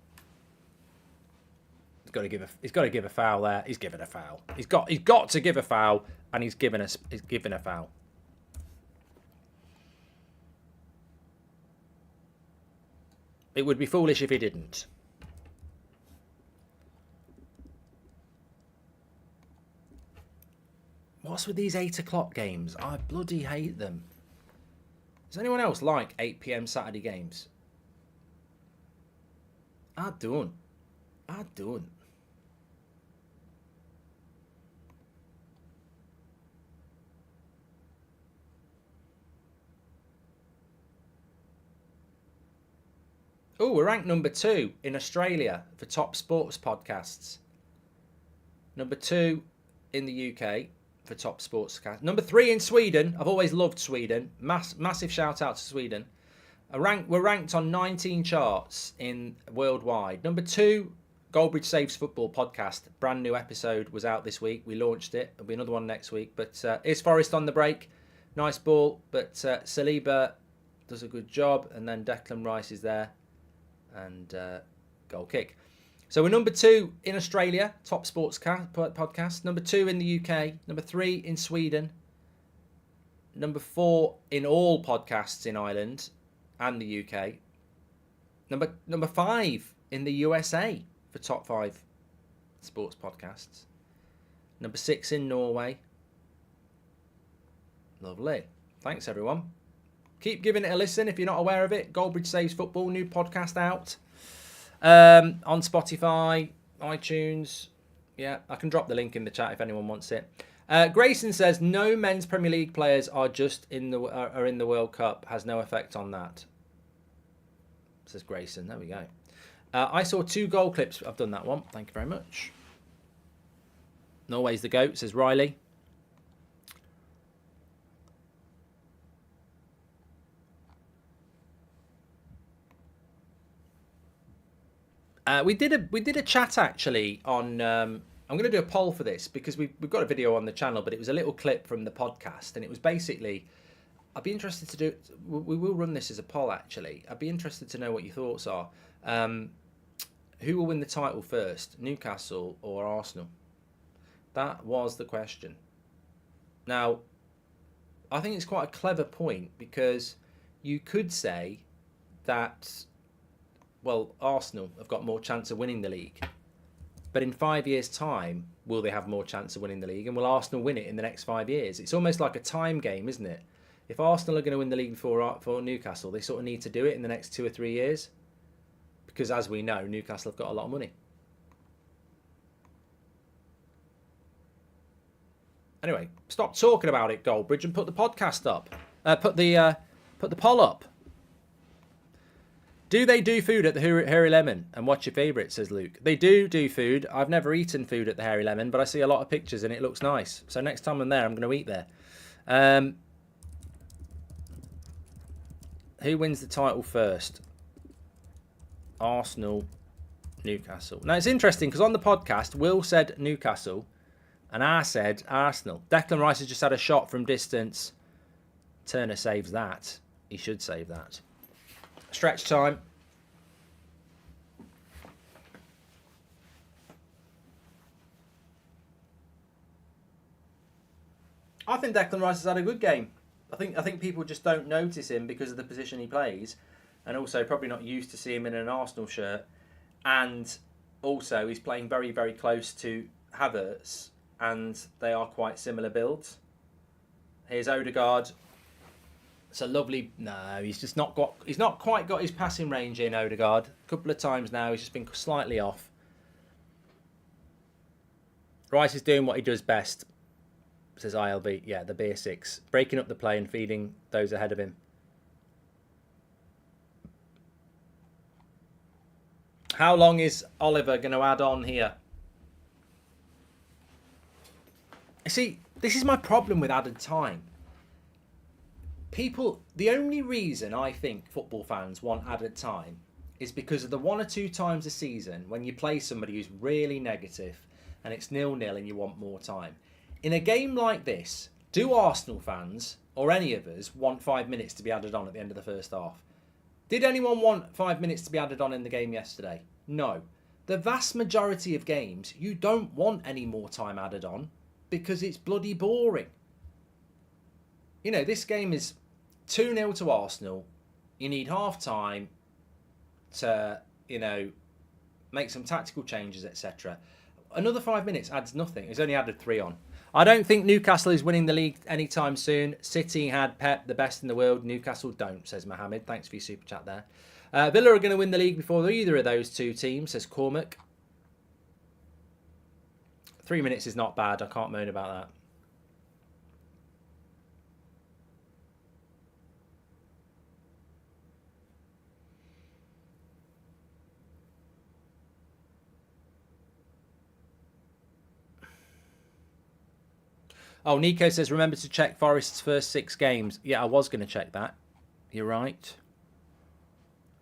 He's got to give a foul there. He's given a foul. He's got to give a foul, and he's given a foul. It would be foolish if he didn't. What's with these 8 o'clock games? I bloody hate them. Does anyone else like 8 PM Saturday games? I don't. Oh, we're ranked number 2 in Australia for top sports podcasts. Number 2 in the UK. For top sports cast. Number 3 in Sweden. I've always loved Sweden. Massive shout out to Sweden. We're ranked on 19 charts in worldwide. Number 2, Goldbridge Saves Football podcast, brand new episode was out this week. We launched it. There'll be another one next week. But is Forrest on the break? Nice ball, but Saliba does a good job, and then Declan Rice is there, and goal kick. So we're number 2 in Australia, top sports podcast. Number 2 in the UK. Number 3 in Sweden. Number 4 in all podcasts in Ireland and the UK. Number 5 in the USA for top 5 sports podcasts. Number 6 in Norway. Lovely. Thanks, everyone. Keep giving it a listen if you're not aware of it. Goldbridge Saves Football, new podcast out. On Spotify, iTunes. Yeah, I can drop the link in the chat if anyone wants it. Grayson says, no men's Premier League players are in the World Cup. Has no effect on that. Says Grayson. There we go. I saw 2 goal clips. I've done that one. Thank you very much. Norway's the GOAT, says Riley. We did a chat actually on. I'm going to do a poll for this because we've got a video on the channel, but it was a little clip from the podcast, and it was basically. I'd be interested to do. We will run this as a poll actually. I'd be interested to know what your thoughts are. Who will win the title first, Newcastle or Arsenal? That was the question. Now, I think it's quite a clever point because you could say that, well, Arsenal have got more chance of winning the league. But in 5 years' time, will they have more chance of winning the league? And will Arsenal win it in the next 5 years? It's almost like a time game, isn't it? If Arsenal are going to win the league for Newcastle, they sort of need to do it in the next 2 or 3 years. Because as we know, Newcastle have got a lot of money. Anyway, stop talking about it, Goldbridge, and put the podcast up. Put the poll up. Do they do food at the Hairy Lemon? And what's your favourite, says Luke. They do food. I've never eaten food at the Hairy Lemon, but I see a lot of pictures and it looks nice. So next time I'm there, I'm going to eat there. Who wins the title first? Arsenal, Newcastle. Now, it's interesting because on the podcast, Will said Newcastle and I said Arsenal. Declan Rice has just had a shot from distance. Turner saves that. He should save that. Stretch time. I think Declan Rice has had a good game. I think people just don't notice him because of the position he plays, and also probably not used to see him in an Arsenal shirt. And also he's playing very, very close to Havertz, and they are quite similar builds. Here's Odegaard. It's a lovely. No, he's not quite got his passing range in, Odegaard. A couple of times now, he's just been slightly off. Rice is doing what he does best, says ILB. Yeah, the basics. Breaking up the play and feeding those ahead of him. How long is Oliver going to add on here? See, this is my problem with added time. The only reason I think football fans want added time is because of the 1 or 2 times a season when you play somebody who's really negative and it's 0-0 and you want more time. In a game like this, do Arsenal fans or any of us want 5 minutes to be added on at the end of the first half? Did anyone want 5 minutes to be added on in the game yesterday? No. The vast majority of games, you don't want any more time added on because it's bloody boring. You know, this game is 2-0 to Arsenal. You need half time to, make some tactical changes, etc. Another 5 minutes adds nothing. It's only added 3 on. I don't think Newcastle is winning the league anytime soon. City had Pep, the best in the world. Newcastle don't, says Mohammed. Thanks for your super chat there. Villa are going to win the league before either of those 2 teams, says Cormac. 3 minutes is not bad. I can't moan about that. Oh, Nico says, remember to check Forest's first 6 games. Yeah, I was going to check that. You're right.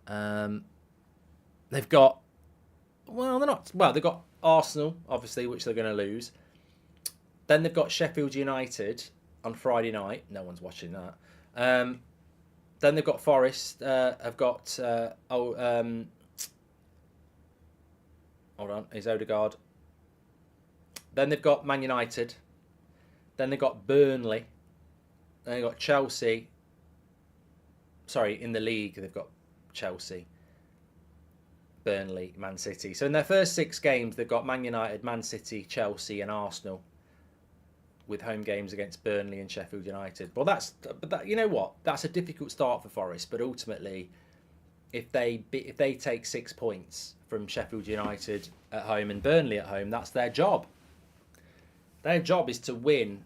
They've got Well, they're not. Well, they've got Arsenal, obviously, which they're going to lose. Then they've got Sheffield United on Friday night. No one's watching that. Then they've got Forest. Have got hold on, is Odegaard. Then they've got Man United. Then they've got Burnley. Then they've got Chelsea. Sorry, in the league they've got Chelsea, Burnley, Man City. So in their first 6 games, they've got Man United, Man City, Chelsea, and Arsenal, with home games against Burnley and Sheffield United. Well, you know what? That's a difficult start for Forest, but ultimately, if they take 6 points from Sheffield United at home and Burnley at home, that's their job. Their job is to win,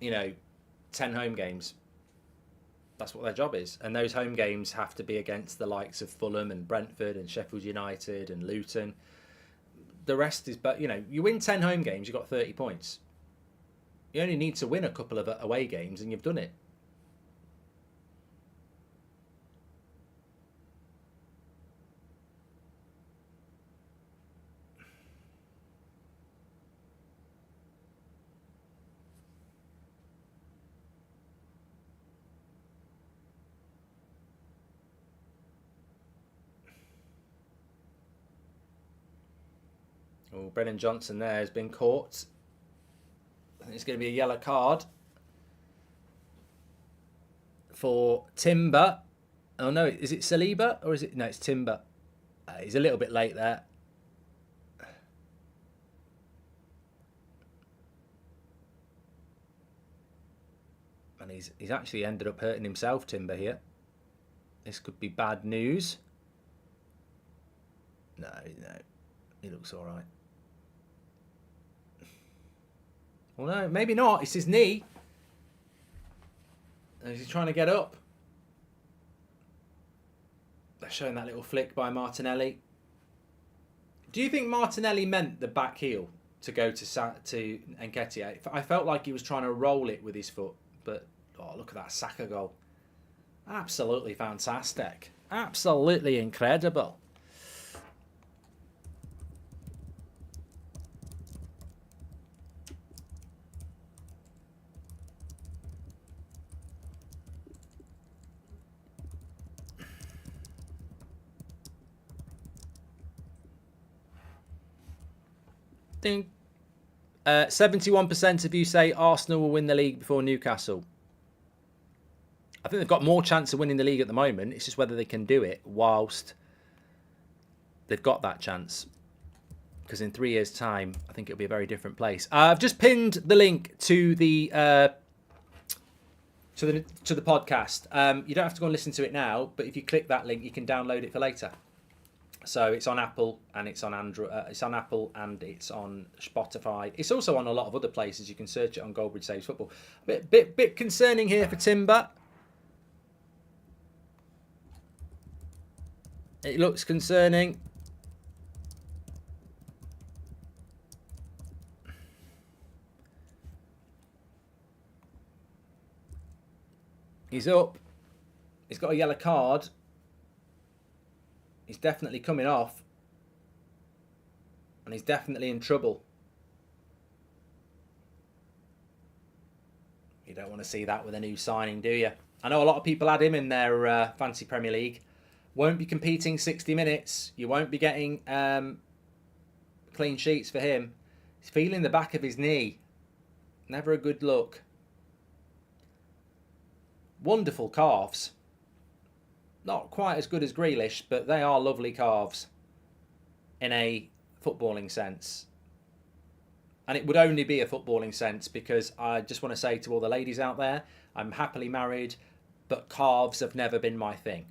10 home games. That's what their job is. And those home games have to be against the likes of Fulham and Brentford and Sheffield United and Luton. The rest is, but you win 10 home games, you've got 30 points. You only need to win a couple of away games and you've done it. Oh, Brennan Johnson there has been caught. I think it's going to be a yellow card for Timber. Oh no, is it Saliba or is it? No, it's Timber. He's a little bit late there. And he's actually ended up hurting himself, Timber, here. This could be bad news. No, he looks all right. Well, no, maybe not. It's his knee. Is he trying to get up? They're showing that little flick by Martinelli. Do you think Martinelli meant the back heel to go to Nketiah? I felt like he was trying to roll it with his foot, but look at that Saka goal. Absolutely fantastic. Absolutely incredible. Think 71% of you say Arsenal will win the league before Newcastle. I think they've got more chance of winning the league at the moment. It's just whether they can do it whilst they've got that chance. Because in 3 years' time, I think it'll be a very different place. I've just pinned the link to the podcast. You don't have to go and listen to it now, but if you click that link, you can download it for later. So it's on Apple and it's on Android. It's on Apple and it's on Spotify. It's also on a lot of other places. You can search it on Goldbridge Saves Football. Bit concerning here for Timber. It looks concerning. He's up. He's got a yellow card. He's definitely coming off. And he's definitely in trouble. You don't want to see that with a new signing, do you? I know a lot of people had him in their Fantasy Premier League. Won't be competing 60 minutes. You won't be getting clean sheets for him. He's feeling the back of his knee. Never a good look. Wonderful calves. Not quite as good as Grealish, but they are lovely calves in a footballing sense. And it would only be a footballing sense because I just want to say to all the ladies out there, I'm happily married, but calves have never been my thing.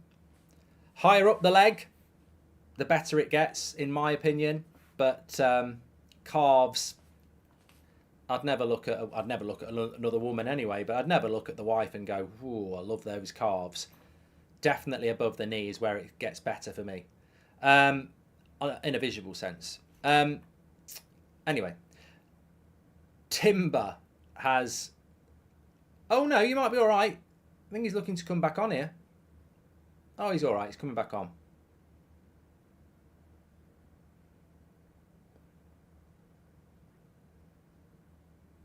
Higher up the leg, the better it gets, in my opinion. But calves, I'd never look at another woman anyway. But I'd never look at the wife and go, "Ooh, I love those calves." Definitely above the knee is where it gets better for me, in a visual sense. Anyway, Timber has. Oh no, you might be all right. I think he's looking to come back on here. Oh, he's all right. He's coming back on.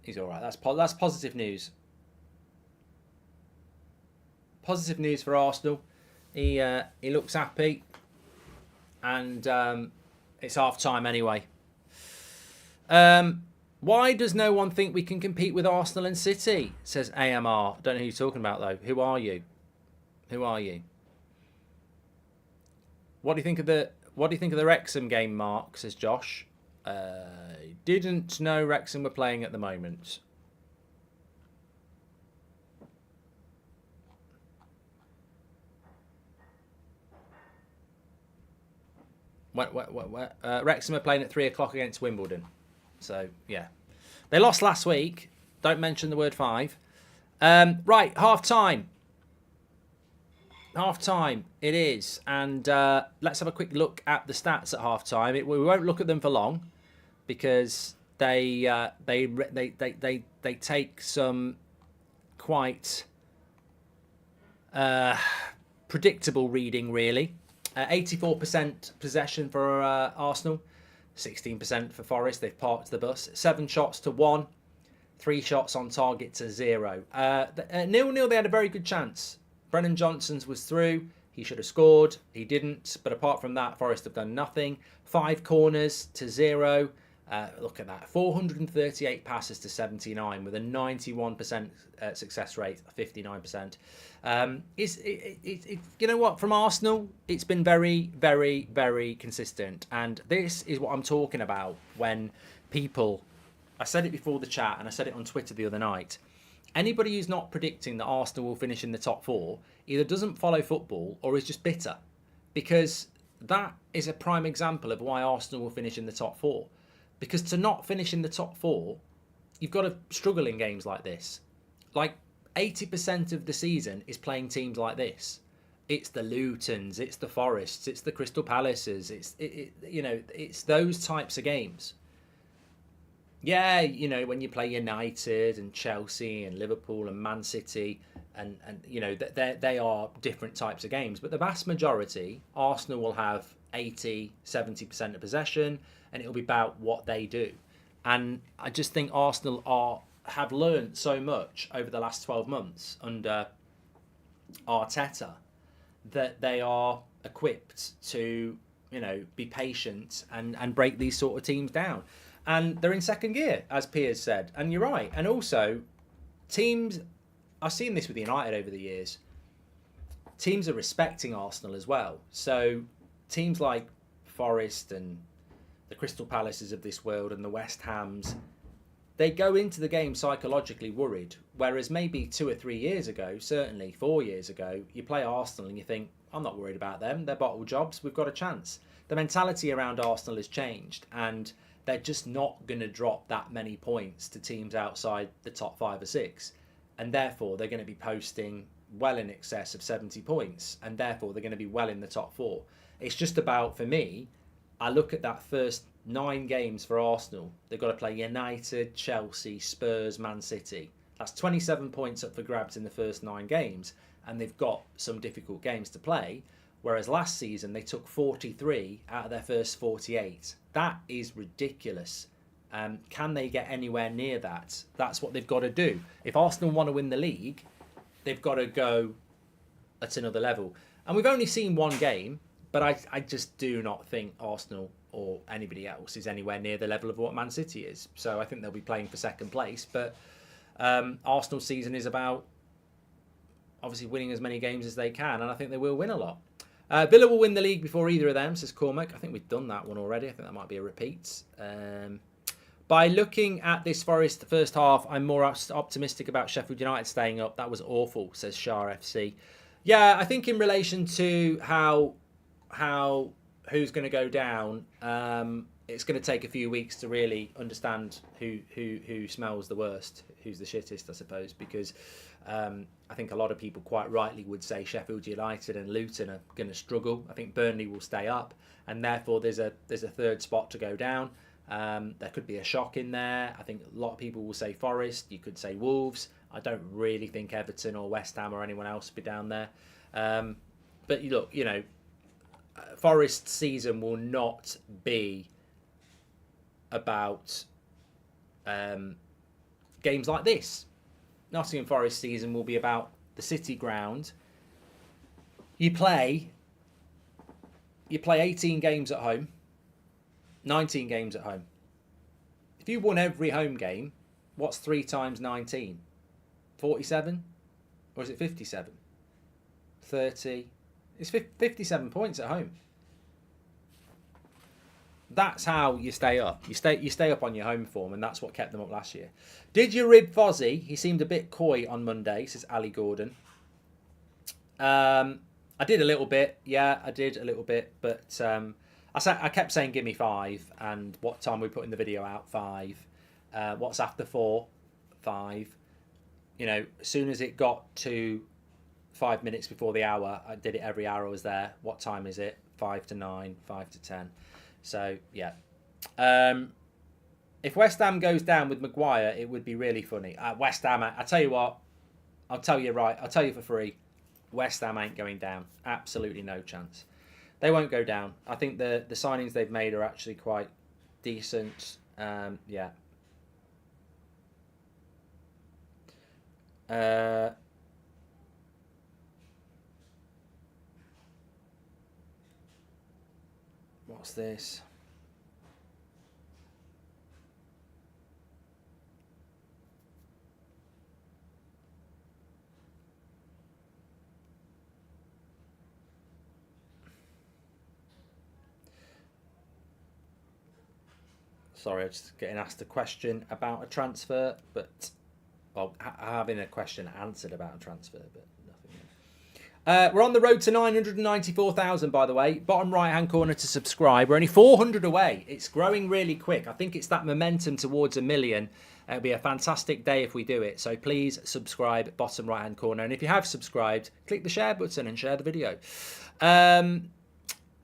He's all right. That's positive news. Positive news for Arsenal. He looks happy, and it's half time anyway. Why does no one think we can compete with Arsenal and City? Says AMR. Don't know who you're talking about though. Who are you? What do you think of the Wrexham game, Mark? Says Josh. Didn't know Wrexham were playing at the moment. Wrexham are playing at 3 o'clock against Wimbledon. So, yeah. They lost last week. Don't mention the word 5. Right, half-time. Half-time it is. And let's have a quick look at the stats at half-time. We won't look at them for long because they take some quite predictable reading, really. 84% possession for Arsenal, 16% for Forest. They've parked the bus. 7 shots to 1, 3 shots on target to 0. 0-0, they had a very good chance. Brennan Johnson's was through. He should have scored. He didn't. But apart from that, Forest have done nothing. 5 corners to 0. Look at that. 438 passes to 79 with a 91% success rate, 59%. You know what? From Arsenal, it's been very, very, very consistent. And this is what I'm talking about when people... I said it before the chat and I said it on Twitter the other night. Anybody who's not predicting that Arsenal will finish in the top 4 either doesn't follow football or is just bitter. Because that is a prime example of why Arsenal will finish in the top 4. Because to not finish in the top 4, you've got to struggle in games like this. Like 80% of the season is playing teams like this. It's the Lutons, it's the Forests, it's the Crystal Palaces. It's those types of games. Yeah, when you play United and Chelsea and Liverpool and Man City, and they are different types of games. But the vast majority, Arsenal will have 80, 70% of possession, and it'll be about what they do. And I just think Arsenal have learned so much over the last 12 months under Arteta that they are equipped to, be patient and break these sort of teams down. And they're in second gear, as Piers said. And you're right. And also, teams... I've seen this with United over the years. Teams are respecting Arsenal as well. So teams like Forest and the Crystal Palaces of this world and the West Hams, they go into the game psychologically worried. Whereas maybe 2 or 3 years ago, certainly 4 years ago, you play Arsenal and you think, I'm not worried about them. They're bottle jobs. We've got a chance. The mentality around Arsenal has changed, and they're just not going to drop that many points to teams outside the top 5 or 6. And therefore, they're going to be posting well in excess of 70 points. And therefore, they're going to be well in the top 4. It's just about, for me, I look at that first 9 games for Arsenal. They've got to play United, Chelsea, Spurs, Man City. That's 27 points up for grabs in the first 9 games. And they've got some difficult games to play. Whereas last season, they took 43 out of their first 48. That is ridiculous. Can they get anywhere near that? That's what they've got to do. If Arsenal want to win the league, they've got to go at another level. And we've only seen 1 game, but I just do not think Arsenal or anybody else is anywhere near the level of what Man City is. So I think they'll be playing for second place. But Arsenal's season is about obviously winning as many games as they can, and I think they will win a lot. Villa will win the league before either of them, says Cormac. I think we've done that one already. I think that might be a repeat. By looking at this Forest first half, I'm more optimistic about Sheffield United staying up. That was awful, says Shar FC. Yeah, I think in relation to who's going to go down, it's going to take a few weeks to really understand who smells the worst, who's the shittest, I suppose, because I think a lot of people quite rightly would say Sheffield United and Luton are going to struggle. I think Burnley will stay up, and therefore there's a third spot to go down. There could be a shock in there. I think a lot of people will say Forest. You could say Wolves. I don't really think Everton or West Ham or anyone else will be down there. But look, Forest's season will not be about games like this. Nottingham Forest season will be about the City ground. You play 18 games at home, 19 games at home. If you won every home game, what's 3 times 19? 47? Or is it 57? 30? It's 57 points at home. That's how you stay up. You stay up on your home form, and that's what kept them up last year. Did you rib Fozzie? He seemed a bit coy on Monday, says Ali Gordon. I did a little bit. Yeah, I did a little bit. But I kept saying, give me 5. And what time we put in the video out? 5. What's after 4? 5. You know, as soon as it got to 5 minutes before the hour, I did it every hour I was there. What time is it? 5 to 9, 5 to 10. So, yeah. If West Ham goes down with Maguire, it would be really funny. West Ham, I tell you what, I'll tell you for free, West Ham ain't going down. Absolutely no chance. They won't go down. I think the signings they've made are actually quite decent. Yeah. What's this? Sorry, I'm just getting asked a question about a transfer, but having a question answered about a transfer, but nothing. We're on the road to 994,000, by the way. Bottom right-hand corner to subscribe. We're only 400 away. It's growing really quick. I think it's that momentum towards 1 million. It'll be a fantastic day if we do it. So please subscribe, bottom right-hand corner. And if you have subscribed, click the share button and share the video.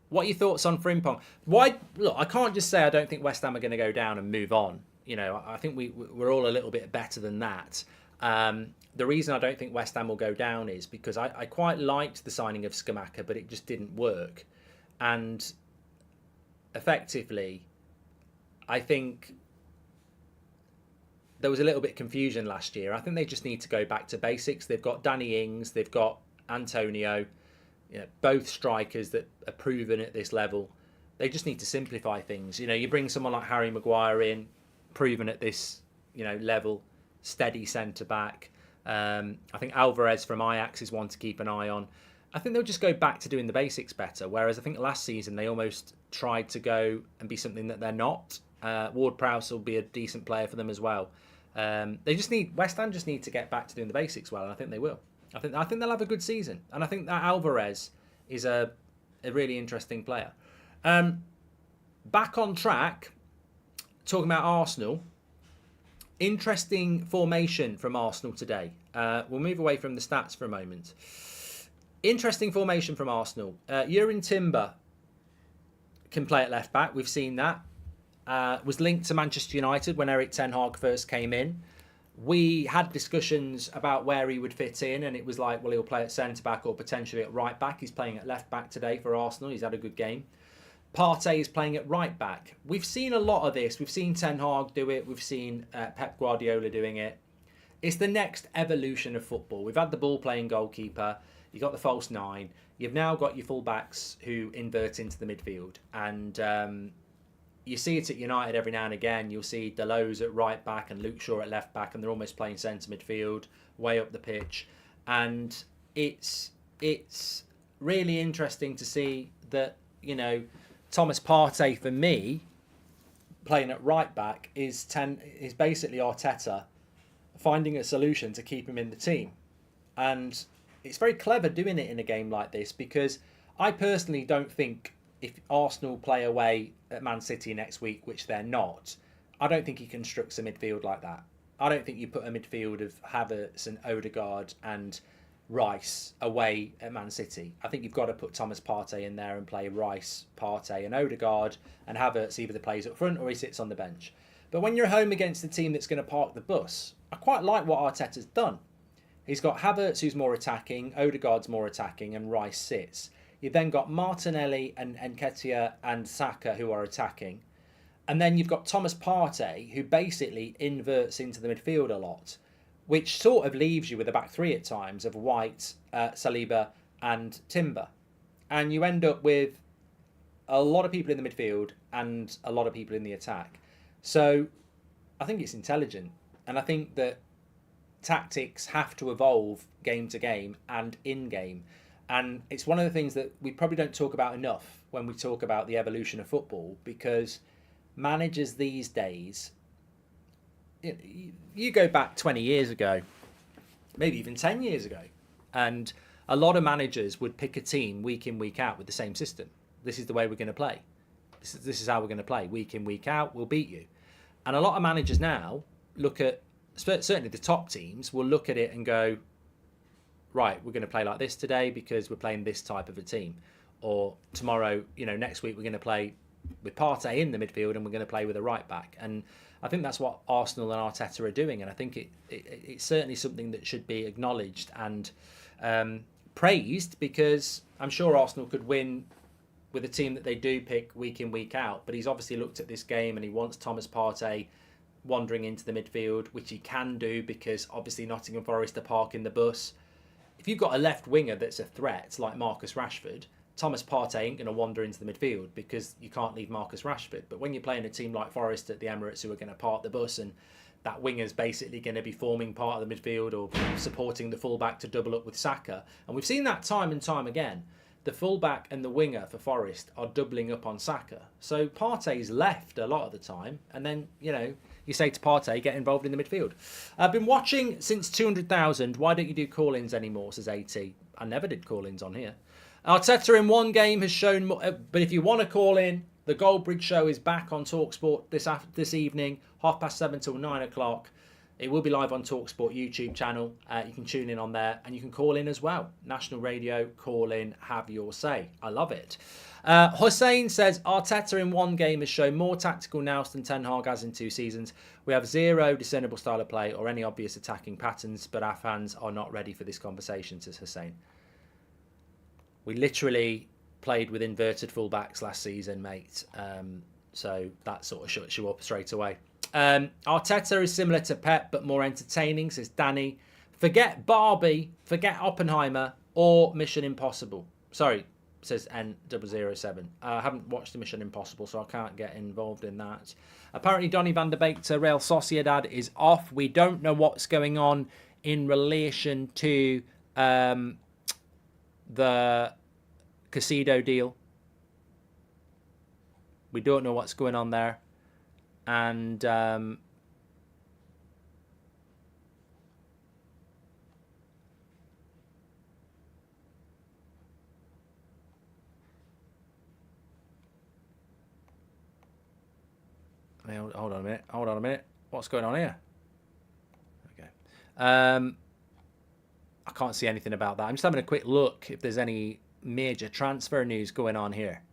What are your thoughts on Frimpong? Look, I can't just say I don't think West Ham are going to go down and move on. You know, I think we're all a little bit better than that. The reason I don't think West Ham will go down is because I quite liked the signing of Skamaka, but it just didn't work. And effectively, I think there was a little bit of confusion last year. I think they just need to go back to basics. They've got Danny Ings, they've got Antonio, you know, both strikers that are proven at this level. They just need to simplify things. You know, you bring someone like Harry Maguire in, proven at this, you know, level, steady centre-back. I think Alvarez from Ajax is one to keep an eye on. I think they'll just go back to doing the basics better, whereas I think last season they almost tried to go and be something that they're not. Ward-Prowse will be a decent player for them as well. West Ham just need to get back to doing the basics well, and I think they will. I think they'll have a good season, and I think that Alvarez is a really interesting player. Back on track, talking about Arsenal. Interesting formation from Arsenal today. We'll move away from the stats for a moment. Interesting formation from Arsenal. Jurgen Timber can play at left back. We've seen that. Was linked to Manchester United when Erik ten Hag first came in. We had discussions about where he would fit in, and it was like, well, he'll play at centre back or potentially at right back. He's playing at left back today for Arsenal. He's had a good game. Partey is playing at right back. We've seen a lot of this. We've seen Ten Hag do it. We've seen Pep Guardiola doing it. It's the next evolution of football. We've had the ball-playing goalkeeper. You've got the false nine. You've now got your full-backs who invert into the midfield. And you see it at United every now and again. You'll see Delos at right back and Luke Shaw at left back, and they're almost playing centre midfield, way up the pitch. And it's really interesting to see that, you know, Thomas Partey, for me, playing at right back is basically Arteta finding a solution to keep him in the team. And it's very clever doing it in a game like this, because I personally don't think if Arsenal play away at Man City next week, which they're not, I don't think he constructs a midfield like that. I don't think you put a midfield of Havertz and Odegaard and Rice away at Man City. I think you've got to put Thomas Partey in there and play Rice, Partey and Odegaard, and Havertz either plays up front or he sits on the bench. But when you're home against the team that's going to park the bus, I quite like what Arteta's done. He's got Havertz, who's more attacking, Odegaard's more attacking, and Rice sits. You've then got Martinelli and Nketiah and Saka, who are attacking. And then you've got Thomas Partey, who basically inverts into the midfield a lot, which sort of leaves you with a back three at times of White, Saliba and Timber. And you end up with a lot of people in the midfield and a lot of people in the attack. So I think it's intelligent. And I think that tactics have to evolve game to game and in game. And it's one of the things that we probably don't talk about enough when we talk about the evolution of football, because managers these days, you go back 20 years ago, maybe even 10 years ago, and a lot of managers would pick a team week in, week out with the same system. This is the way we're going to play. This is how we're going to play. Week in, week out, we'll beat you. And a lot of managers now look at, certainly the top teams, will look at it and go, right, we're going to play like this today because we're playing this type of a team. Or tomorrow, next week we're going to play with Partey in the midfield and we're going to play with a right back. And I think that's what Arsenal and Arteta are doing. And I think it's certainly something that should be acknowledged and praised, because I'm sure Arsenal could win with a team that they do pick week in, week out. But he's obviously looked at this game and he wants Thomas Partey wandering into the midfield, which he can do because obviously Nottingham Forest are parking the bus. If you've got a left winger that's a threat like Marcus Rashford, Thomas Partey ain't going to wander into the midfield because you can't leave Marcus Rashford. But when you're playing a team like Forest at the Emirates who are going to park the bus, and that winger's basically going to be forming part of the midfield or supporting the fullback to double up with Saka. And we've seen that time and time again. The fullback and the winger for Forest are doubling up on Saka. So Partey's left a lot of the time. And then, you say to Partey, get involved in the midfield. I've been watching since 200,000. Why don't you do call-ins anymore, says AT. I never did call-ins on here. Arteta in one game has shown, but if you want to call in, the Goldbridge show is back on TalkSport this evening, 7:30 till 9 o'clock. It will be live on TalkSport YouTube channel. You can tune in on there and you can call in as well. National Radio, call in, have your say. I love it. Hussein says, Arteta in one game has shown more tactical nous than Ten Hag has in 2 seasons. We have zero discernible style of play or any obvious attacking patterns, but our fans are not ready for this conversation, says Hussein. We literally played with inverted fullbacks last season, mate. So that sort of shuts you up straight away. Arteta is similar to Pep, but more entertaining, says Danny. Forget Barbie, forget Oppenheimer, or Mission Impossible. Sorry, says N007. I haven't watched the Mission Impossible, so I can't get involved in that. Apparently, Donny van der Beek to Real Sociedad is off. We don't know what's going on in relation to the Caicedo deal. We don't know what's going on there. And hold on a minute. What's going on here? Okay. I can't see anything about that. I'm just having a quick look if there's any major transfer news going on here.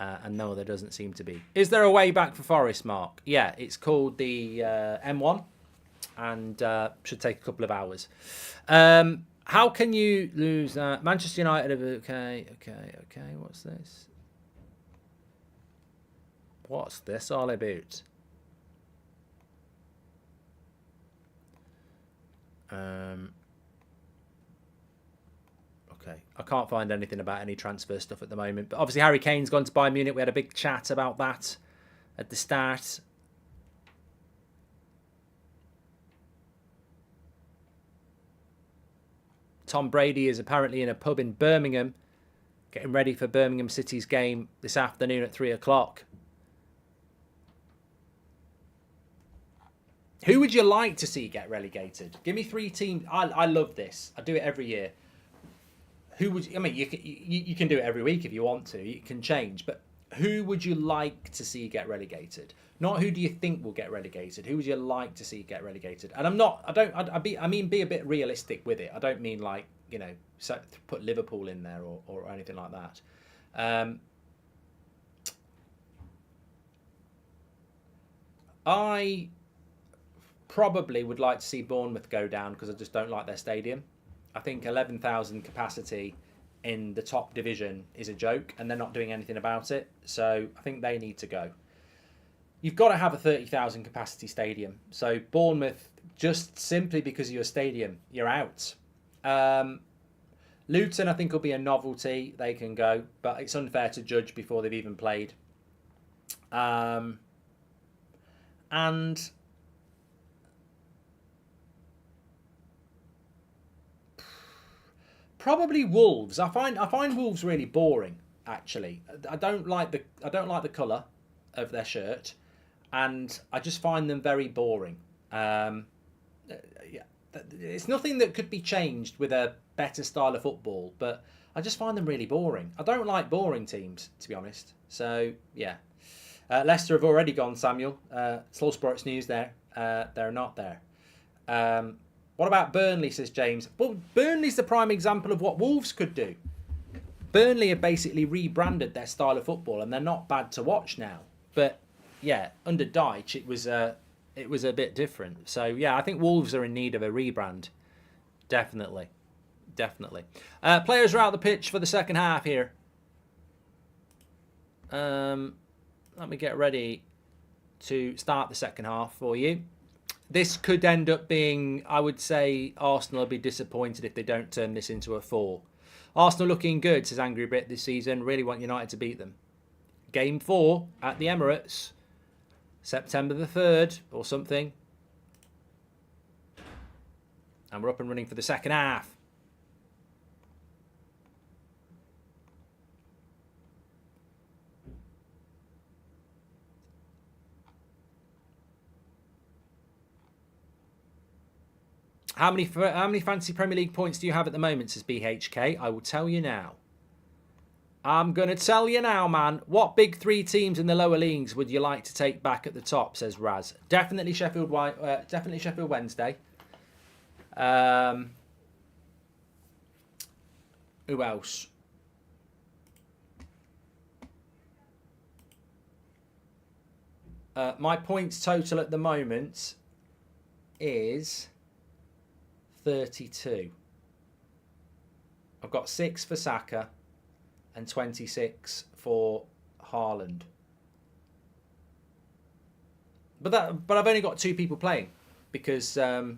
And no, there doesn't seem to be. Is there a way back for Forest, Mark? Yeah, it's called the M1 and should take a couple of hours. How can you lose that? Manchester United, okay. What's this? What's this all about? Okay, I can't find anything about any transfer stuff at the moment. But obviously Harry Kane's gone to Bayern Munich. We had a big chat about that at the start. Tom Brady is apparently in a pub in Birmingham, getting ready for Birmingham City's game this afternoon at 3 o'clock. Who would you like to see get relegated? Give me 3 teams. I love this. I do it every year. Who would you can do it every week if you want to. It can change, but who would you like to see get relegated? Not who do you think will get relegated. Who would you like to see get relegated? And I mean be a bit realistic with it. I don't mean like, put Liverpool in there or anything like that. I probably would like to see Bournemouth go down because I just don't like their stadium. I think 11,000 capacity in the top division is a joke and they're not doing anything about it. So I think they need to go. you've got to have a 30,000 capacity stadium. So Bournemouth, just simply because of your stadium, you're out. Luton, I think, will be a novelty. They can go, but it's unfair to judge before they've even played. And probably Wolves. I find Wolves really boring. Actually, I don't like the colour of their shirt, and I just find them very boring. Yeah, it's nothing that could be changed with a better style of football, but I just find them really boring. I don't like boring teams, to be honest. So yeah, Leicester have already gone. Samuel, Slow Sports News. They're not there. What about Burnley, says James? Well, Burnley's the prime example of what Wolves could do. Burnley have basically rebranded their style of football, and they're not bad to watch now. But yeah, under Dyche, it was a bit different. So yeah, I think Wolves are in need of a rebrand. Definitely. Players are out the pitch for the second half here. Let me get ready to start the second half for you. This could end up being, I would say, Arsenal will be disappointed if they don't turn this into a 4. Arsenal looking good, says Angry Brit, this season. Really want United to beat them. Game 4 at the Emirates, September the 3rd or something. And we're up and running for the second half. How many fantasy Premier League points do you have at the moment, says BHK? I will tell you now. I'm going to tell you now, man. What big 3 teams in the lower leagues would you like to take back at the top, says Raz. Definitely Sheffield Wednesday. Who else? My points total at the moment is 32. I've got 6 for Saka and 26 for Haaland. But I've only got 2 people playing because I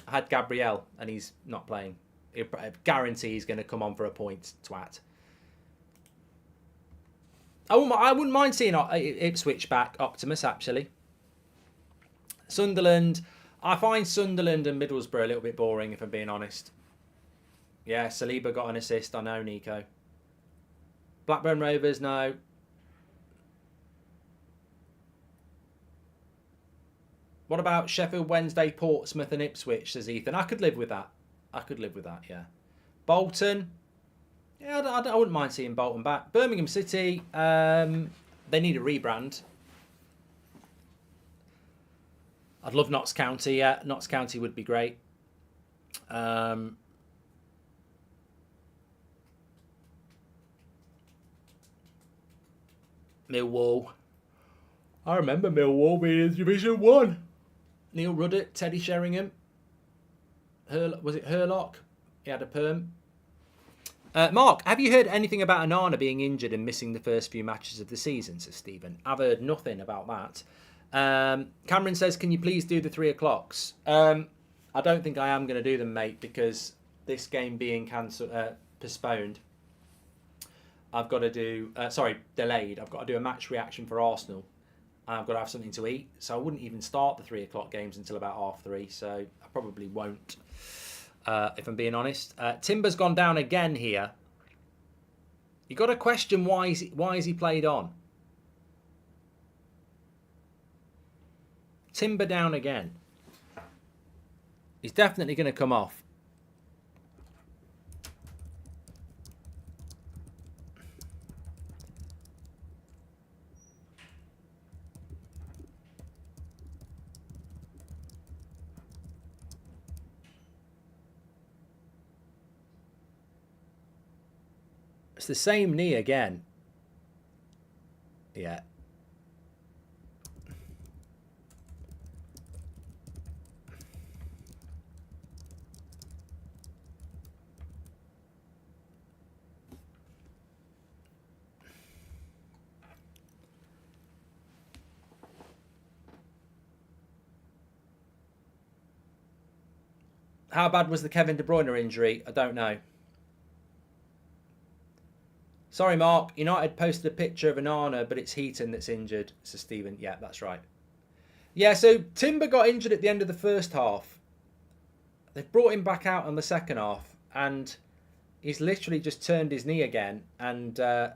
had Gabriel and he's not playing. I guarantee he's going to come on for a point, twat. I wouldn't mind seeing Ipswich back, Optimus, actually. Sunderland. I find Sunderland and Middlesbrough a little bit boring, if I'm being honest. Yeah, Saliba got an assist. I know, Nico. Blackburn Rovers, no. What about Sheffield Wednesday, Portsmouth and Ipswich, says Ethan. I could live with that. Yeah. Bolton. Yeah, I wouldn't mind seeing Bolton back. Birmingham City, they need a rebrand. I'd love Notts County. Yeah, Notts County would be great. Millwall. I remember Millwall being in Division 1. Neil Ruddock, Teddy Sheringham. Was it Hurlock? He had a perm. Mark, have you heard anything about Onana being injured and missing the first few matches of the season, says Stephen? I've heard nothing about that. Cameron says, can you please do the 3 o'clocks? I don't think I am going to do them, mate, because this game being postponed, I've got to do, delayed. I've got to do a match reaction for Arsenal. And I've got to have something to eat. So I wouldn't even start the 3 o'clock games until about 3:30. So I probably won't, if I'm being honest. Timber's gone down again here. You got to question why is he played on? Timber down again. He's definitely going to come off. It's the same knee again. Yeah. How bad was the Kevin De Bruyne injury? I don't know. Sorry, Mark. United posted a picture of Onana, but it's Heaton that's injured. Says Stephen. Yeah, that's right. Yeah, so Timber got injured at the end of the first half. They've brought him back out on the second half, and he's literally just turned his knee again. And I'd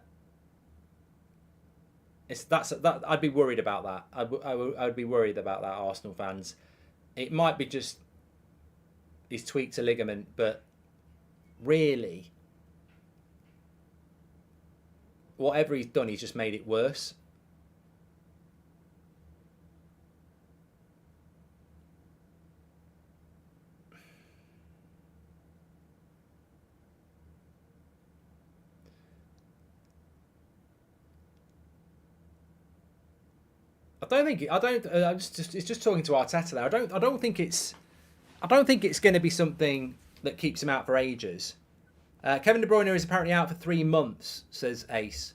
be worried about that. I'd be worried about that, Arsenal fans. It might be just he's tweaked a ligament, but really, whatever he's done, he's just made it worse. It's just talking to Arteta there. I don't think it's going to be something that keeps him out for ages. Kevin De Bruyne is apparently out for 3 months, says Ace.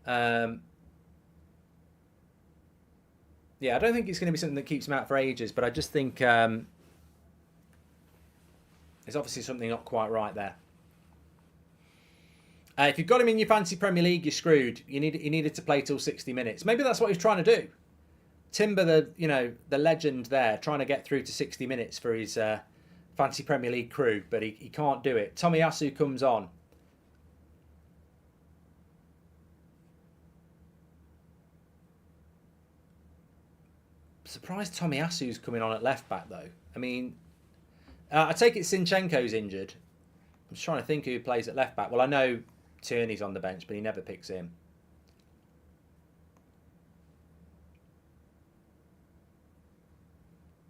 Yeah, I don't think it's going to be something that keeps him out for ages, but I just think there's obviously something not quite right there. If you've got him in your fantasy Premier League, you're screwed. He needed to play till 60 minutes. Maybe that's what he's trying to do. Timber, the legend there, trying to get through to 60 minutes for his fantasy Premier League crew, but he can't do it. Tomiyasu comes on. Surprised Tomiyasu's coming on at left back though. I mean, I take it Zinchenko's injured. I'm just trying to think who plays at left back. Well, I know Tierney's on the bench, but he never picks him.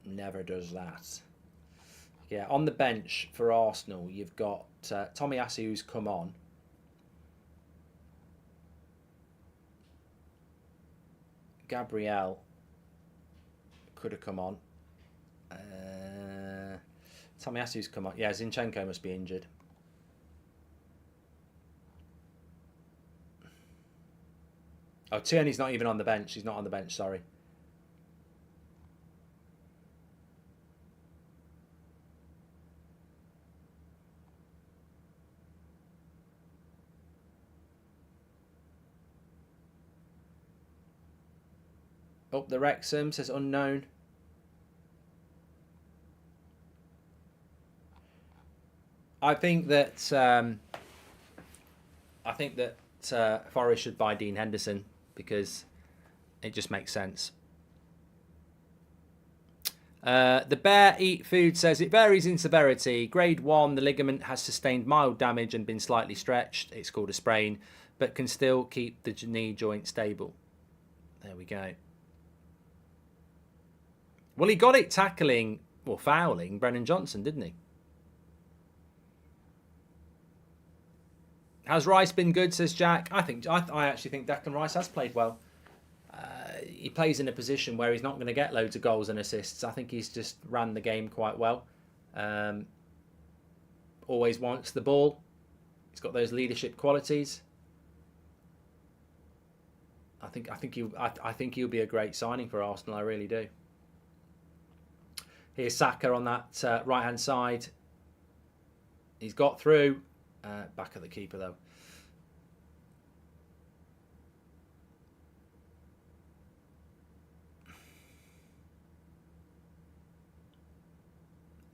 Never does that. Yeah, on the bench for Arsenal, you've got Tomiyasu who's come on. Gabriel could have come on. Tomiyasu's come on. Yeah, Zinchenko must be injured. Oh, Tierney's not even on the bench. He's not on the bench, sorry. Oh, the Wrexham says unknown. I think that Forest should buy Dean Henderson because it just makes sense. The Bear Eat Food says it varies in severity. Grade 1, the ligament has sustained mild damage and been slightly stretched. It's called a sprain, but can still keep the knee joint stable. There we go. Well, he got it tackling or fouling Brennan Johnson, didn't he? Has Rice been good, says Jack? I actually think Declan Rice has played well. He plays in a position where he's not going to get loads of goals and assists. I think he's just ran the game quite well. Always wants the ball. He's got those leadership qualities. I think he'll be a great signing for Arsenal. I really do. Here's Saka on that right hand side. He's got through. Back at the keeper though.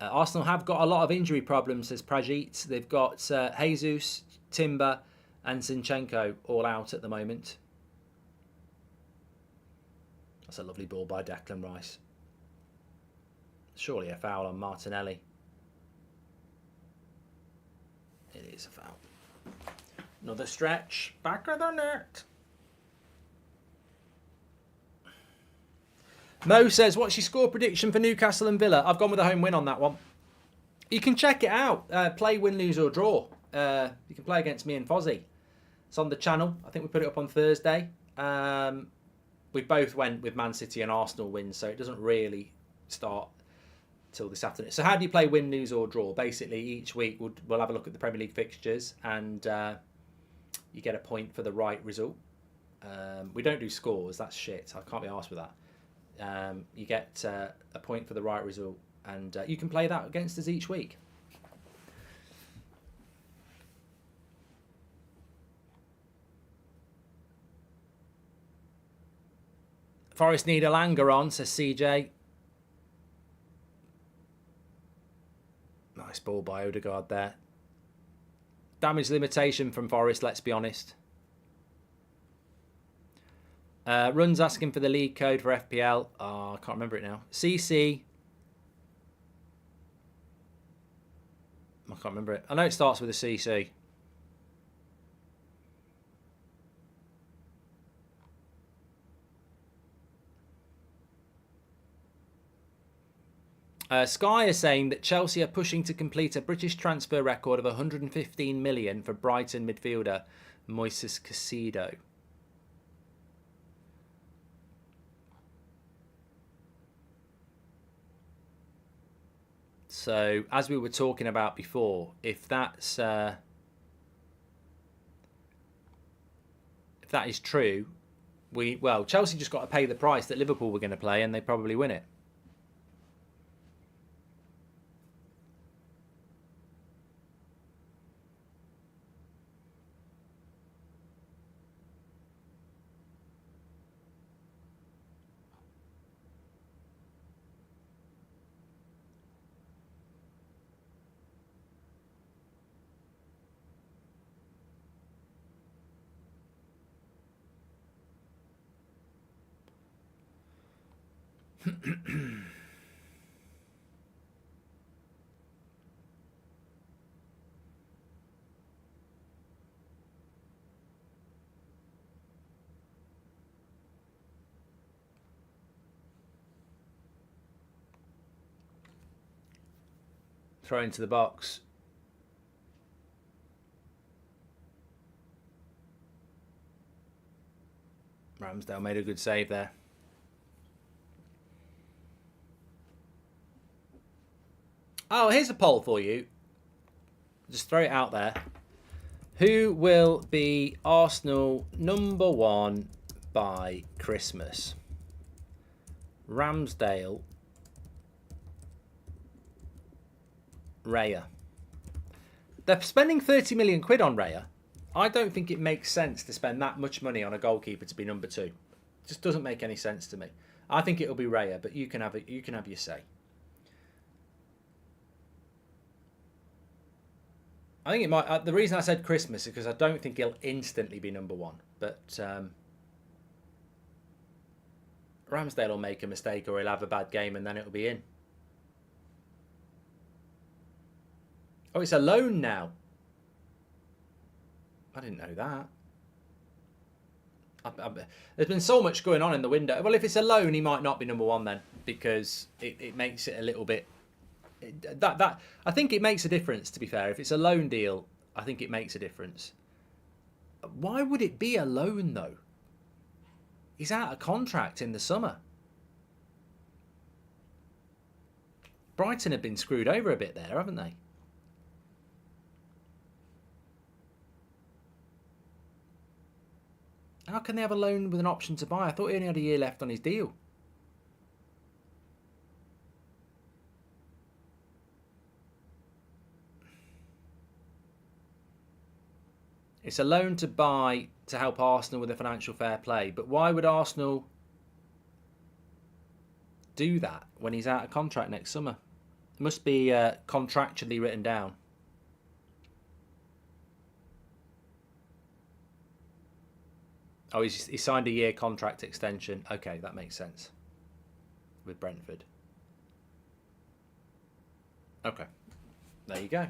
Arsenal have got a lot of injury problems, says Prajit. They've got Jesus, Timber and Zinchenko all out at the moment. That's a lovely ball by Declan Rice. Surely a foul on Martinelli. It is a foul. Another stretch. Back of the net. Mo says, what's your score prediction for Newcastle and Villa? I've gone with a home win on that one. You can check it out. Play, win, lose or draw. You can play against me and Fozzie. It's on the channel. I think we put it up on Thursday. We both went with Man City and Arsenal wins, so it doesn't really start till this afternoon. So how do you play win, lose or draw? Basically, each week we'll have a look at the Premier League fixtures and you get a point for the right result. We don't do scores. That's shit. I can't be arsed with that. You get a point for the right result And you can play that against us each week. Forest need a Langer on, says CJ. Nice ball by Odegaard there. Damage limitation from Forest, let's be honest. Run's asking for the league code for FPL. Oh, I can't remember it now. CC. I can't remember it. I know it starts with a CC. Sky is saying that Chelsea are pushing to complete a British transfer record of 115 million for Brighton midfielder Moises Caicedo. So, as we were talking about before, if that's if that is true, Chelsea just got to pay the price that Liverpool were going to play, and they probably win it. Throw into the box. Ramsdale made a good save there. Oh, here's a poll for you. Just throw it out there. Who will be Arsenal #1 by Christmas? Ramsdale, Raya. They're spending 30 million quid on Raya. I don't think it makes sense to spend that much money on a goalkeeper to be #2. It just doesn't make any sense to me. I think it'll be Raya, but you can have it. You can have your say. I think it might. The reason I said Christmas is because I don't think he'll instantly be #1. But Ramsdale will make a mistake or he'll have a bad game and then it'll be in. Oh, it's a loan now. I didn't know that. There's been so much going on in the window. Well, if it's a loan, he might not be #1 then, because it makes it a little bit. I think it makes a difference. To be fair, if it's a loan deal, I think it makes a difference. Why would it be a loan though? He's out of contract in the summer. Brighton have been screwed over a bit there, haven't they? How can they have a loan with an option to buy? I thought he only had a year left on his deal. It's a loan to buy to help Arsenal with the financial fair play. But why would Arsenal do that when he's out of contract next summer? It must be contractually written down. Oh, he signed a year contract extension. Okay, that makes sense. With Brentford. Okay. There you go.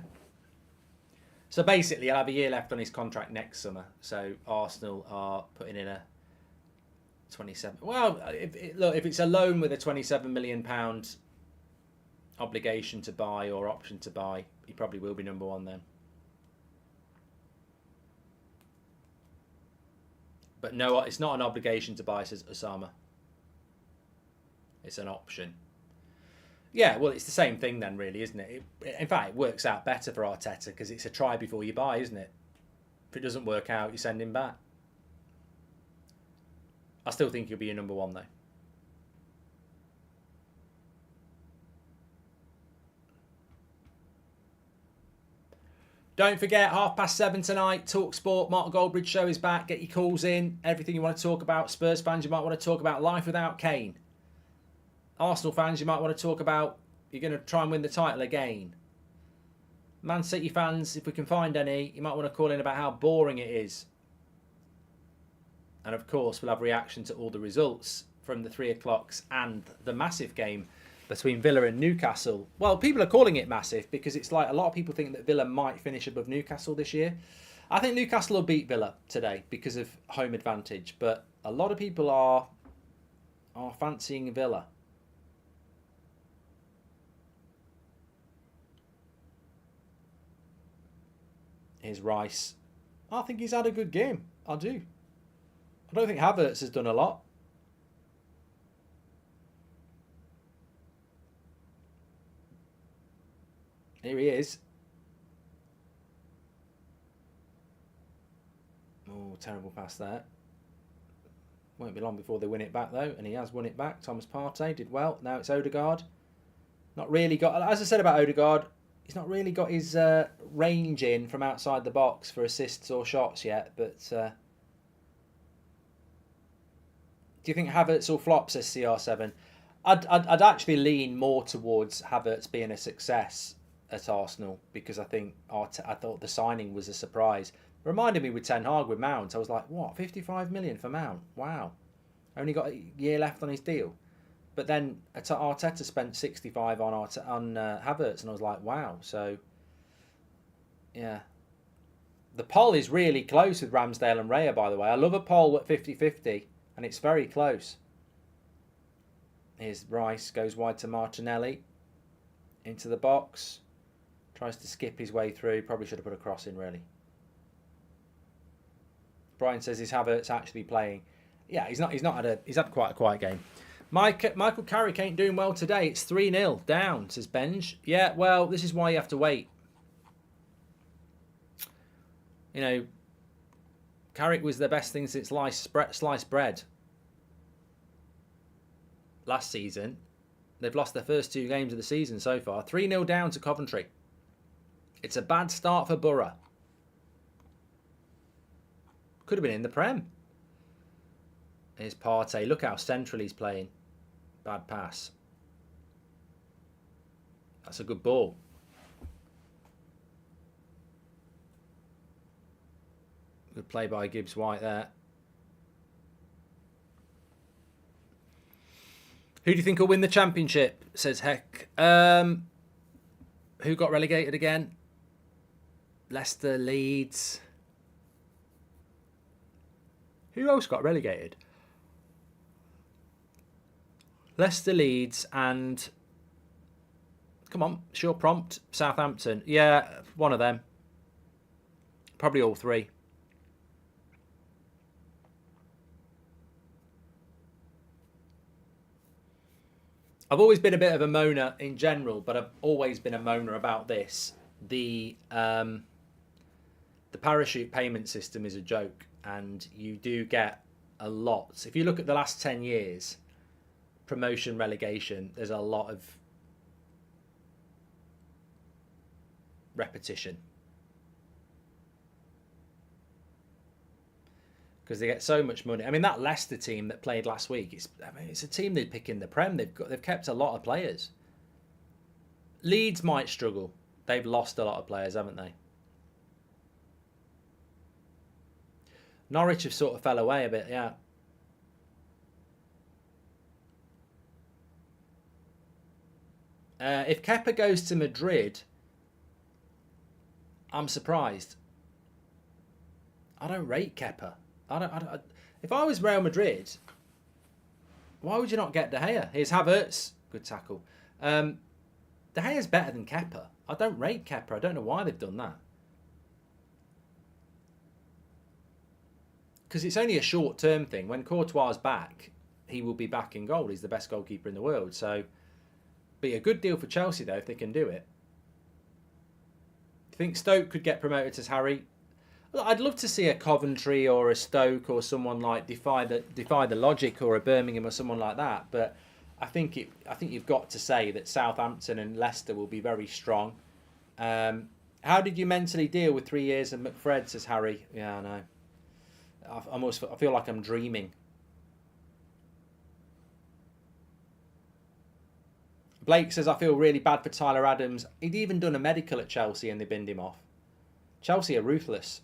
So basically, he'll have a year left on his contract next summer. So Arsenal are putting in a 27. Well, if it's a loan with a £27 million obligation to buy or option to buy, he probably will be #1 then. But no, it's not an obligation to buy, says Osama. It's an option. Yeah, well, it's the same thing then, really, isn't it? In fact, it works out better for Arteta because it's a try before you buy, isn't it? If it doesn't work out, you send him back. I still think he'll be your #1, though. Don't forget, 7:30 tonight, Talk Sport, Mark Goldbridge show is back. Get your calls in. Everything you want to talk about. Spurs fans, you might want to talk about life without Kane. Arsenal fans, you might want to talk about you're going to try and win the title again. Man City fans, if we can find any, you might want to call in about how boring it is. And of course, we'll have reaction to all the results from the 3 o'clocks and the massive game between Villa and Newcastle. Well, people are calling it massive because it's like a lot of people think that Villa might finish above Newcastle this year. I think Newcastle will beat Villa today because of home advantage, but a lot of people are fancying Villa. Here's Rice. I think he's had a good game. I do. I don't think Havertz has done a lot. Here he is. Oh, terrible pass there. Won't be long before they win it back though, and he has won it back. Thomas Partey did well. Now it's Odegaard. Not really got, as I said about Odegaard, he's not really got his range in from outside the box for assists or shots yet. But do you think Havertz will flop, says CR7? I'd actually lean more towards Havertz being a success at Arsenal because I thought the signing was a surprise. Reminded me with Ten Hag with Mount. I was like, what, 55 million for Mount? Wow. Only got a year left on his deal. But then Arteta spent 65 on Havertz, and I was like, wow. So, yeah. The poll is really close with Ramsdale and Raya, by the way. I love a poll at 50-50, and it's very close. Here's Rice, goes wide to Martinelli. Into the box. Tries to skip his way through. Probably should have put a cross in, really. Brian says, is Havertz actually playing? Yeah, he's had quite a quiet game. Michael Carrick ain't doing well today. It's 3-0 down, says Benj. Yeah, well, this is why you have to wait. You know, Carrick was the best thing since sliced bread. Last season, they've lost their first 2 games of the season so far. 3-0 down to Coventry. It's a bad start for Borough. Could have been in the Prem. Here's Partey. Look how central he's playing. Bad pass. That's a good ball. Good play by Gibbs White there. Who do you think will win the championship? Says Heck. Who got relegated again? Leicester, Leeds. Who else got relegated? Leicester, Leeds, and... Come on, sure prompt. Southampton. Yeah, one of them. Probably all 3. I've always been a bit of a moaner in general, but I've always been a moaner about this. The parachute payment system is a joke, and you do get a lot. If you look at the last 10 years, promotion, relegation, there's a lot of repetition. Because they get so much money. I mean, that Leicester team that played last week, it's a team they'd pick in the Prem. They've kept a lot of players. Leeds might struggle. They've lost a lot of players, haven't they? Norwich have sort of fell away a bit, yeah. If Kepa goes to Madrid, I'm surprised. I don't rate Kepa. If I was Real Madrid, why would you not get De Gea? Here's Havertz. Good tackle. De Gea's better than Kepa. I don't rate Kepa. I don't know why they've done that. Because it's only a short-term thing. When Courtois' back, he will be back in goal. He's the best goalkeeper in the world. So, be a good deal for Chelsea, though, if they can do it. Do you think Stoke could get promoted as Harry? Well, I'd love to see a Coventry or a Stoke or someone like defy the logic, or a Birmingham or someone like that. But I think you've got to say that Southampton and Leicester will be very strong. How did you mentally deal with 3 years of McFred, says Harry. Yeah, I know. I feel like I'm dreaming. Blake says, I feel really bad for Tyler Adams. He'd even done a medical at Chelsea and they binned him off. Chelsea are ruthless.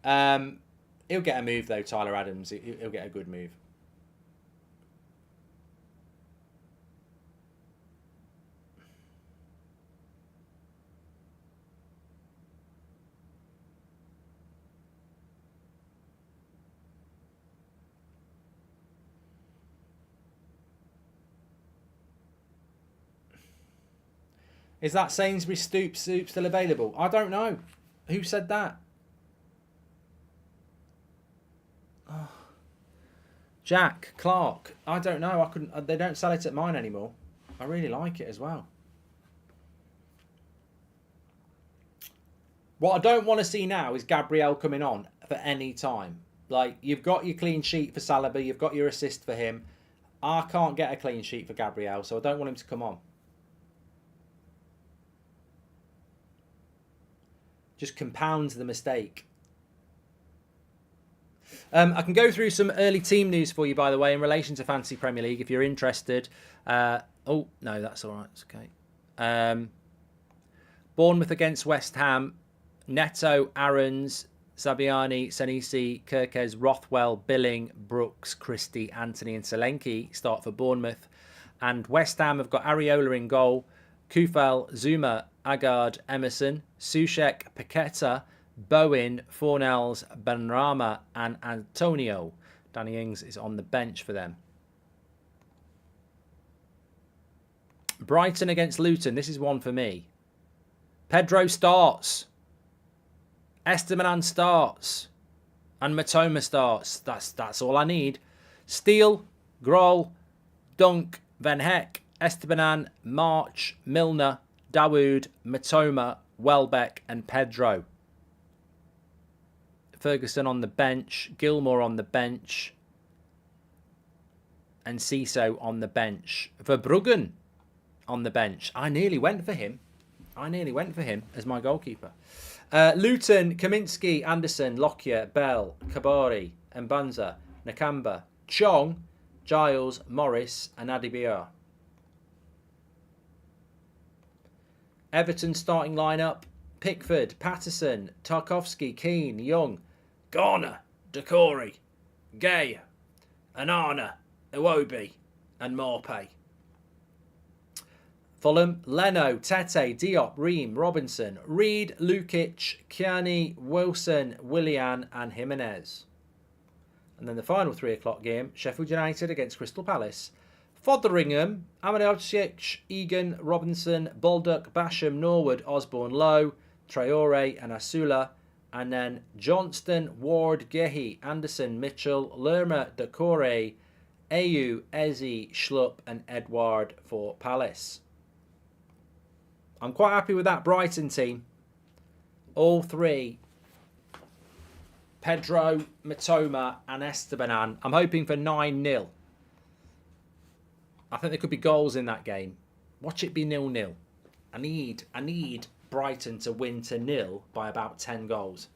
He'll get a move, though, Tyler Adams. He'll get a good move. Is that Sainsbury's soup still available? I don't know. Who said that? Oh. Jack Clark. I don't know. I couldn't. They don't sell it at mine anymore. I really like it as well. What I don't want to see now is Gabriel coming on for any time. Like, you've got your clean sheet for Saliba. You've got your assist for him. I can't get a clean sheet for Gabriel, so I don't want him to come on. Just compounds the mistake. I can go through some early team news for you, by the way, in relation to Fantasy Premier League, if you're interested. Oh, no, that's all right. It's okay. Bournemouth against West Ham. Neto, Aarons, Sabiani, Senesi, Kirkes, Rothwell, Billing, Brooks, Christie, Anthony and Solanke start for Bournemouth. And West Ham have got Areola in goal. Kufel, Zuma, Agard, Emerson, Sushek, Paqueta, Bowen, Fornells, Benrahma and Antonio. Danny Ings is on the bench for them. Brighton against Luton. This is one for me. Pedro starts. Esteban starts. And Matoma starts. That's all I need. Steele, Grohl, Dunk, Van Heck, Esteban, March, Milner, Dawood, Matoma, Welbeck and Pedro. Ferguson on the bench. Gilmore on the bench. And Ciso on the bench. Verbruggen on the bench. I nearly went for him as my goalkeeper. Luton, Kaminsky, Anderson, Lockyer, Bell, Kabari, Mbanza, Nakamba, Chong, Giles, Morris and Adibiar. Everton starting lineup. Pickford, Patterson, Tarkovsky, Keane, Young, Garner, Decore, Gay, Anana, Iwobi and Morpay. Fulham, Leno, Tete, Diop, Ream, Robinson, Reed, Lukic, Kiani, Wilson, Willian and Jimenez. And then the final 3 o'clock game, Sheffield United against Crystal Palace. Fotheringham, Amadoucic, Egan, Robinson, Baldock, Basham, Norwood, Osborne, Lowe, Traore and Asula. And then Johnston, Ward, Gehi, Anderson, Mitchell, Lerma, Decore, Ayew, Eze, Schlupp and Edward for Palace. I'm quite happy with that Brighton team. All three. Pedro, Matoma and Esteban. I'm hoping for 9-0. I think there could be goals in that game. Watch it be 0-0. I need Brighton to win to 0 by about 10 goals.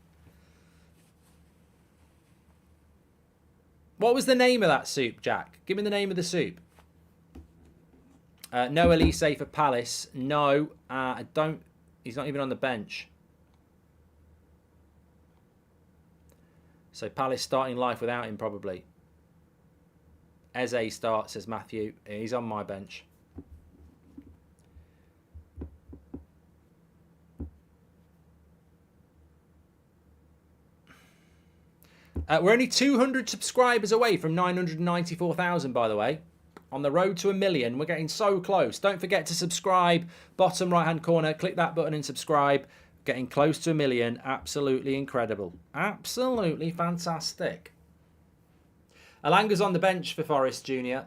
What was the name of that soup, Jack? Give me the name of the soup. No Elise for Palace. No, I don't. He's not even on the bench. So Palace starting life without him probably. Eze starts, says Matthew. He's on my bench. We're only 200 subscribers away from 994,000, by the way. On the road to 1 million. We're getting so close. Don't forget to subscribe. Bottom right-hand corner. Click that button and subscribe. Getting close to 1 million. Absolutely incredible. Absolutely fantastic. Alanga's on the bench for Forest Junior.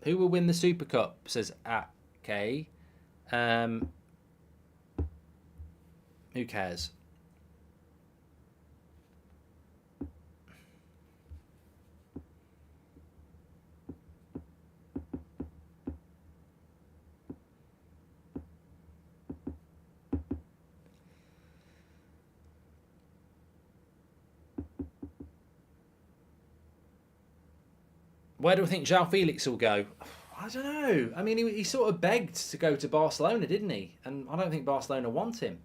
Who will win the Super Cup? Says K. Who cares? Where do I think João Felix will go? I don't know. I mean, he sort of begged to go to Barcelona, didn't he? And I don't think Barcelona want him.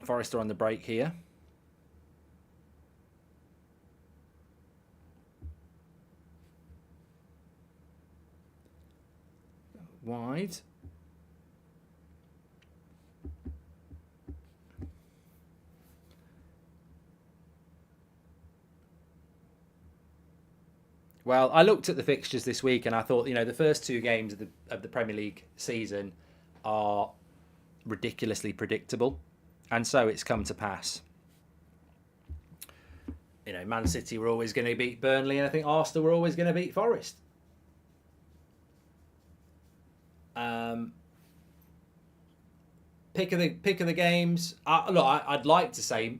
Forest are on the break here. Wide. Well, I looked at the fixtures this week and I thought, the first two games of the Premier League season are ridiculously predictable. And so it's come to pass. Man City were always going to beat Burnley, and I think Arsenal were always going to beat Forest. Pick of the games. Look, I'd like to say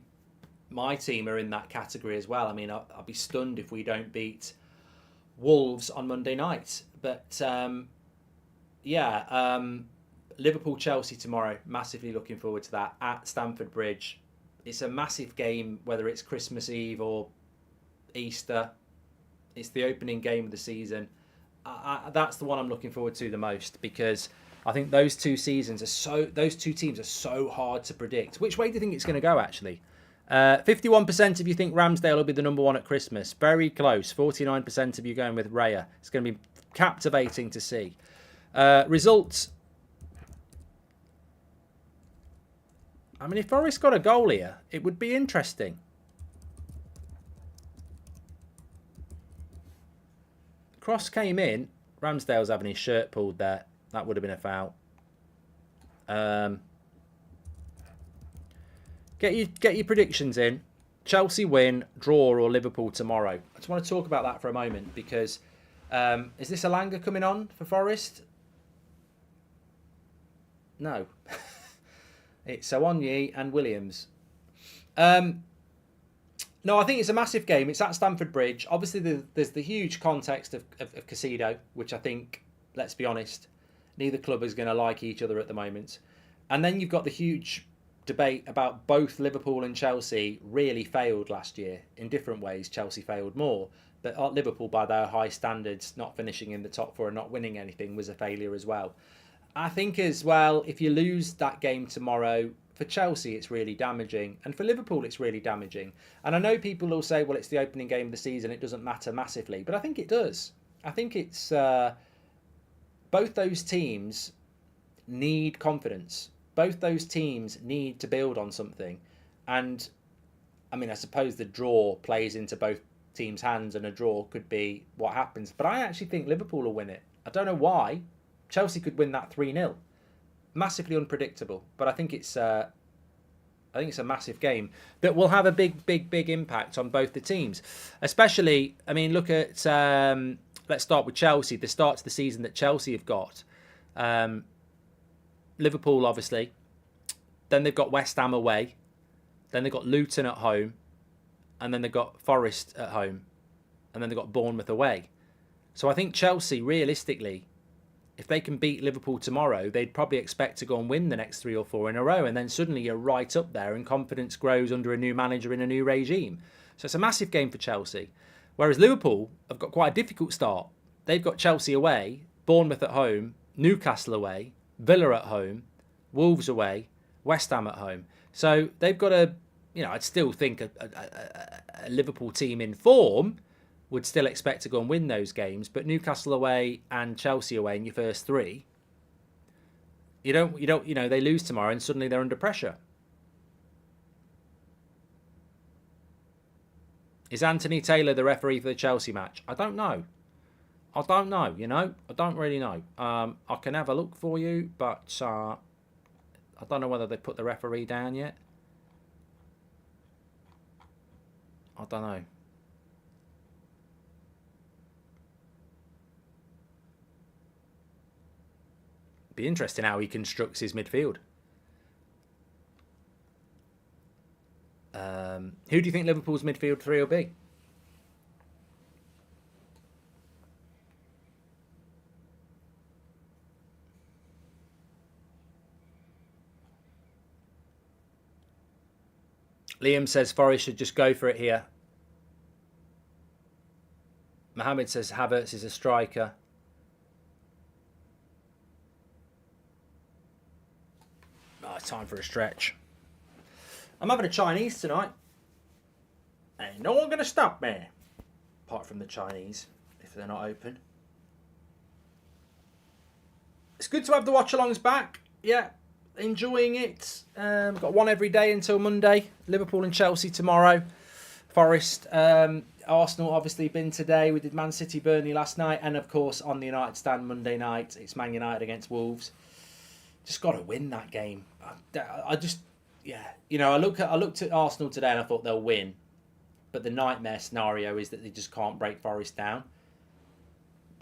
my team are in that category as well. I mean, I'll be stunned if we don't beat Wolves on Monday night. But Liverpool-Chelsea tomorrow. Massively looking forward to that at Stamford Bridge. It's a massive game, whether it's Christmas Eve or Easter. It's the opening game of the season. That's the one I'm looking forward to the most, because I think those two teams are so hard to predict. Which way do you think it's going to go, actually? 51% of you think Ramsdale will be the number one at Christmas. Very close. 49% of you going with Raya. It's going to be captivating to see. Results. I mean, if Forest got a goal here, it would be interesting. Cross came in. Ramsdale's having his shirt pulled there. That would have been a foul. Get your predictions in. Chelsea win, draw, or Liverpool tomorrow. I just want to talk about that for a moment, because is this Alanga coming on for Forest? No. It's Awoniyi and Williams. No, I think it's a massive game. It's at Stamford Bridge. Obviously, there's the huge context of Caicedo, which I think, let's be honest, neither club is going to like each other at the moment. And then you've got the huge debate about both Liverpool and Chelsea really failed last year in different ways. Chelsea failed more, but Liverpool, by their high standards, not finishing in the top four and not winning anything, was a failure as well. I think as well, if you lose that game tomorrow, for Chelsea it's really damaging, and for Liverpool it's really damaging. And I know people will say, well, it's the opening game of the season, it doesn't matter massively, but I think it does. I think it's both those teams need confidence. Both those teams need to build on something. And I mean, I suppose the draw plays into both teams' hands, and a draw could be what happens. But I actually think Liverpool will win it. I don't know why. Chelsea could win that 3-0. Massively unpredictable. But I think it's a massive game that will have a big impact on both the teams. Especially, I mean, look at let's start with Chelsea. The start to the season that Chelsea have got. Liverpool, obviously. Then they've got West Ham away. Then they've got Luton at home. And then they've got Forest at home. And then they've got Bournemouth away. So I think Chelsea, realistically, if they can beat Liverpool tomorrow, they'd probably expect to go and win the next 3 or 4 in a row. And then suddenly you're right up there and confidence grows under a new manager in a new regime. So it's a massive game for Chelsea. Whereas Liverpool have got quite a difficult start. They've got Chelsea away, Bournemouth at home, Newcastle away, Villa at home, Wolves away, West Ham at home. So they've got I'd still think a Liverpool team in form would still expect to go and win those games, but Newcastle away and Chelsea away in your first 3, they lose tomorrow and suddenly they're under pressure. Is Anthony Taylor the referee for the Chelsea match? I don't know. I don't really know. I can have a look for you, but I don't know whether they put the referee down yet. I don't know. Be interesting how he constructs his midfield. Who do you think Liverpool's midfield 3 will be? Liam says Forest should just go for it here. Mohammed says Havertz is a striker. Oh, it's time for a stretch. I'm having a Chinese tonight. Ain't no one going to stop me. Apart from the Chinese, if they're not open. It's good to have the watch-alongs back. Yeah, enjoying it. Got one every day until Monday. Liverpool and Chelsea tomorrow. Forest, Arsenal obviously been today. We did Man City, Burnley last night. And of course, on the United stand Monday night, it's Man United against Wolves. Just got to win that game. I just, yeah. You know, I looked at Arsenal today and I thought they'll win. But the nightmare scenario is that they just can't break Forest down.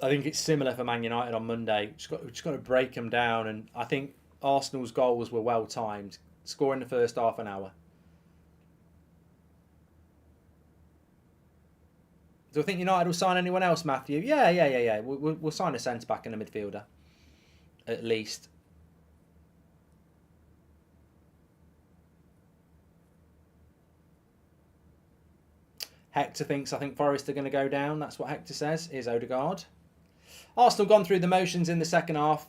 I think it's similar for Man United on Monday. Just got to break them down. And I think Arsenal's goals were well timed. Scoring the first half an hour. Do I think United will sign anyone else, Matthew? Yeah. We'll sign a centre-back and a midfielder. At least. Hector thinks, I think Forest are going to go down. That's what Hector says. Is Odegaard. Arsenal gone through the motions in the second half.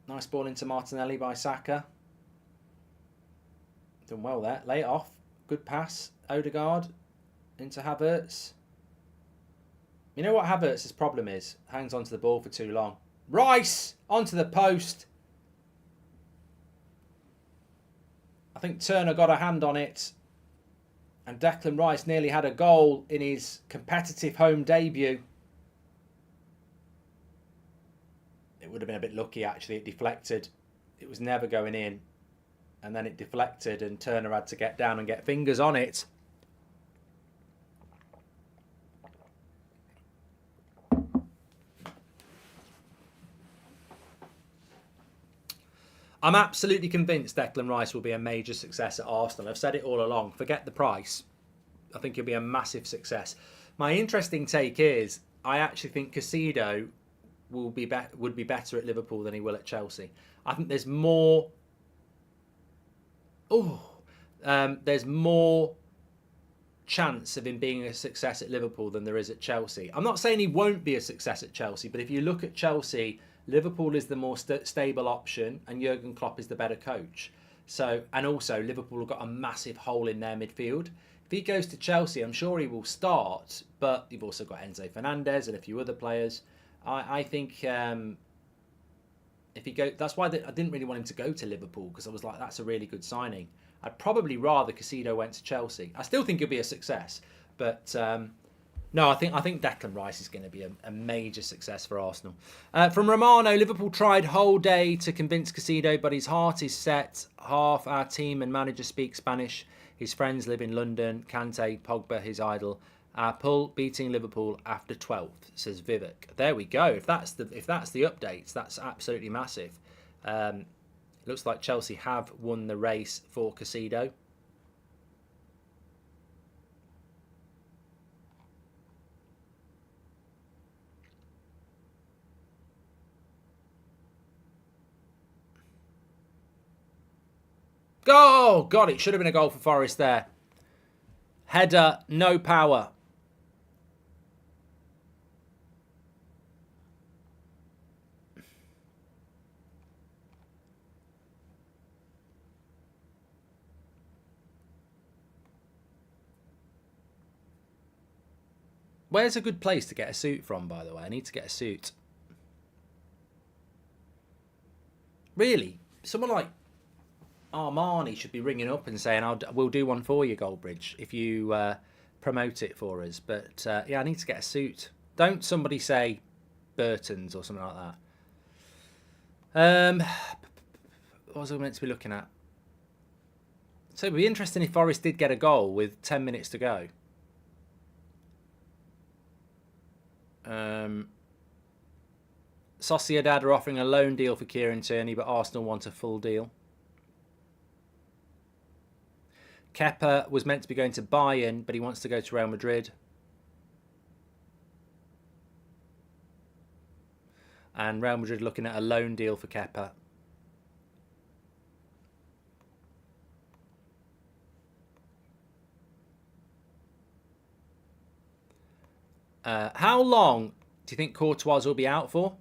Nice ball into Martinelli by Saka. Done well there. Lay it off. Good pass. Odegaard into Havertz. You know what Havertz's problem is? Hangs onto the ball for too long. Rice onto the post. I think Turner got a hand on it. And Declan Rice nearly had a goal in his competitive home debut. It would have been a bit lucky, actually. It deflected. It was never going in. And then it deflected and Turner had to get down and get fingers on it. I'm absolutely convinced Declan Rice will be a major success at Arsenal. I've said it all along. Forget the price. I think he'll be a massive success. My interesting take is I actually think Caicedo would be better at Liverpool than he will at Chelsea. I think there's more. There's more chance of him being a success at Liverpool than there is at Chelsea. I'm not saying he won't be a success at Chelsea, but if you look at Chelsea, Liverpool is the more stable option and Jurgen Klopp is the better coach. So, and also Liverpool have got a massive hole in their midfield. If he goes to Chelsea, I'm sure he will start, but you've also got Enzo Fernandez and a few other players. I think if he go, that's why I didn't really want him to go to Liverpool, because I was like, that's a really good signing. I'd probably rather Caicedo went to Chelsea. I still think he'll be a success, but no, I think Declan Rice is going to be a major success for Arsenal. From Romano, Liverpool tried whole day to convince Caicedo, but his heart is set. Half our team and manager speak Spanish. His friends live in London. Kante, Pogba, his idol. Pull beating Liverpool after 12th, says Vivek. There we go. If that's the updates, that's absolutely massive. Looks like Chelsea have won the race for Caicedo. Oh, God, it should have been a goal for Forest there. Header, no power. Where's a good place to get a suit from, by the way? I need to get a suit. Really? Someone like Armani should be ringing up and saying, we'll do one for you, Goldbridge, if you promote it for us. But yeah, I need to get a suit. Don't somebody say Burton's or something like that. What was I meant to be looking at? So it'd be interesting if Forest did get a goal with 10 minutes to go. Sociedad are offering a loan deal for Kieran Tierney, but Arsenal want a full deal. Kepa was meant to be going to Bayern, but he wants to go to Real Madrid. And Real Madrid looking at a loan deal for Kepa. How long do you think Courtois will be out for?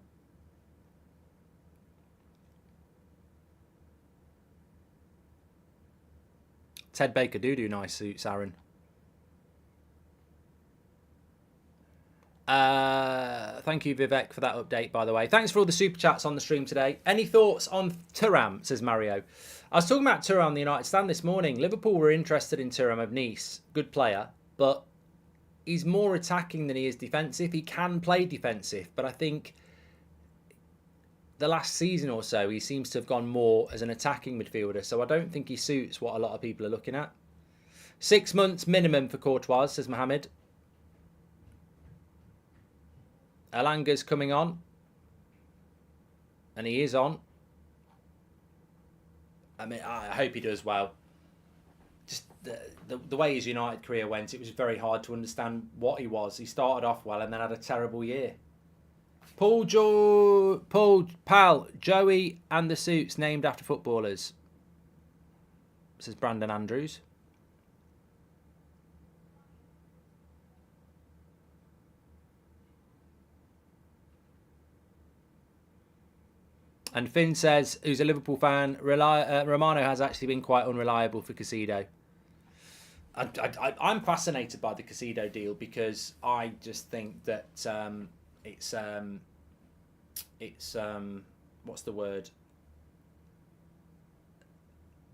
Ted Baker do nice suits, Aaron. Thank you, Vivek, for that update, by the way. Thanks for all the super chats on the stream today. Any thoughts on Thuram, says Mario. I was talking about Thuram on the United stand this morning. Liverpool were interested in Thuram of Nice. Good player, but he's more attacking than he is defensive. He can play defensive, but I think the last season or so, he seems to have gone more as an attacking midfielder. So I don't think he suits what a lot of people are looking at. 6 months minimum for Courtois, says Mohammed. Alanga's coming on. And he is on. I mean, I hope he does well. Just the way his United career went, it was very hard to understand what he was. He started off well and then had a terrible year. Paul, Pal, Joey and the suits named after footballers, says Brandon Andrews. And Finn says, who's a Liverpool fan, Romano has actually been quite unreliable for Caicedo. I'm fascinated by the Caicedo deal because I just think that it's what's the word?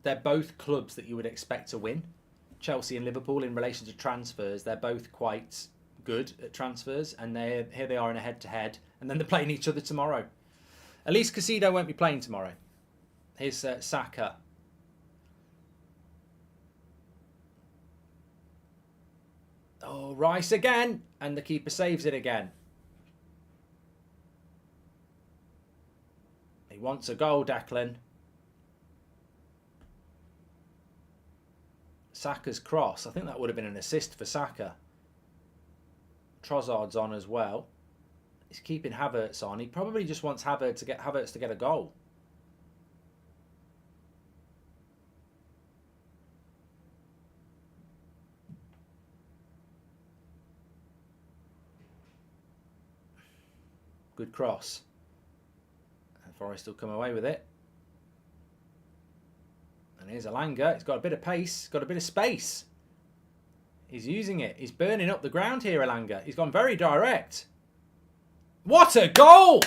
They're both clubs that you would expect to win. Chelsea and Liverpool in relation to transfers, they're both quite good at transfers, and here they are in a head-to-head, and then they're playing each other tomorrow. At least Caicedo won't be playing tomorrow. Here's Saka. Oh, Rice again, and the keeper saves it again. He wants a goal, Declan. Saka's cross. I think that would have been an assist for Saka. Trossard's on as well. He's keeping Havertz on. He probably just wants Havertz to get a goal. Good cross. And Forest will come away with it. And here's Elanga. He's got a bit of pace, got a bit of space. He's using it. He's burning up the ground here, Elanga. He's gone very direct. What a goal!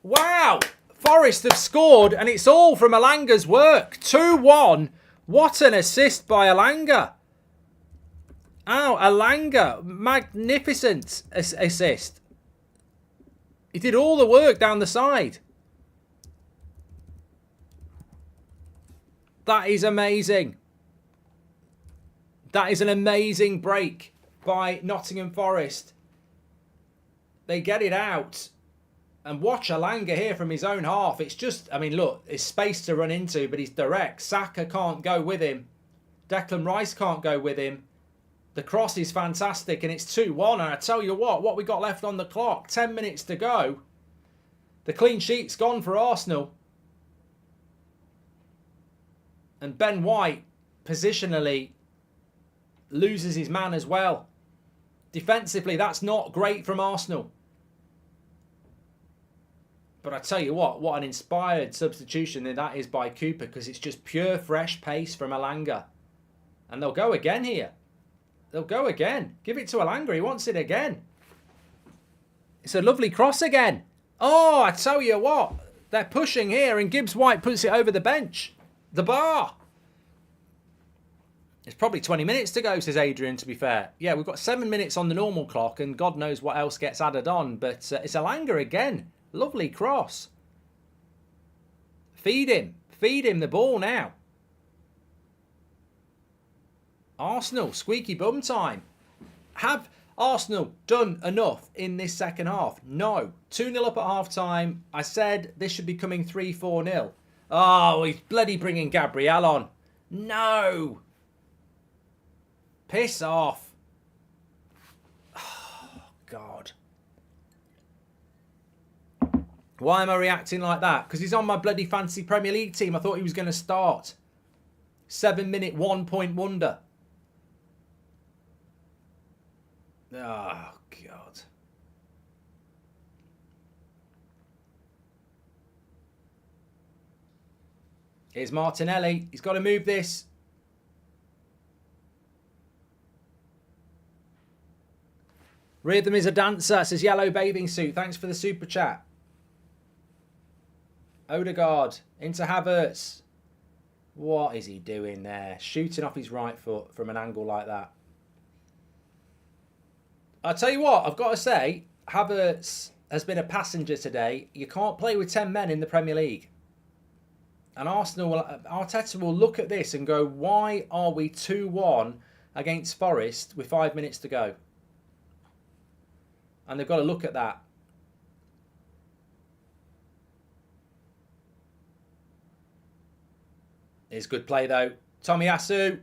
Wow! Forest have scored, and it's all from Elanga's work. 2-1. What an assist by Elanga. Oh, Elanga. Magnificent assist. He did all the work down the side. That is amazing. That is an amazing break by Nottingham Forest. They get it out. And watch Elanga here from his own half. It's just, I mean, look, it's space to run into, but he's direct. Saka can't go with him. Declan Rice can't go with him. The cross is fantastic, and it's 2-1. And I tell you what we got left on the clock, 10 minutes to go. The clean sheet's gone for Arsenal. And Ben White, positionally, loses his man as well. Defensively, that's not great from Arsenal. But I tell you what an inspired substitution that is by Cooper, because it's just pure fresh pace from Elanga. And they'll go again here. They'll go again. Give it to Elanga. He wants it again. It's a lovely cross again. Oh, I tell you what. They're pushing here, and Gibbs White puts it over the bench. The bar. It's probably 20 minutes to go, says Adrian, to be fair. Yeah, we've got 7 minutes on the normal clock, and God knows what else gets added on. But it's Elanga again. Lovely cross. Feed him. Feed him the ball now. Arsenal, squeaky bum time. Have Arsenal done enough in this second half? No. 2-0 up at half-time. I said this should be coming 3-4-0. Oh, he's bloody bringing Gabriel on. No. Piss off. Oh, God. Why am I reacting like that? Because he's on my bloody fantasy Premier League team. I thought he was going to start. 7-minute 1-point wonder. Oh, God. Here's Martinelli. He's got to move this. Rhythm is a dancer, says Yellow Bathing Suit. Thanks for the super chat. Odegaard into Havertz. What is he doing there? Shooting off his right foot from an angle like that. I'll tell you what, I've got to say, Havertz has been a passenger today. You can't play with 10 men in the Premier League. And Arteta will look at this and go, why are we 2-1 against Forest with 5 minutes to go? And they've got to look at that. It's good play though. Tomiyasu.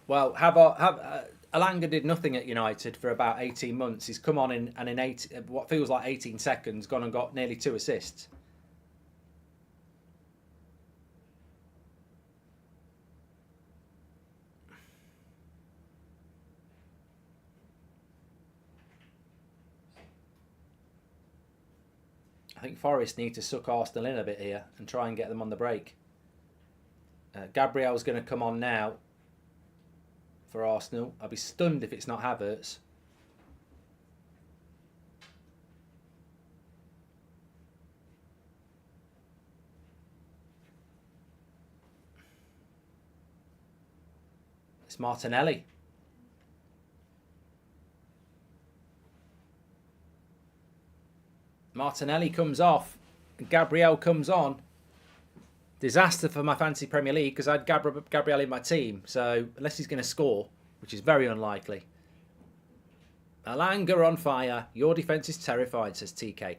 Well, Alanga did nothing at United for about 18 months. He's come on in what feels like 18 seconds, gone and got nearly 2 assists. I think Forest need to suck Arsenal in a bit here and try and get them on the break. Gabriel's going to come on now for Arsenal. I'll be stunned if it's not Havertz. It's Martinelli. Martinelli comes off and Gabriel comes on. Disaster for my fantasy Premier League because I had Gabriel in my team. So unless he's going to score, which is very unlikely. Alanga on fire. Your defence is terrified, says TK.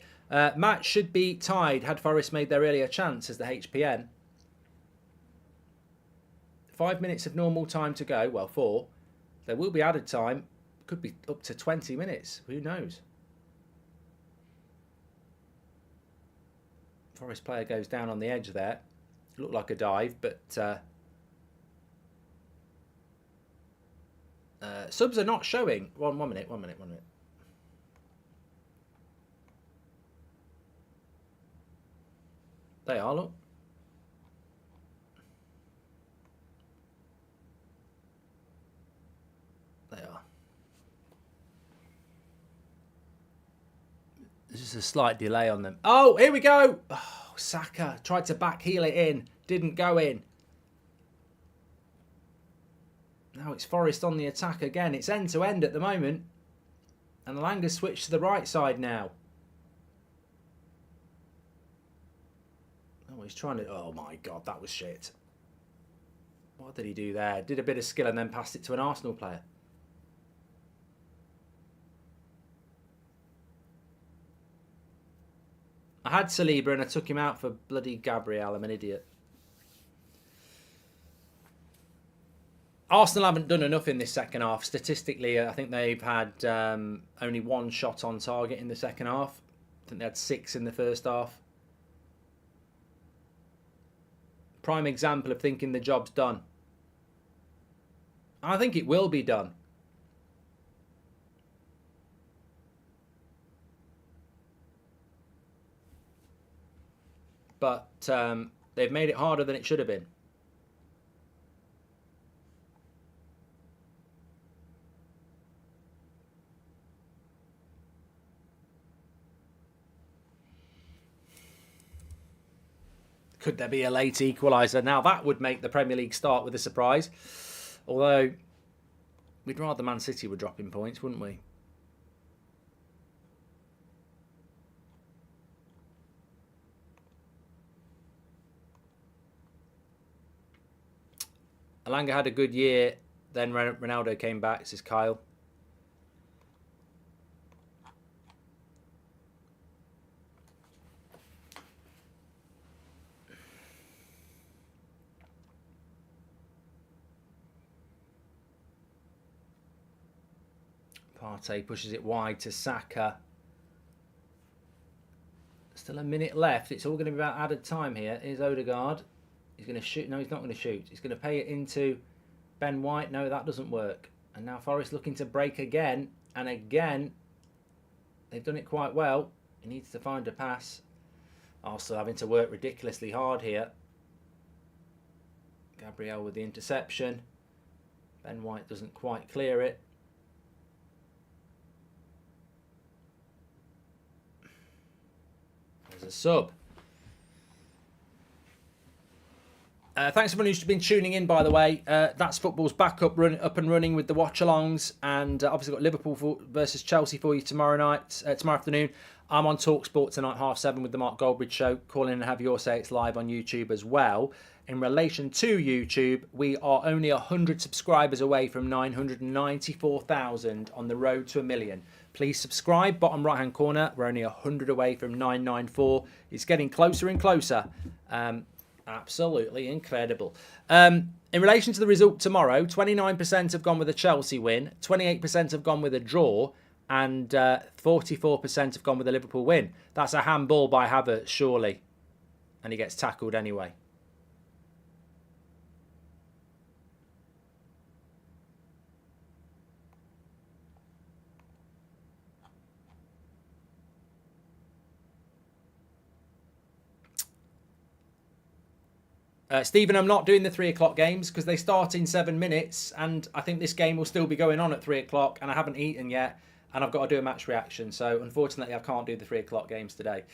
Match should be tied had Forest made their earlier chance, says the HPN. 5 minutes of normal time to go. Well, 4. There will be added time. Could be up to 20 minutes. Who knows? Forest player goes down on the edge there. Looked like a dive, but subs are not showing. One minute. They are, look. They are. There's just a slight delay on them. Oh, here we go. Oh, Saka tried to back heel it in. Didn't go in. Now it's Forest on the attack again. It's end to end at the moment. And Alanga's switched to the right side now. Oh, he's trying to... Oh, my God, that was shit. What did he do there? Did a bit of skill and then passed it to an Arsenal player. I had Saliba and I took him out for bloody Gabriel. I'm an idiot. Arsenal haven't done enough in this second half. Statistically, I think they've had only 1 shot on target in the second half. I think they had 6 in the first half. Prime example of thinking the job's done. I think it will be done. But they've made it harder than it should have been. Could there be a late equaliser? Now that would make the Premier League start with a surprise. Although, we'd rather Man City were dropping points, wouldn't we? Alanga had a good year, then Ronaldo came back, says Kyle. Partey pushes it wide to Saka. Still a minute left. It's all going to be about added time here. Here's Odegaard. He's going to shoot. No, he's not going to shoot. He's going to pay it into Ben White. No, that doesn't work. And now Forest looking to break again. And again, they've done it quite well. He needs to find a pass. Also having to work ridiculously hard here. Gabriel with the interception. Ben White doesn't quite clear it. There's a sub. Thanks everyone who's been tuning in, by the way. That's Football's back up and running with the watch-alongs, and obviously got Liverpool versus Chelsea for you tomorrow afternoon. I'm on TalkSport tonight, 7:30 with the Mark Goldbridge Show. Call in and have your say. It's live on YouTube as well. In relation to YouTube, we are only 100 subscribers away from 994,000 on the road to 1 million. Please subscribe, bottom right-hand corner. We're only 100 away from 994. It's getting closer and closer. Absolutely incredible. In relation to the result tomorrow, 29% have gone with a Chelsea win, 28% have gone with a draw, and 44% have gone with a Liverpool win. That's a handball by Havertz, surely. And he gets tackled anyway. Stephen, I'm not doing the 3 o'clock games because they start in 7 minutes, and I think this game will still be going on at 3 o'clock, and I haven't eaten yet, and I've got to do a match reaction. So unfortunately, I can't do the 3 o'clock games today.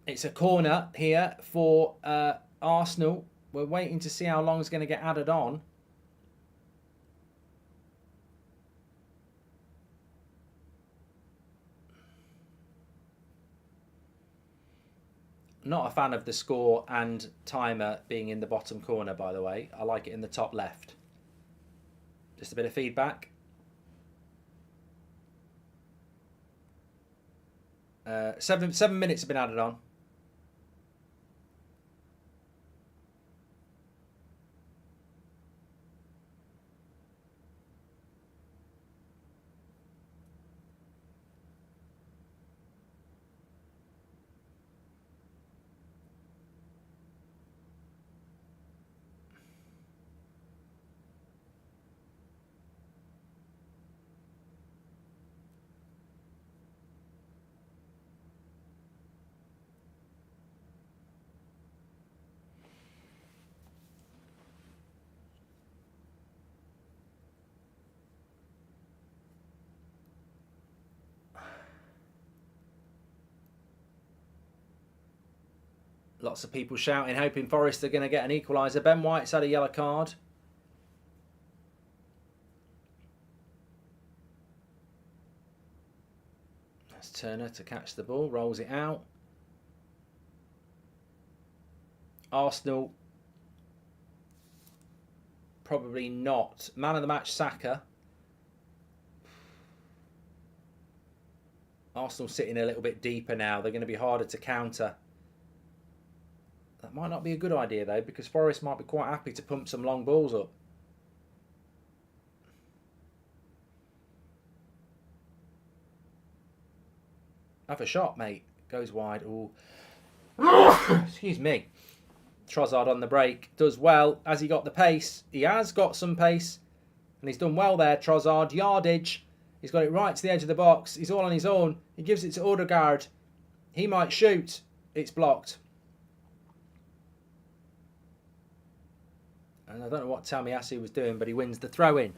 It's a corner here for Arsenal. We're waiting to see how long it's going to get added on. Not a fan of the score and timer being in the bottom corner, by the way. I like it in the top left. Just a bit of feedback. 7 minutes have been added on. Lots of people shouting, hoping Forest are going to get an equaliser. Ben White's had a yellow card. That's Turner to catch the ball, rolls it out. Arsenal, probably not. Man of the match, Saka. Arsenal sitting a little bit deeper now. They're going to be harder to counter. That might not be a good idea, though, because Forest might be quite happy to pump some long balls up. Have a shot, mate. Goes wide. Ooh. Excuse me. Trossard on the break. Does well. Has he got the pace? He has got some pace. And he's done well there, Trossard. Yardage. He's got it right to the edge of the box. He's all on his own. He gives it to Odegaard. He might shoot. It's blocked. And I don't know what Tamiasi was doing, but he wins the throw-in.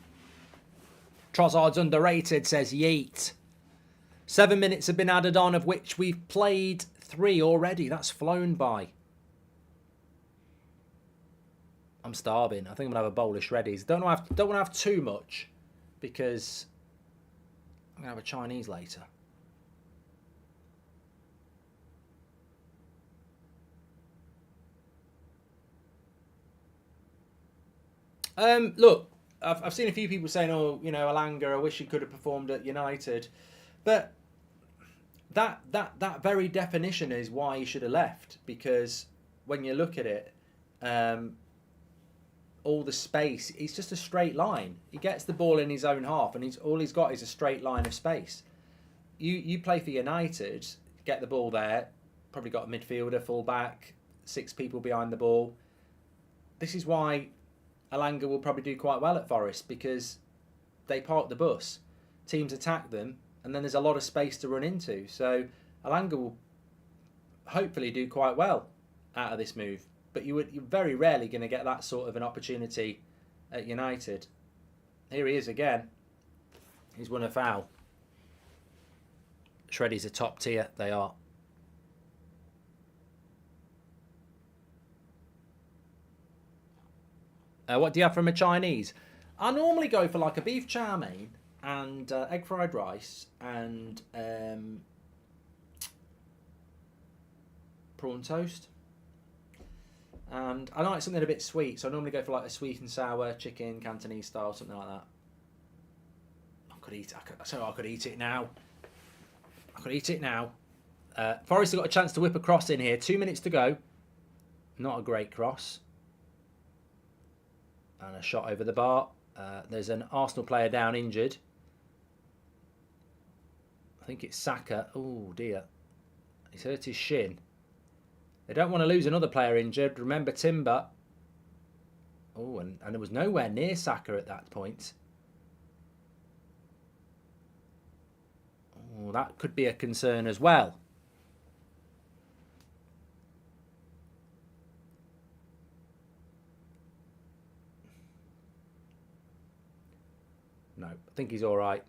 Trossard's underrated, says Yeet. 7 minutes have been added on, of which we've played 3 already. That's flown by. I'm starving. I think I'm going to have a bowl of shreddies. Don't want to have too much, because I'm going to have a Chinese later. Look, I've seen a few people saying, oh, you know, Alanga, I wish he could have performed at United. But that very definition is why he should have left. Because when you look at it, all the space, it's just a straight line. He gets the ball in his own half, and all he's got is a straight line of space. you play for United, get the ball there, probably got a midfielder, full back, 6 people behind the ball. This is why Elanga will probably do quite well at Forest, because they park the bus, teams attack them, and then there's a lot of space to run into. So Elanga will hopefully do quite well out of this move. But you're very rarely going to get that sort of an opportunity at United. Here he is again. He's won a foul. Shreddies are top tier. They are. What do you have from a Chinese? I normally go for like a beef chow mein and egg fried rice and prawn toast. And I like something a bit sweet, so I normally go for like a sweet and sour chicken, Cantonese style, something like that. I could eat it now. I could eat it now. Forest have got a chance to whip a cross in here. 2 minutes to go. Not a great cross. And a shot over the bar. There's an Arsenal player down injured. I think it's Saka. Oh dear. He's hurt his shin. They don't want to lose another player injured. Remember Timber. Oh, and it was nowhere near Saka at that point. Oh, that could be a concern as well. No, I think he's all right.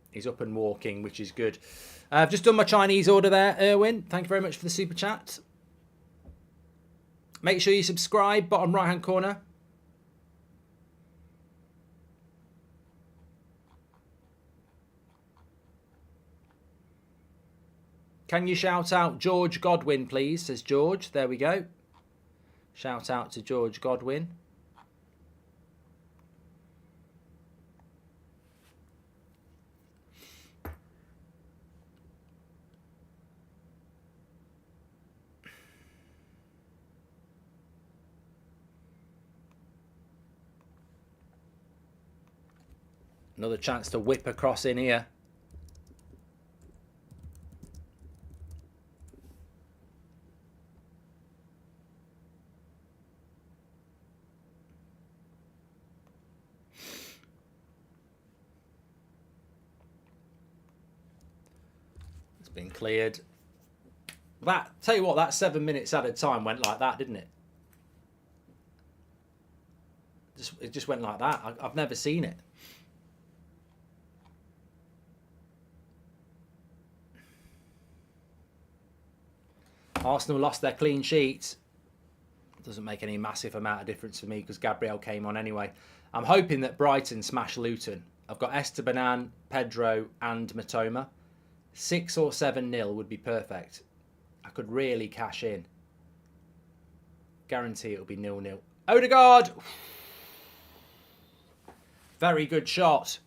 He's up and walking, which is good. I've just done my Chinese order there, Erwin. Thank you very much for the super chat. Make sure you subscribe, bottom right-hand corner. Can you shout out George Godwin, please, says George. There we go. Shout out to George Godwin. Another chance to whip across in here. It's been cleared. Tell you what, that 7 minutes at a time went like that, didn't it? It just went like that. I've never seen it. Arsenal lost their clean sheet. Doesn't make any massive amount of difference for me because Gabriel came on anyway. I'm hoping that Brighton smash Luton. I've got Estebanan, Pedro and Matoma. 6 or 7-0 would be perfect. I could really cash in. Guarantee it'll be 0-0. Odegaard! Very good shot.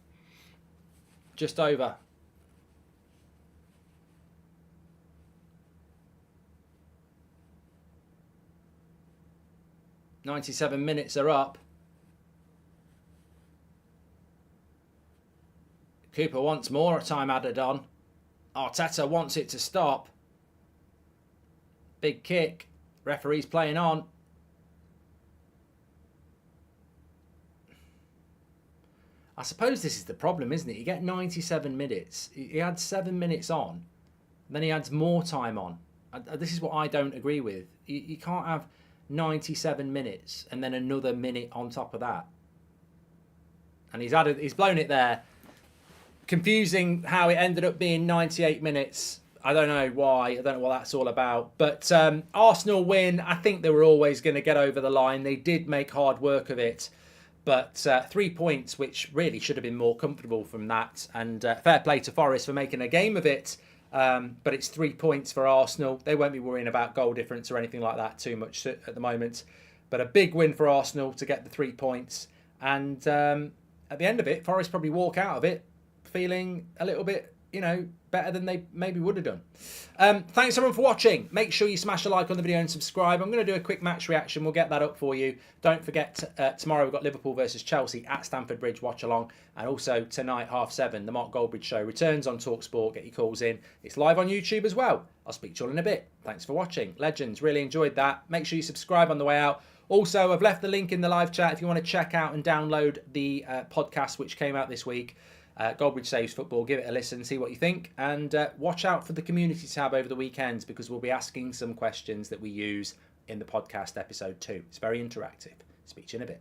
Just over. "97 minutes are up. Cooper wants more time added on. Arteta wants it to stop. Big kick. Referee's playing on. I suppose this is the problem, isn't it? You get 97 minutes. He had 7 minutes on. Then he adds more time on. This is what I don't agree with. You can't have 97 minutes and then another minute on top of that. And he's blown it there. Confusing how it ended up being 98 minutes. I don't know why. I don't know what that's all about. But Arsenal win. I think they were always going to get over the line. They did make hard work of it. But 3 points, which really should have been more comfortable from that. And fair play to Forest for making a game of it. But it's 3 points for Arsenal. They won't be worrying about goal difference or anything like that too much at the moment. But a big win for Arsenal to get the 3 points. And at the end of it, Forest probably walk out of it feeling a little bit, better than they maybe would have done. Thanks everyone for watching. Make sure you smash a like on the video and subscribe. I'm going to do a quick match reaction. We'll get that up for you. Don't forget, tomorrow we've got Liverpool versus Chelsea at Stamford Bridge, Watchalong. And also tonight, 7:30, the Mark Goldbridge show returns on TalkSport. Get your calls in. It's live on YouTube as well. I'll speak to you all in a bit. Thanks for watching. Legends, really enjoyed that. Make sure you subscribe on the way out. Also, I've left the link in the live chat if you want to check out and download the podcast which came out this week. Goldbridge Saves Football. Give it a listen, see what you think. And watch out for the community tab over the weekends because we'll be asking some questions that we use in the podcast episode too. It's very interactive. Speak to you in a bit.